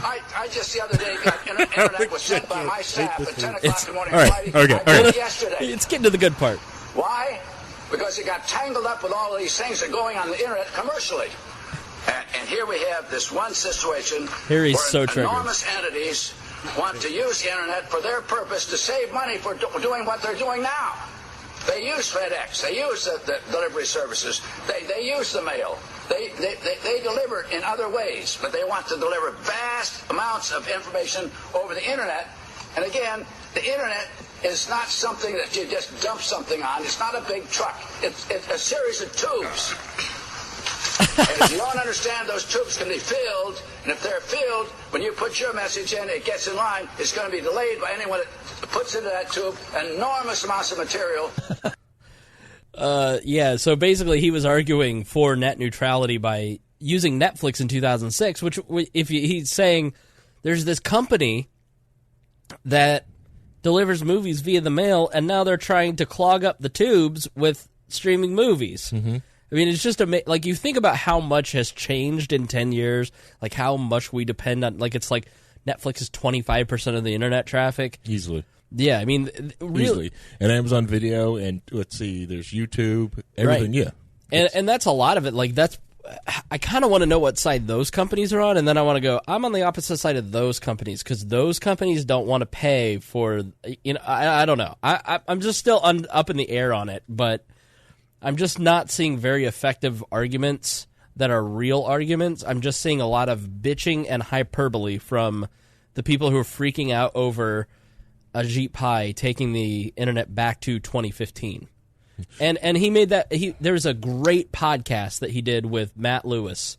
I just the other day got internet was sent by my staff at 10 o'clock in the morning. All right, Friday. okay, I all got right. it yesterday. It's getting to the good part. Why? Because it got tangled up with all of these things that are going on the internet commercially. And here we have this one situation Here he's where so triggered. enormous entities want to use the internet for their purpose to save money for doing what they're doing now. They use FedEx. They use the delivery services. They use the mail. They deliver in other ways, but they want to deliver vast amounts of information over the internet. And again, the internet is not something that you just dump something on. It's not a big truck. It's a series of tubes. And if you don't understand, those tubes can be filled, and if they're filled, when you put your message in, it gets in line. It's going to be delayed by anyone that puts into that tube enormous amounts of material. Yeah, so basically he was arguing for net neutrality by using Netflix in 2006, which he's saying there's this company that delivers movies via the mail, and now they're trying to clog up the tubes with streaming movies. Mm-hmm. I mean, it's just like you think about how much has changed in 10 years, like how much we depend on, like it's like Netflix is 25% of the internet traffic. Easily. Yeah, I mean, really. Easily. And Amazon Video, and let's see, there's YouTube, everything, right. Yeah. And that's a lot of it. Like I kind of want to know what side those companies are on, and then I want to go, I'm on the opposite side of those companies, because those companies don't want to pay for, I don't know. I'm just still up in the air on it, but I'm just not seeing very effective arguments that are real arguments. I'm just seeing a lot of bitching and hyperbole from the people who are freaking out over Ajit Pai taking the internet back to 2015. And he made that there's a great podcast that he did with Matt Lewis,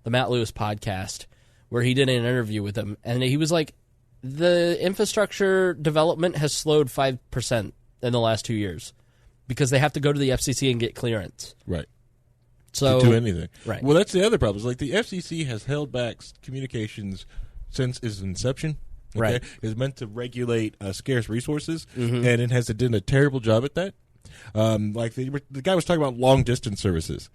the Matt Lewis podcast, where he did an interview with him, and he was like, the infrastructure development has slowed 5% in the last 2 years because they have to go to the FCC and get clearance. Right. So to do anything. Right. Well, that's the other problem. Is like the FCC has held back communications since its inception. Okay? Right. It's meant to regulate scarce resources, and it has done a terrible job at that. Like the guy was talking about long distance services.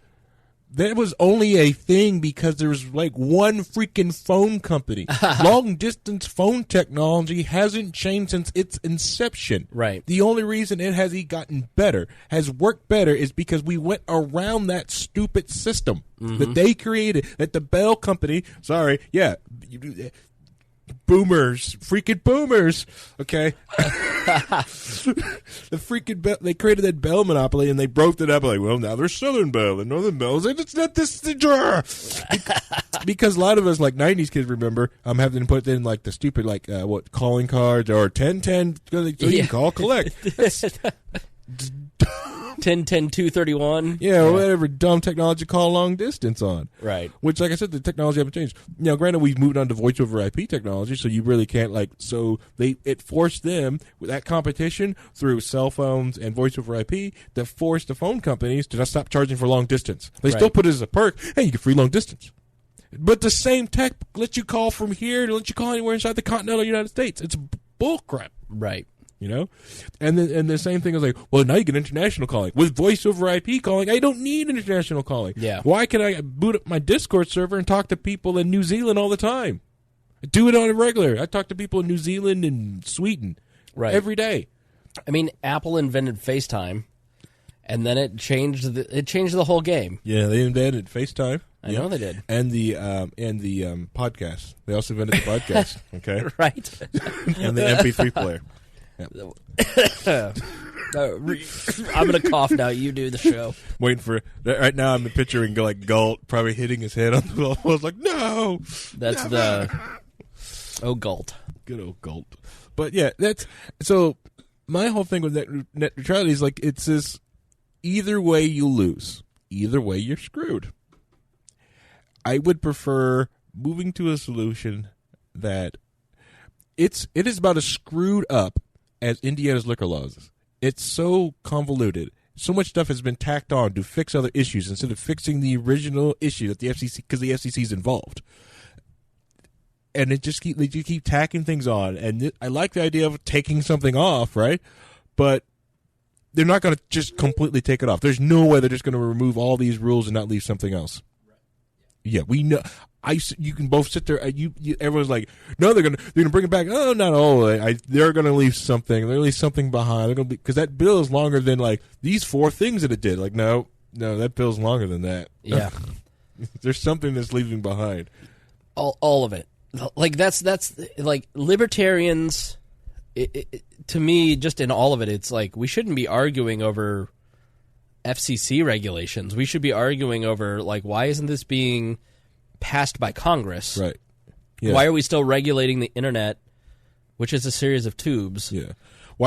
That was only a thing because there was like one freaking phone company. Long distance phone technology hasn't changed since its inception. Right. The only reason it has gotten better, has worked better, is because we went around that stupid system that they created, that the Bell company, boomers, freaking boomers, okay? The freaking they created that Bell monopoly, and they broke it up like, well, now there's Southern Bell and Northern Bell, and it's not this. Because a lot of us, like 90s kids, remember having to put in like the stupid calling cards or 1010 so you can call collect. 10-10-231. Yeah, or whatever dumb technology call long distance on. Right. Which, like I said, the technology haven't changed. Now, granted, we've moved on to voice over IP technology, so you really can't it forced them with that competition through cell phones and voice over IP that forced the phone companies to not stop charging for long distance. They still put it as a perk. Hey, you get free long distance. But the same tech lets you call from here to let you call anywhere inside the continental United States. It's bullcrap. Right. You know, and the same thing is like, well, now you get international calling with voice over IP calling. I don't need international calling. Yeah. Why can I boot up my Discord server and talk to people in New Zealand all the time? I do it on a regular. I talk to people in New Zealand and Sweden every day. I mean, Apple invented FaceTime, and then it changed the whole game. Yeah, they invented FaceTime. I know they did. And the podcast. They also invented the podcast. Okay. Right. And the MP3 player. I'm gonna cough now. You do the show. Waiting for right now. I'm picturing like Galt probably hitting his head on the wall. I was like, no. That's Galt. Good old Galt. But yeah, that's so. My whole thing with net neutrality is like it's this: either way you lose, either way you're screwed. I would prefer moving to a solution that it is about as screwed up as Indiana's liquor laws. It's so convoluted So much stuff has been tacked on to fix other issues instead of fixing the original issue that the FCC, because the FCC is involved. And they keep tacking things on. And I like the idea of taking something off, right? But they're not going to just completely take it off. There's no way they're just going to remove all these rules and not leave something else. Yeah, we know. You can both sit there. Everyone's like, no, they're gonna bring it back. Oh, not all. They're gonna leave something. They're gonna leave something behind. They're gonna be, because that bill is longer than like these 4 things that it did. Like, no, that bill's longer than that. Yeah, there's something that's leaving behind. All of it. Like that's like libertarians. To me, just in all of it, it's like we shouldn't be arguing over FCC regulations. We should be arguing over like, why isn't this being passed by Congress? Right. Yeah. Why are we still regulating the internet, which is a series of tubes? Yeah.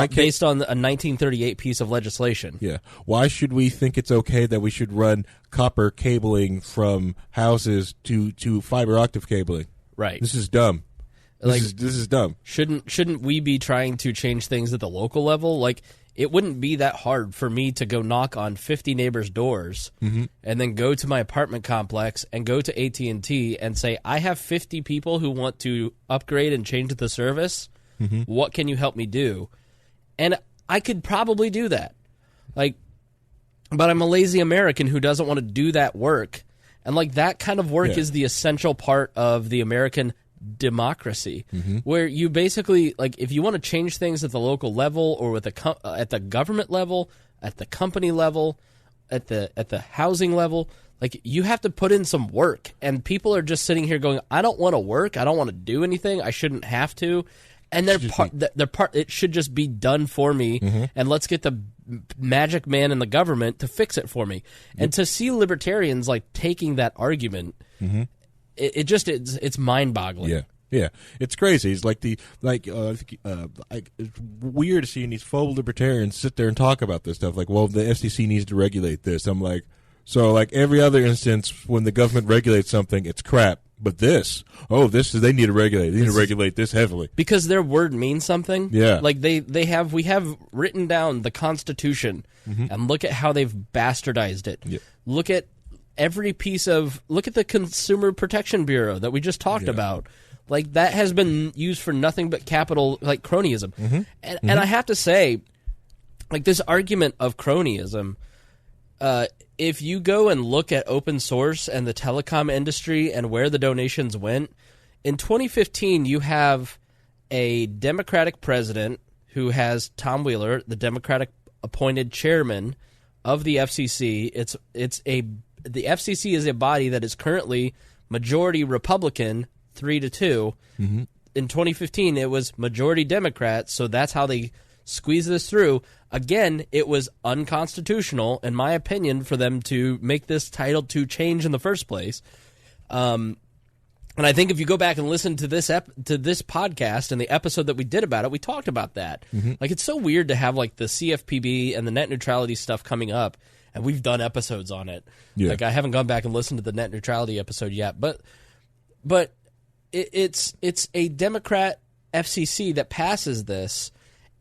Based on a 1938 piece of legislation. Yeah. Why should we think it's okay that we should run copper cabling from houses to fiber optic cabling? Right. This is dumb. This is dumb. Shouldn't we be trying to change things at the local level? Like, it wouldn't be that hard for me to go knock on 50 neighbors' doors and then go to my apartment complex and go to AT&T and say, I have 50 people who want to upgrade and change the service. What can you help me do? And I could probably do that. Like, but I'm a lazy American who doesn't want to do that work. And like that kind of work is the essential part of the American democracy, where you basically, like, if you want to change things at the local level or with at the government level, at the company level, at the housing level, like, you have to put in some work. And people are just sitting here going, I don't want to work, I don't want to do anything, I shouldn't have to. And it should just be done for me, and let's get the magic man in the government to fix it for me. And to see libertarians like taking that argument, it's mind-boggling. Yeah, it's crazy. It's like it's weird seeing these faux libertarians sit there and talk about this stuff. Like, well, the FCC needs to regulate this. I'm like, so like every other instance when the government regulates something, it's crap. But they need to regulate. They need to regulate this heavily because their word means something. Yeah, like we have written down the Constitution, and look at how they've bastardized it. Yeah. Look at the Consumer Protection Bureau that we just talked about. Like, that has been used for nothing but capital, like, cronyism. And I have to say, like, this argument of cronyism, if you go and look at open source and the telecom industry and where the donations went, in 2015 you have a Democratic president who has Tom Wheeler, the Democratic appointed chairman of the FCC. The FCC is a body that is currently majority Republican, 3-2. In 2015, it was majority Democrat, so that's how they squeeze this through. Again, it was unconstitutional, in my opinion, for them to make this Title II change in the first place. And I think if you go back and listen to this podcast and the episode that we did about it, we talked about that. Like, it's so weird to have like the CFPB and the net neutrality stuff coming up, and we've done episodes on it. Yeah. Like, I haven't gone back and listened to the net neutrality episode yet, but it's a Democrat FCC that passes this,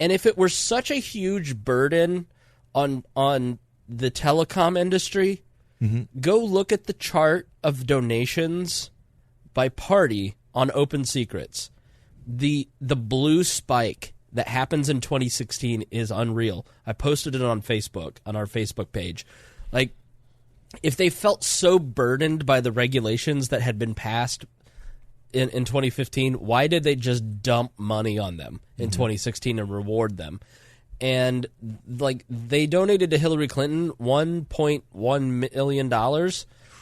and if it were such a huge burden on the telecom industry, go look at the chart of donations by party on Open Secrets. The blue spike that happens in 2016 is unreal. I posted it on Facebook, on our Facebook page. Like, if they felt so burdened by the regulations that had been passed in 2015, why did they just dump money on them in 2016 and reward them? And like, they donated to Hillary Clinton $1.1 million.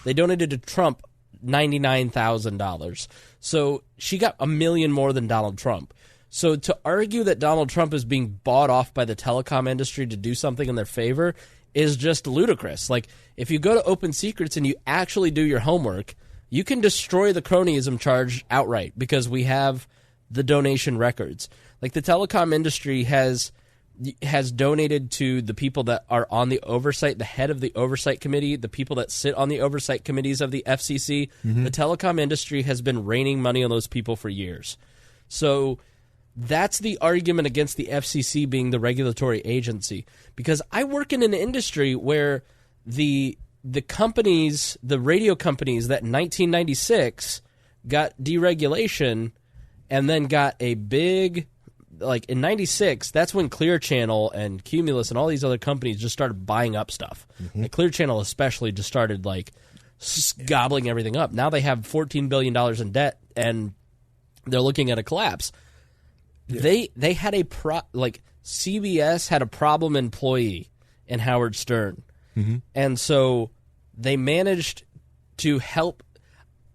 They donated to Trump $99,000. So she got $1 million more than Donald Trump. So to argue that Donald Trump is being bought off by the telecom industry to do something in their favor is just ludicrous. Like, if you go to Open Secrets and you actually do your homework, you can destroy the cronyism charge outright because we have the donation records. Like, the telecom industry has donated to the people that are on the oversight, the head of the oversight committee, the people that sit on the oversight committees of the FCC. The telecom industry has been raining money on those people for years. So that's the argument against the FCC being the regulatory agency. Because I work in an industry where the companies, the radio companies that in 1996 got deregulation and then got a big, like in 96, that's when Clear Channel and Cumulus and all these other companies just started buying up stuff. Mm-hmm. Like Clear Channel especially just started like gobbling everything up. Now they have $14 billion in debt and they're looking at a collapse. Yeah. They had CBS had a problem employee in Howard Stern. Mm-hmm. And so they managed to help.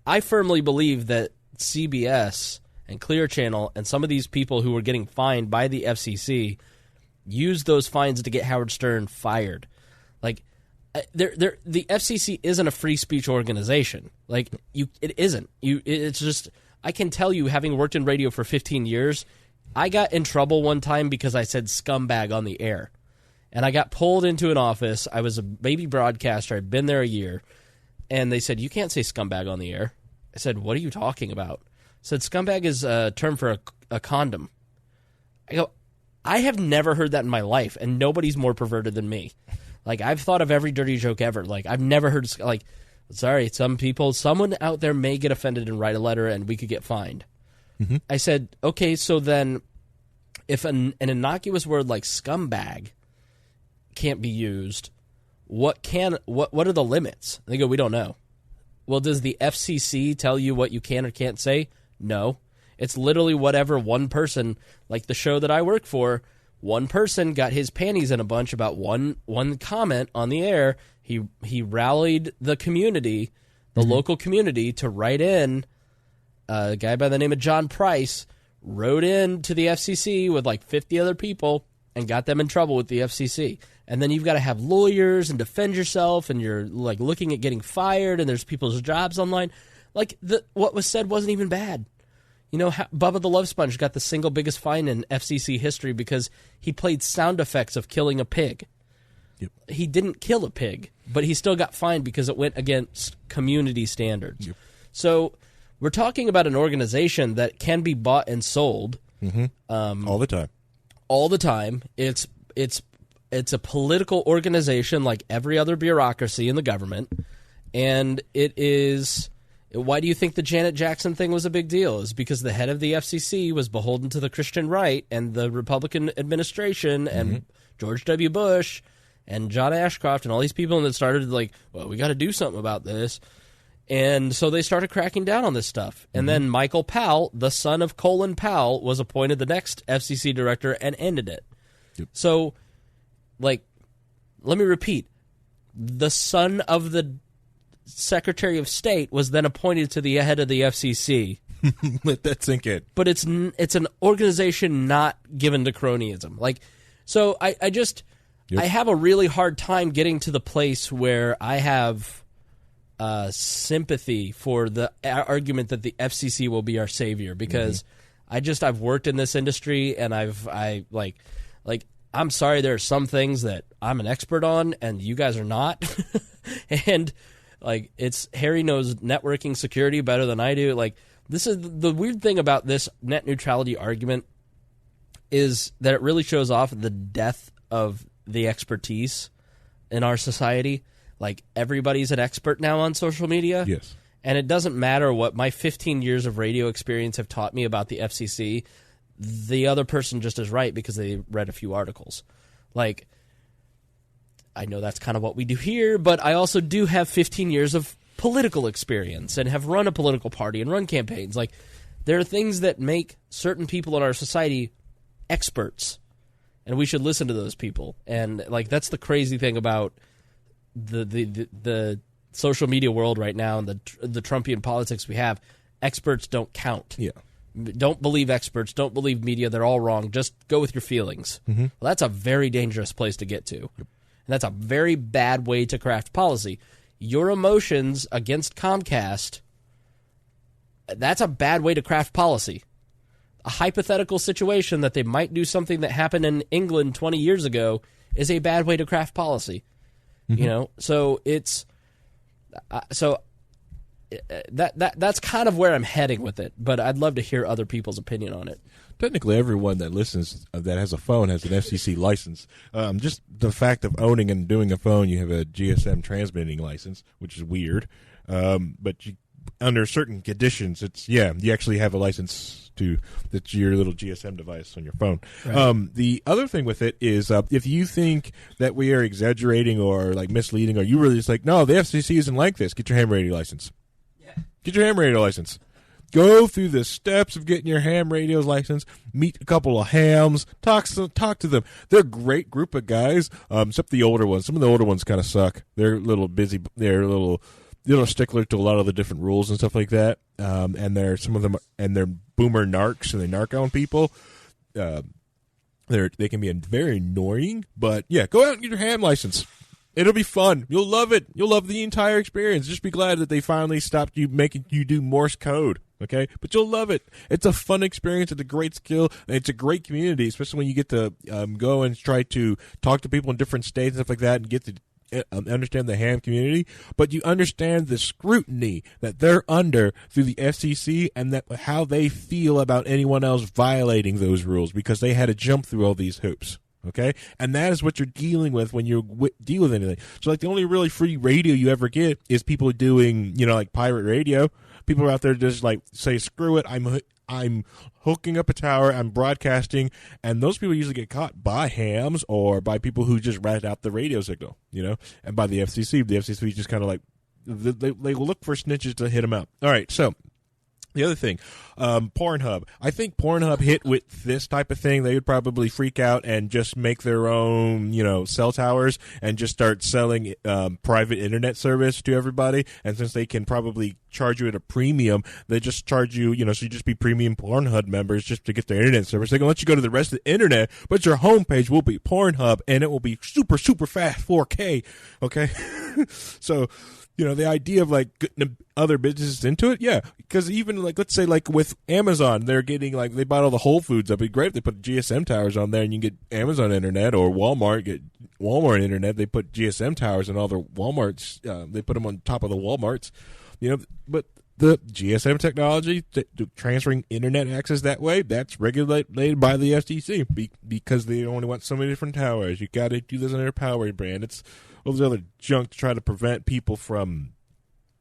I firmly believe that CBS and Clear Channel and some of these people who were getting fined by the FCC used those fines to get Howard Stern fired. Like, the FCC isn't a free speech organization. Like, it isn't. It's just, I can tell you, having worked in radio for 15 years, I got in trouble one time because I said scumbag on the air. And I got pulled into an office. I was a baby broadcaster. I'd been there a year. And they said, you can't say scumbag on the air. I said, what are you talking about? I said, scumbag is a term for a condom. I go, I have never heard that in my life, and nobody's more perverted than me. Like, I've thought of every dirty joke ever. Like, I've never heard, like, sorry, someone out there may get offended and write a letter, and we could get fined. Mm-hmm. I said, okay, so then if an innocuous word like scumbag can't be used, what are the limits? And they go, we don't know. Well, does the FCC tell you what you can or can't say? No. It's literally whatever one person, like the show that I work for, one person got his panties in a bunch about one comment on the air. He rallied the community, the mm-hmm. local community, to write in. A guy by the name of John Price wrote in to the FCC with like 50 other people and got them in trouble with the FCC. And then you've got to have lawyers and defend yourself, and you're like looking at getting fired, and there's people's jobs online. Like, what was said wasn't even bad. You know, Bubba the Love Sponge got the single biggest fine in FCC history because he played sound effects of killing a pig. Yep. He didn't kill a pig, but he still got fined because it went against community standards. Yep. So we're talking about an organization that can be bought and sold. Mm-hmm. All the time. All the time. It's a political organization like every other bureaucracy in the government, and it is. Why do you think the Janet Jackson thing was a big deal? Is because the head of the FCC was beholden to the Christian right and the Republican administration mm-hmm. and George W. Bush and John Ashcroft and all these people, and it started like, well, we got to do something about this. And so they started cracking down on this stuff. And mm-hmm. then Michael Powell, the son of Colin Powell, was appointed the next FCC director and ended it. Yep. So, like, let me repeat. The son of the Secretary of State was then appointed to the head of the FCC. Let that sink in. But it's an organization not given to cronyism. Like, so I yep. I have a really hard time getting to the place where I have sympathy for the argument that the FCC will be our savior, because mm-hmm. I've worked in this industry, and I'm sorry, there are some things that I'm an expert on and you guys are not. And like, it's Harry knows networking security better than I do. Like, this is the weird thing about this net neutrality argument, is that it really shows off the death of the expertise in our society. Like, everybody's an expert now on social media. Yes. And it doesn't matter what my 15 years of radio experience have taught me about the FCC. The other person just is right because they read a few articles. Like, I know that's kind of what we do here, but I also do have 15 years of political experience and have run a political party and run campaigns. Like, there are things that make certain people in our society experts, and we should listen to those people. And like, that's the crazy thing about the social media world right now and the Trumpian politics we have. Experts don't count. Yeah. Don't believe experts. Don't believe media. They're all wrong. Just go with your feelings. Mm-hmm. Well, that's a very dangerous place to get to. Yep. And that's a very bad way to craft policy. Your emotions against Comcast, that's a bad way to craft policy. A hypothetical situation that they might do something that happened in England 20 years ago is a bad way to craft policy. Mm-hmm. You know, so it's so that's kind of where I'm heading with it. But I'd love to hear other people's opinion on it. Technically, everyone that listens that has a phone has an FCC license. Just the fact of owning and doing a phone, you have a GSM transmitting license, which is weird. But under certain conditions, you actually have a license that's your little GSM device on your phone. Right. The other thing with it is if you think that we are exaggerating or like misleading, or you really just like, no, the FCC isn't like this, get your ham radio license. Yeah. Get your ham radio license. Go through the steps of getting your ham radio license. Meet a couple of hams. Talk to them. They're a great group of guys, except the older ones. Some of the older ones kind of suck. They're a little busy. They're a little stickler to a lot of the different rules and stuff like that. And they're boomer narcs, and they narc on people. They can be very annoying, but yeah, go out and get your ham license. It'll be fun. You'll love it. You'll love the entire experience. Just be glad that they finally stopped you making you do Morse code. Okay, but you'll love it. It's a fun experience. It's a great skill. And it's a great community, especially when you get to go and try to talk to people in different states and stuff like that, and get to understand the ham community, but you understand the scrutiny that they're under through the FCC, and that how they feel about anyone else violating those rules, because they had to jump through all these hoops. Okay, and that is what you're dealing with when you deal with anything. So, like, the only really free radio you ever get is people doing, like pirate radio. People are out there just like say, "Screw it, I'm hooking up a tower, I'm broadcasting," and those people usually get caught by hams or by people who just rat out the radio signal, and by the FCC. The FCC just kind of like they look for snitches to hit them out. All right, so. The other thing, Pornhub. I think Pornhub hit with this type of thing. They would probably freak out and just make their own, cell towers and just start selling private internet service to everybody. And since they can probably charge you at a premium, they just charge you, so you just be premium Pornhub members just to get their internet service. They can let you go to the rest of the internet, but your homepage will be Pornhub, and it will be super, super fast 4K. Okay, so. The idea of like getting other businesses into it, yeah, because even like let's say like with Amazon, they're getting like they bought all the Whole Foods. That'd be great if they put GSM towers on there, and you can get Amazon internet, or Walmart get Walmart internet. They put GSM towers and all their Walmarts. They put them on top of the Walmarts, But the GSM technology, transferring internet access that way, that's regulated by the FCC because they only want so many different towers. You got to do this on their power brand. It's all this other junk to try to prevent people from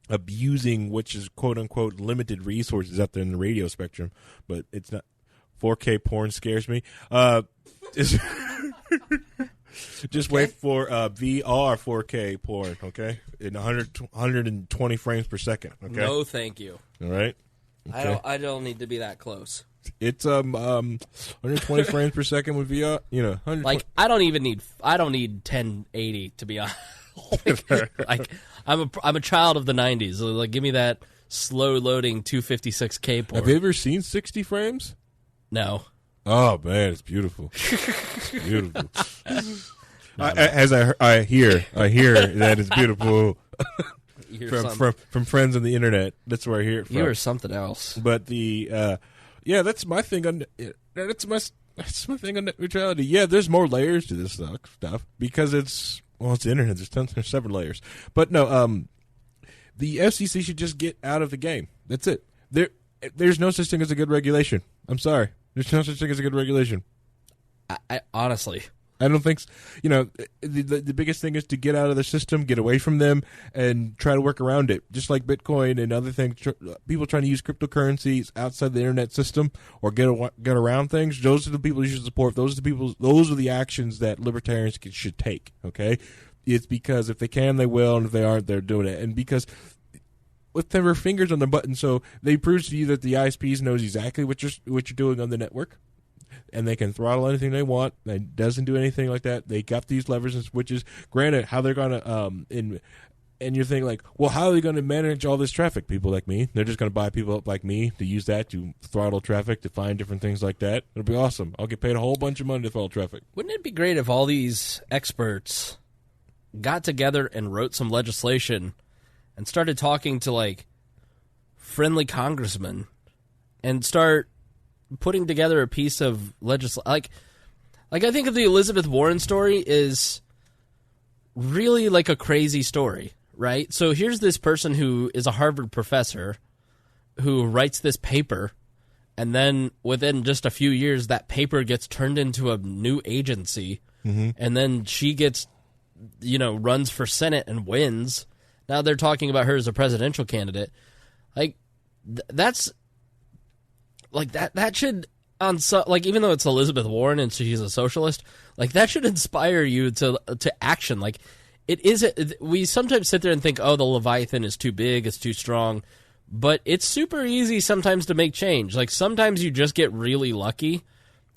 abusing, which is quote unquote limited resources out there in the radio spectrum. But it's not. 4K porn scares me. Just wait for VR 4K porn, okay? In 120 frames per second, okay? No, thank you. All right? Okay. I don't need to be that close. It's 120 frames per second with VR, Like I don't need 1080 to be honest. like I'm a child of the 90s. Like give me that slow loading 256K porn. Have you ever seen 60 frames? No. Oh man, it's beautiful. Beautiful. I hear that it's beautiful from friends on the internet. That's where I hear it from. You are something else. But that's my thing on that's my thing on net neutrality. Yeah, there's more layers to this stuff because it's the internet. There's several layers. But no, the FCC should just get out of the game. That's it. There's no such thing as a good regulation. I'm sorry. There's no such thing as a good regulation. I honestly, I don't think the biggest thing is to get out of the system, get away from them, and try to work around it. Just like Bitcoin and other things, people trying to use cryptocurrencies outside the internet system or get around things. Those are the people you should support. Those are the actions that libertarians should take. Okay, it's because if they can, they will, and if they aren't, they're doing it. And because with their fingers on the button, so they prove to you that the ISPs knows exactly what you're doing on the network. And they can throttle anything they want. It doesn't do anything like that. They got these levers and switches. Granted, how they're going to and you're thinking like, well, how are they going to manage all this traffic? People like me, they're just going to buy people up like me to use that to throttle traffic, to find different things like that. It'll be awesome. I'll get paid a whole bunch of money to throttle traffic. Wouldn't it be great if all these experts got together and wrote some legislation and started talking to like friendly congressmen and start putting together a piece of legislation? Like I think of the Elizabeth Warren story is really like a crazy story, right? So here's this person who is a Harvard professor who writes this paper, and then within just a few years, that paper gets turned into a new agency, and then she gets, runs for Senate and wins. Now they're talking about her as a presidential candidate. Like, that's like that should even though it's Elizabeth Warren and she's a socialist, like that should inspire you to action. Like, it is. We sometimes sit there and think, oh, the Leviathan is too big, it's too strong. But it's super easy sometimes to make change. Like, sometimes you just get really lucky,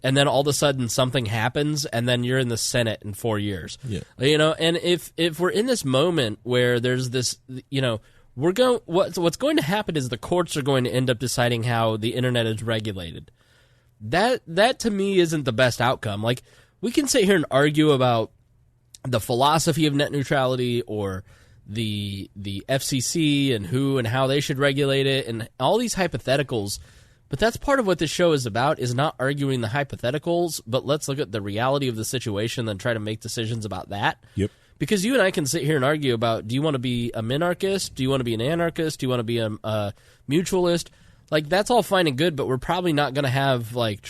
and then all of a sudden something happens, and then you're in the Senate in 4 years. Yeah. And if we're in this moment where there's this, what's going to happen is the courts are going to end up deciding how the internet is regulated. That to me isn't the best outcome. Like, we can sit here and argue about the philosophy of net neutrality or the FCC and who and how they should regulate it and all these hypotheticals, but that's part of what this show is about, is not arguing the hypotheticals, but let's look at the reality of the situation and try to make decisions about that. Yep. Because you and I can sit here and argue about, do you want to be a minarchist? Do you want to be an anarchist? Do you want to be a mutualist? Like, that's all fine and good, but we're probably not going to have, like,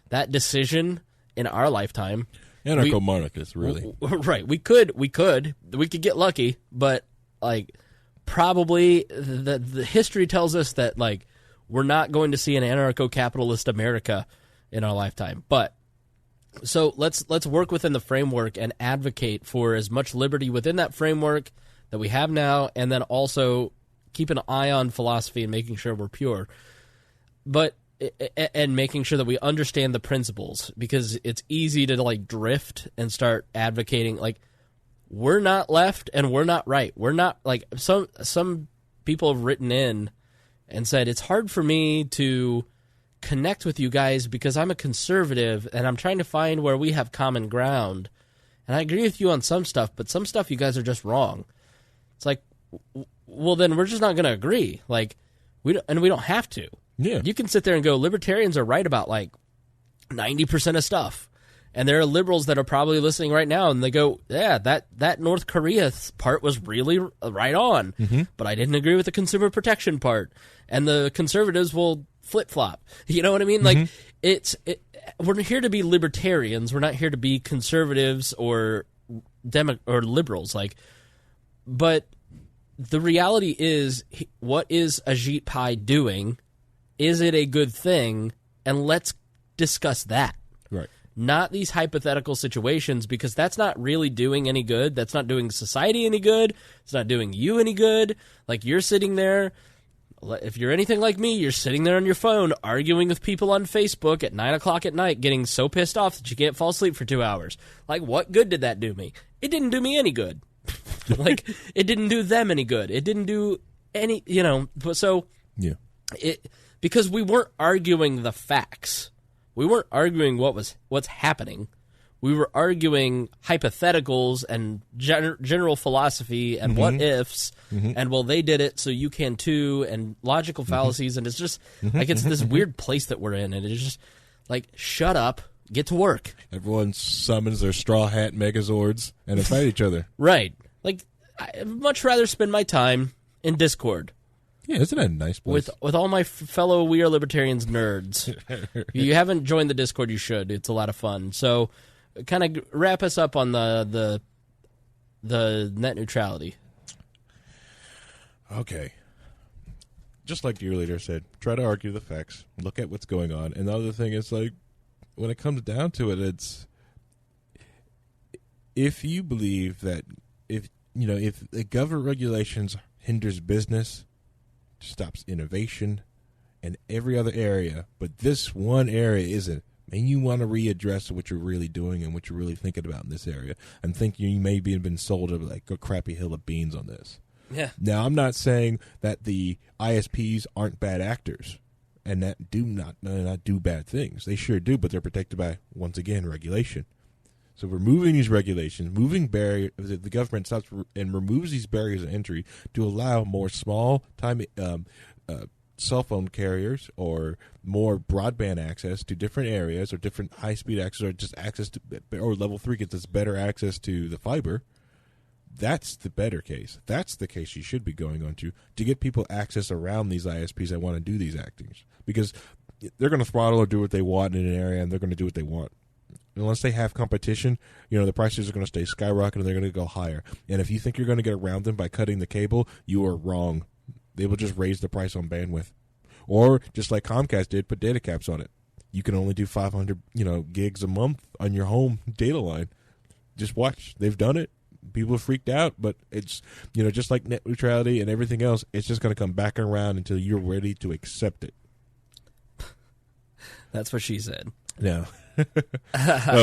that decision in our lifetime. Anarcho-monarchist, really. Right. We could get lucky, but like probably the history tells us that like we're not going to see an anarcho-capitalist America in our lifetime. But so let's work within the framework and advocate for as much liberty within that framework that we have now, and then also keep an eye on philosophy and making sure we're pure. But and making sure that we understand the principles, because it's easy to like drift and start advocating like we're not left and we're not right. We're not like some people have written in and said it's hard for me to connect with you guys because I'm a conservative and I'm trying to find where we have common ground. And I agree with you on some stuff, but some stuff you guys are just wrong. It's like, well, then we're just not going to agree. Like we don't have to. Yeah. You can sit there and go, libertarians are right about like 90% of stuff. And there are liberals that are probably listening right now and they go, yeah, that North Korea part was really right on. Mm-hmm. But I didn't agree with the consumer protection part. And the conservatives will flip-flop. You know what I mean? Mm-hmm. Like we're here to be libertarians. We're not here to be conservatives or liberals. Like, but the reality is, what is Ajit Pai doing? Is it a good thing? And let's discuss that. Right. Not these hypothetical situations, because that's not really doing any good. That's not doing society any good. It's not doing you any good. Like, you're sitting there, if you're anything like me, you're sitting there on your phone arguing with people on Facebook at 9 o'clock at night, getting so pissed off that you can't fall asleep for 2 hours. Like, what good did that do me? It didn't do me any good. Like, it didn't do them any good. It didn't do any, so... Yeah. Because we weren't arguing the facts. We weren't arguing what's happening. We were arguing hypotheticals and general philosophy and mm-hmm. what ifs mm-hmm. and, well, they did it, so you can too, and logical fallacies. Mm-hmm. And it's just like it's this weird place that we're in. And it's just like, shut up, get to work. Everyone summons their straw hat megazords and they fight each other. Right. Like, I'd much rather spend my time in Discord. Yeah, isn't that a nice place? With all my fellow We Are Libertarians nerds. If you haven't joined the Discord, you should. It's a lot of fun. So, kind of wrap us up on the net neutrality. Okay. Just like your leader said, try to argue the facts, look at what's going on. And the other thing is, like, when it comes down to it, it's if you believe that if the government regulations hinders business, stops innovation in every other area, but this one area isn't, and you want to readdress what you're really doing and what you're really thinking about in this area, and think you maybe have been sold like a crappy hill of beans on this. Yeah. Now, I'm not saying that the ISPs aren't bad actors and that do not do bad things. They sure do, but they're protected by, once again, regulation. So we're moving these regulations, moving barriers. The government stops and removes these barriers of entry to allow more small-time cell phone carriers or more broadband access to different areas, or different high-speed access, or just access to, or level 3 gets us better access to the fiber. That's the better case. That's the case you should be going on to get people access around these ISPs that want to do these actings, because they're going to throttle or do what they want in an area, and they're going to do what they want. Unless they have competition, the prices are going to stay skyrocketing, and they're going to go higher. And if you think you're going to get around them by cutting the cable, you are wrong. They will just raise the price on bandwidth. Or, just like Comcast did, put data caps on it. You can only do 500, gigs a month on your home data line. Just watch. They've done it. People are freaked out, but it's, just like net neutrality and everything else, it's just going to come back around until you're ready to accept it. That's what she said. No.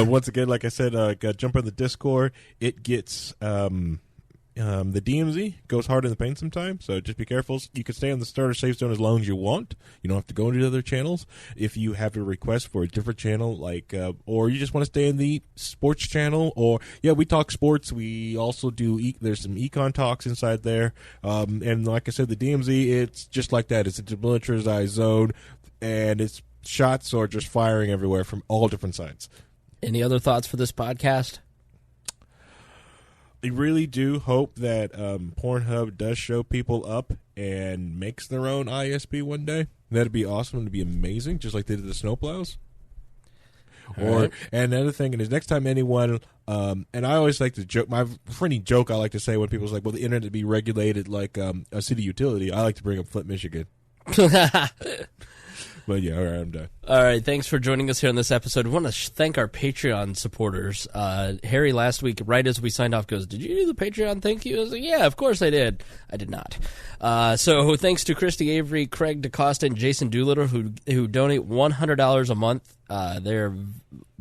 Once again, like I said, jump on the Discord. It gets the DMZ goes hard in the paint sometimes, so just be careful. You can stay on the starter safe zone as long as you want. You don't have to go into other channels. If you have a request for a different channel, or you just want to stay in the sports channel, or we talk sports. We also do. There's some econ talks inside there, and like I said, the DMZ, it's just like that. It's a demilitarized zone, and it's shots are just firing everywhere from all different sides. Any other thoughts for this podcast? I really do hope that Pornhub does show people up and makes their own ISP one day. That'd be awesome. It'd be amazing, just like they did the snowplows. And another thing is, next time anyone, and I always like to joke, my funny joke I like to say when people's like, well, the internet be regulated like a city utility, I like to bring up Flint, Michigan. But yeah, all right, I'm done. All right, thanks for joining us here on this episode. We want to thank our Patreon supporters. Harry last week, right as we signed off, goes, "Did you do the Patreon thank you?" I was like, "Yeah, of course I did." I did not. So thanks to Christy Avery, Craig DeCosta, and Jason Doolittle who donate $100 a month. They're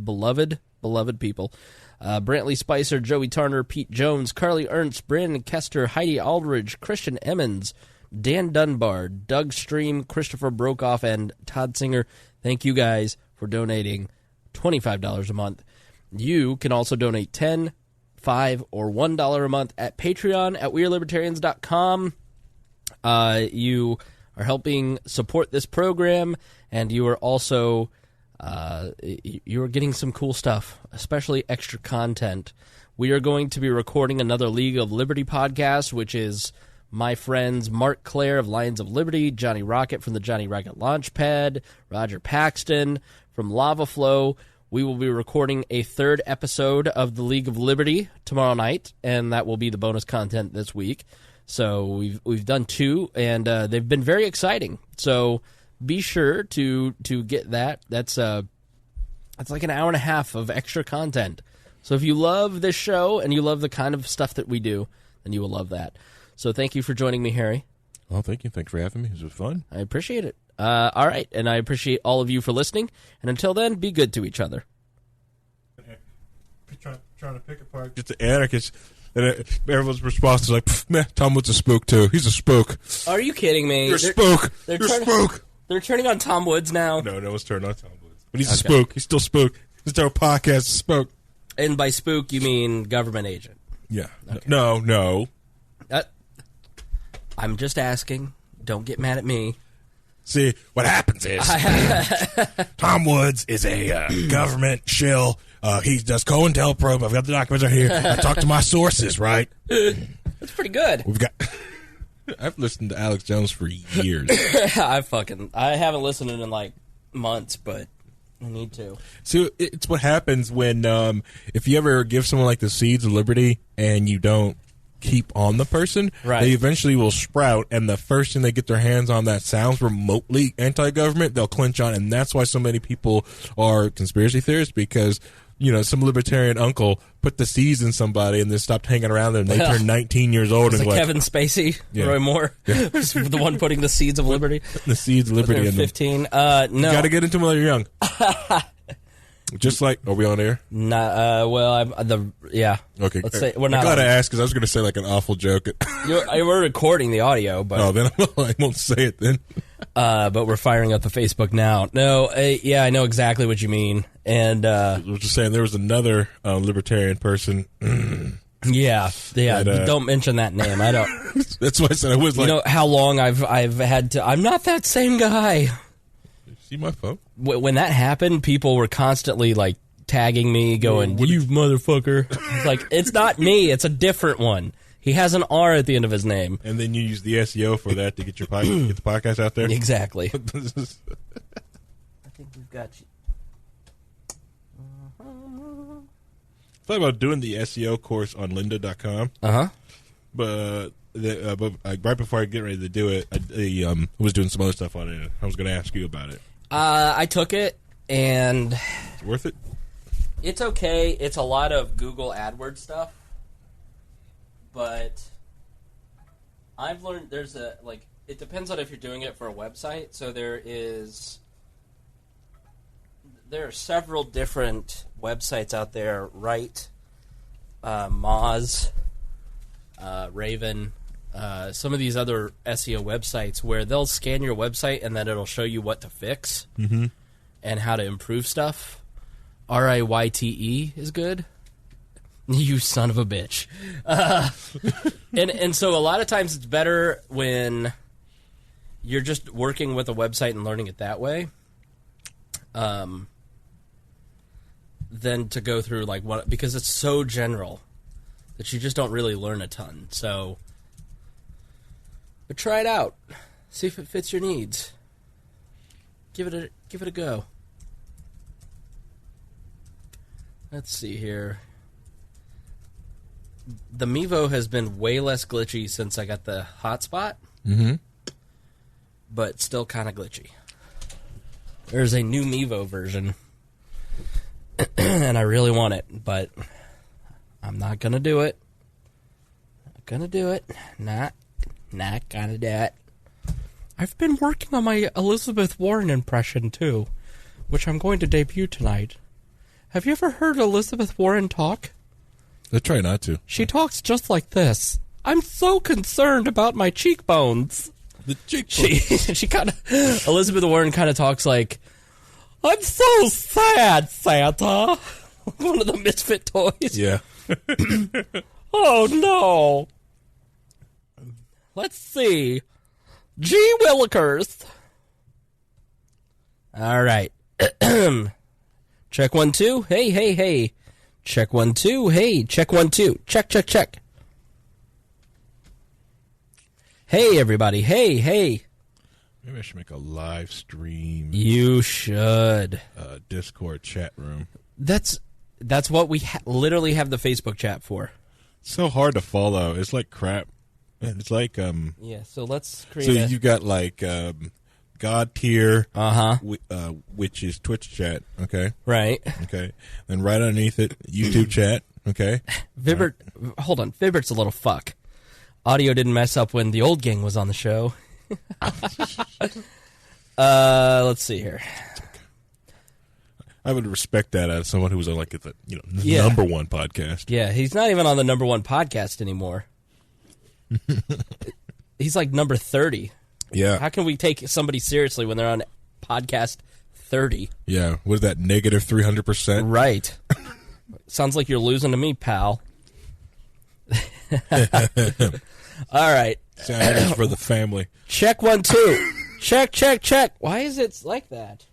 beloved people. Brantley Spicer, Joey Turner, Pete Jones, Carly Ernst, Brandon Kester, Heidi Aldridge, Christian Emmons, Dan Dunbar, Doug Stream, Christopher Brokoff, and Todd Singer. Thank you guys for donating $25 a month. You can also donate $10, $5, or $1 a month at Patreon at WeareLibertarians.com. You are helping support this program, and you are also you are getting some cool stuff, especially extra content. We are going to be recording another League of Liberty podcast, which is my friends Mark Clare of Lions of Liberty, Johnny Rocket from the Johnny Rocket Launchpad, Roger Paxton from Lava Flow. We will be recording a third episode of the League of Liberty tomorrow night, and that will be the bonus content this week. So we've done two, and they've been very exciting. So be sure to get that. That's like an hour and a half of extra content. So if you love this show and you love the kind of stuff that we do, then you will love that. So thank you for joining me, Harry. Oh, thank you. Thanks for having me. It was fun. I appreciate it. All right, and I appreciate all of you for listening. And until then, be good to each other. Trying to pick apart just the anarchists, and everyone's response is like, "Man, Tom Woods a spook too. He's a spook." Are you kidding me? You're a spook. You're a spook. They're turning on Tom Woods now. No one's turning on Tom Woods, but he's a spook. He's still spook. His entire podcast is spook. And by spook, you mean government agent? Yeah. Okay. No. I'm just asking. Don't get mad at me. See, what happens is Tom Woods is a government shill. He does COINTELPRO. I've got the documents right here. I talked to my sources, right? That's pretty good. I've listened to Alex Jones for years. I haven't listened in like months, but I need to. See, it's what happens when if you ever give someone like the seeds of liberty and you don't keep on the person, right, they eventually will sprout, and the first thing they get their hands on that sounds remotely anti-government, they'll clinch on, and that's why so many people are conspiracy theorists, because some libertarian uncle put the seeds in somebody and then stopped hanging around them, and they turned 19 years old. It's and like Kevin Spacey, Roy Moore, the one putting the seeds of liberty. The seeds of liberty in 15. No, you got to get into them while you're young. Just like, are we on air? Nah, yeah. Okay. Let's say we're not. I gotta ask because I was going to say like an awful joke. We're recording the audio, but then I won't say it then. But we're firing up the Facebook now. No, I know exactly what you mean, and I was just saying there was another libertarian person. Yeah. Don't mention that name. I don't. That's why I said I was like. You know how long I've had to. I'm not that same guy. See my phone? When that happened, people were constantly like tagging me, going, "You motherfucker!" It's like, it's not me; it's a different one. He has an R at the end of his name. And then you use the SEO for that to get your get the podcast out there. Exactly. I think we've got you. Thought about doing the SEO course on lynda.com. But right before I get ready to do it, I was doing some other stuff on it. I was going to ask you about it. I took it, and It's worth it? it's okay. It's a lot of Google AdWords stuff, but I've learned it depends on if you're doing it for a website. So there are several different websites out there, right? Moz, Raven, some of these other SEO websites where they'll scan your website and then it'll show you what to fix and how to improve stuff. RIYTE is good. You son of a bitch. And so a lot of times it's better when you're just working with a website and learning it that way. Than to go through because it's so general that you just don't really learn a ton. So, but try it out, see if it fits your needs. Give it a go. Let's see here. The Mevo has been way less glitchy since I got the hotspot, but still kind of glitchy. There's a new Mevo version. And I really want it, but I'm not gonna do it. Not gonna do it. Not gonna do it. I've been working on my Elizabeth Warren impression too, which I'm going to debut tonight. Have you ever heard Elizabeth Warren talk? I try not to. She talks just like this. I'm so concerned about my cheekbones. The cheekbones. She kind of Elizabeth Warren kind of talks like, I'm so sad, Santa. One of the Misfit toys. Yeah. Oh, no. Let's see. Gee Willikers. All right. Check 1 2. Hey. Check 1 2. Hey, check 1 2. Check. Hey, everybody. Hey. Maybe I should make a live stream. You should. Discord chat room. That's what we literally have the Facebook chat for. It's so hard to follow. It's like crap. And it's like Yeah, so let's create. So you've got like God tier. Which is Twitch chat. Okay. Right. Okay. Then right underneath it, YouTube chat. Okay. Vibert. Hold on. Vibert's a little fuck. Audio didn't mess up when the old gang was on the show. Let's see here. I would respect that as someone who was on the number one podcast. Yeah, he's not even on the number one podcast anymore. He's like number 30. Yeah. How can we take somebody seriously when they're on podcast 30? Yeah. What is that, negative 300%? Right. Sounds like you're losing to me, pal. All right. Sounds for the family. Check 1 2. Check. Why is it like that?